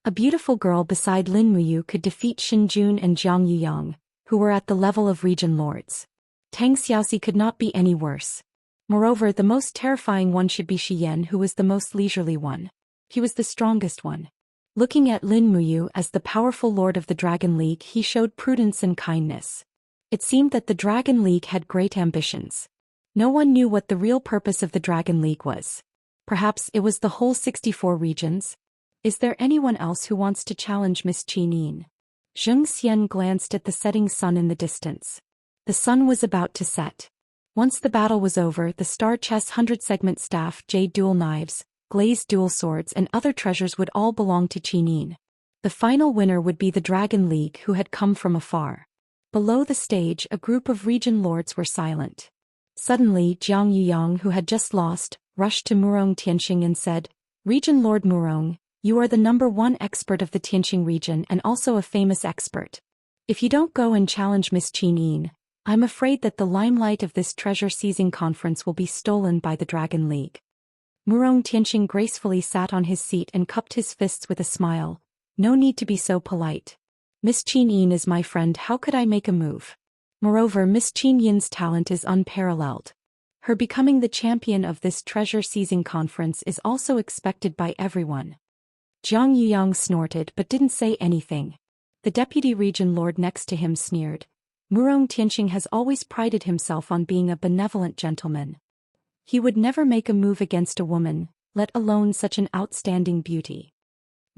A beautiful girl beside Lin Muyu could defeat Xin Jun and Jiang Yuyang, who were at the level of region lords. Tang Xiaoxi could not be any worse. Moreover, the most terrifying one should be Shi Yan, who was the most leisurely one. He was the strongest one. Looking at Lin Muyu as the powerful lord of the Dragon League, he showed prudence and kindness. It seemed that the Dragon League had great ambitions. No one knew what the real purpose of the Dragon League was. Perhaps it was the whole 64 regions? Is there anyone else who wants to challenge Miss Qin Yin? Zhou Xian glanced at the setting sun in the distance. The sun was about to set. Once the battle was over, the star chess 100-segment staff, jade dual knives, glazed dual swords and other treasures would all belong to Qin Yin. The final winner would be the Dragon League, who had come from afar. Below the stage, a group of region lords were silent. Suddenly, Jiang Yuyang, who had just lost, rushed to Murong Tianxing and said, Region Lord Murong, you are the #1 expert of the Tianxing region and also a famous expert. If you don't go and challenge Miss Qin Yin, I'm afraid that the limelight of this treasure-seizing conference will be stolen by the Dragon League. Murong Tianxing gracefully sat on his seat and cupped his fists with a smile. No need to be so polite. Miss Qin Yin is my friend, how could I make a move? Moreover, Miss Qin Yin's talent is unparalleled. Her becoming the champion of this treasure-seizing conference is also expected by everyone. Jiang Yuyang snorted but didn't say anything. The deputy region lord next to him sneered. Murong Tianxing has always prided himself on being a benevolent gentleman. He would never make a move against a woman, let alone such an outstanding beauty.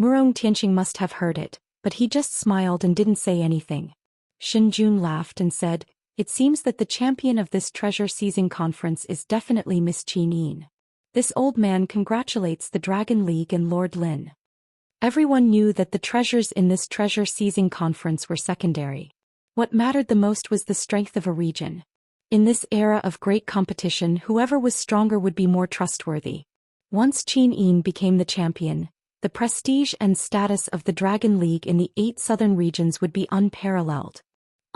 Murong Tianxing must have heard it, but he just smiled and didn't say anything. Xin Jun laughed and said, It seems that the champion of this treasure-seizing conference is definitely Miss Qin Yin. This old man congratulates the Dragon League and Lord Lin. Everyone knew that the treasures in this treasure-seizing conference were secondary. What mattered the most was the strength of a region. In this era of great competition, whoever was stronger would be more trustworthy. Once Qin Yin became the champion, the prestige and status of the Dragon League in the 8 southern regions would be unparalleled.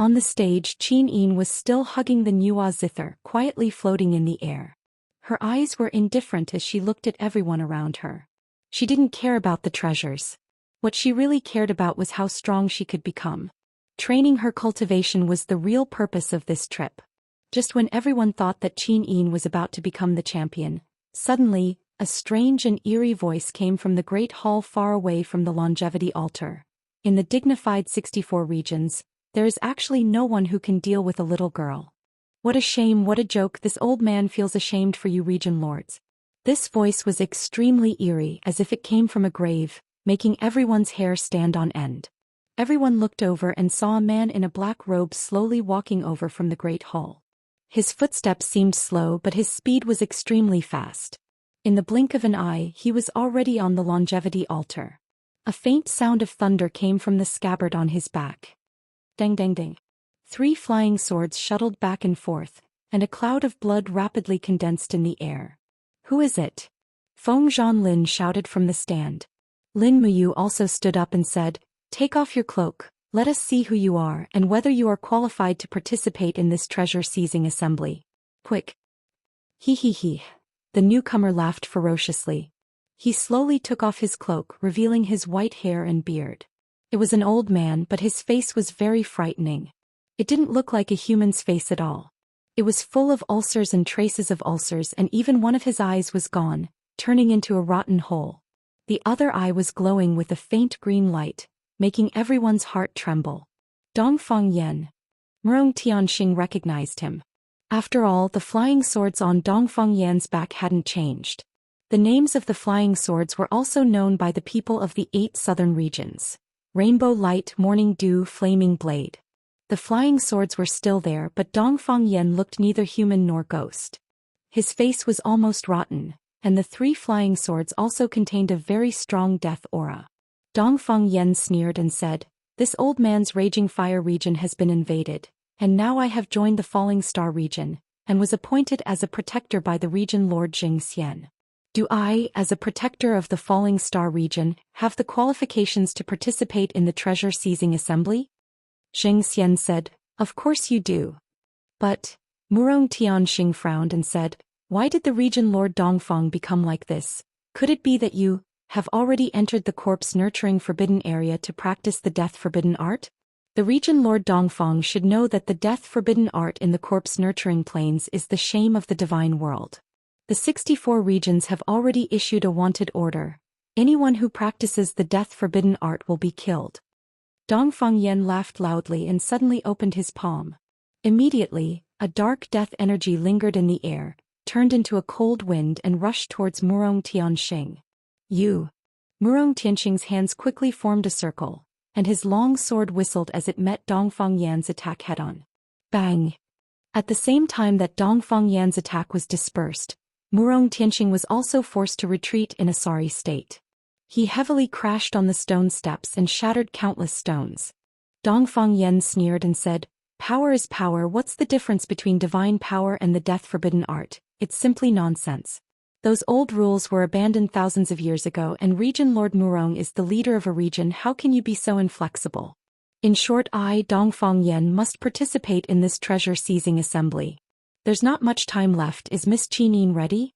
On the stage, Qin Yin was still hugging the Nuwa zither, quietly floating in the air. Her eyes were indifferent as she looked at everyone around her. She didn't care about the treasures. What she really cared about was how strong she could become. Training her cultivation was the real purpose of this trip. Just when everyone thought that Qin Yin was about to become the champion, suddenly, a strange and eerie voice came from the great hall far away from the longevity altar. In the dignified 64 regions, there is actually no one who can deal with a little girl. What a shame, what a joke, this old man feels ashamed for you region lords. This voice was extremely eerie, as if it came from a grave, making everyone's hair stand on end. Everyone looked over and saw a man in a black robe slowly walking over from the great hall. His footsteps seemed slow, but his speed was extremely fast. In the blink of an eye, he was already on the longevity altar. A faint sound of thunder came from the scabbard on his back. Dang dang dang. 3 flying swords shuttled back and forth, and a cloud of blood rapidly condensed in the air. Who is it? Feng Zhanlin shouted from the stand. Lin Muyu also stood up and said, Take off your cloak, let us see who you are and whether you are qualified to participate in this treasure-seizing assembly. Quick. He. The newcomer laughed ferociously. He slowly took off his cloak, revealing his white hair and beard. It was an old man, but his face was very frightening. It didn't look like a human's face at all. It was full of ulcers and traces of ulcers, and even one of his eyes was gone, turning into a rotten hole. The other eye was glowing with a faint green light, making everyone's heart tremble. Dongfang Yan. Murong Tianxing recognized him. After all, the flying swords on Dongfang Yan's back hadn't changed. The names of the flying swords were also known by the people of the 8 southern regions: Rainbow Light, Morning Dew, Flaming Blade. The flying swords were still there, but Dongfang Yan looked neither human nor ghost. His face was almost rotten, and the 3 flying swords also contained a very strong death aura. Dongfang Yan sneered and said, "This old man's raging fire region has been invaded, and now I have joined the Falling Star region, and was appointed as a protector by the region Lord Zhou Xian. Do I, as a protector of the Falling Star region, have the qualifications to participate in the treasure-seizing assembly?" Zhou Xian said, "Of course you do." But Murong Tianxing frowned and said, "Why did the region Lord Dongfang become like this? Could it be that you have already entered the corpse-nurturing forbidden area to practice the death-forbidden art? The region Lord Dongfang should know that the death-forbidden art in the corpse-nurturing planes is the shame of the divine world. The 64 regions have already issued a wanted order. Anyone who practices the death-forbidden art will be killed." Dongfang Yan laughed loudly and suddenly opened his palm. Immediately, a dark death energy lingered in the air, turned into a cold wind and rushed towards Murong Tianxing. "You!" Murong Tianxing's hands quickly formed a circle, and his long sword whistled as it met Dongfang Yan's attack head-on. Bang! At the same time that Dongfang Yan's attack was dispersed, Murong Tianxing was also forced to retreat in a sorry state. He heavily crashed on the stone steps and shattered countless stones. Dongfang Yan sneered and said, "Power is power. What's the difference between divine power and the death-forbidden art? It's simply nonsense. Those old rules were abandoned thousands of years ago, and Region Lord Murong is the leader of a region. How can you be so inflexible? In short, I, Dongfang Yan, must participate in this treasure-seizing assembly. There's not much time left. Is Miss Qinyin ready?"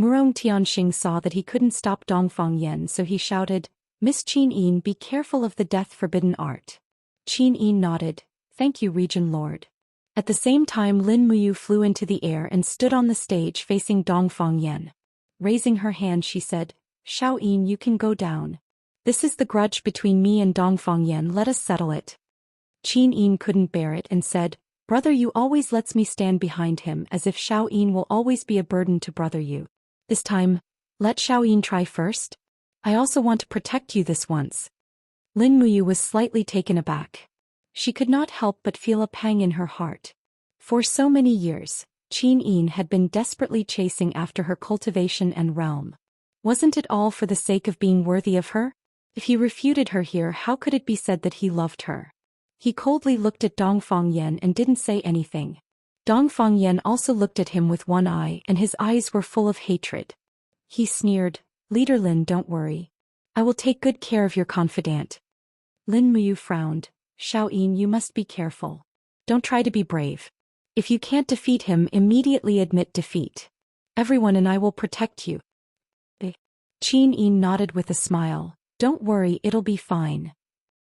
Murong Tianxing saw that he couldn't stop Dongfang Yan, so he shouted, "Miss Qinyin, be careful of the death-forbidden art." Qinyin nodded, "Thank you, Region Lord." At the same time, Lin Muyu flew into the air and stood on the stage facing Dongfang Yan. Raising her hand, she said, "Xiaoyin, you can go down. This is the grudge between me and Dongfang Yan. Let us settle it." Qinyin couldn't bear it and said, "Brother Yu always lets me stand behind him, as if Xiaoyin will always be a burden to Brother Yu. This time, let Xiaoyin try first. I also want to protect you this once." Lin Muyu was slightly taken aback. She could not help but feel a pang in her heart. For so many years, Qinyin had been desperately chasing after her cultivation and realm. Wasn't it all for the sake of being worthy of her? If he refuted her here, how could it be said that he loved her? He coldly looked at Dongfang Yan and didn't say anything. Dongfang Yan also looked at him with one eye, and his eyes were full of hatred. He sneered, "Leader Lin, don't worry. I will take good care of your confidant." Lin Muyu frowned. "Xiaoyin, you must be careful. Don't try to be brave. If you can't defeat him, immediately admit defeat. Everyone and I will protect you." Qinyin nodded with a smile. "Don't worry, it'll be fine."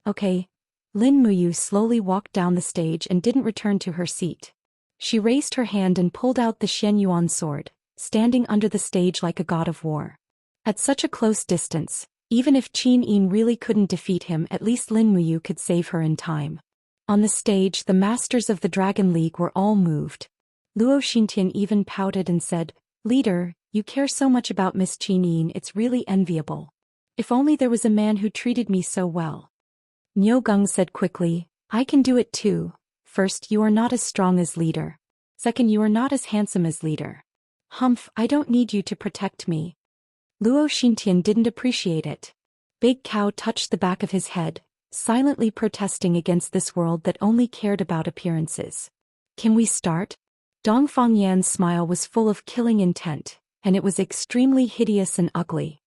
"Okay." Lin Muyu slowly walked down the stage and didn't return to her seat. She raised her hand and pulled out the Xianyuan sword, standing under the stage like a god of war. At such a close distance, even if Qinyin really couldn't defeat him, at least Lin Muyu could save her in time. On the stage, the masters of the Dragon League were all moved. Luo Xintian even pouted and said, "Leader, you care so much about Miss Qinyin, it's really enviable. If only there was a man who treated me so well." Niu Geng said quickly, "I can do it too. First, you are not as strong as leader. Second, you are not as handsome as leader. Humph, I don't need you to protect me." Luo Xintian didn't appreciate it. Big Cow touched the back of his head, silently protesting against this world that only cared about appearances. "Can we start?" Dongfang Yan's smile was full of killing intent, and it was extremely hideous and ugly.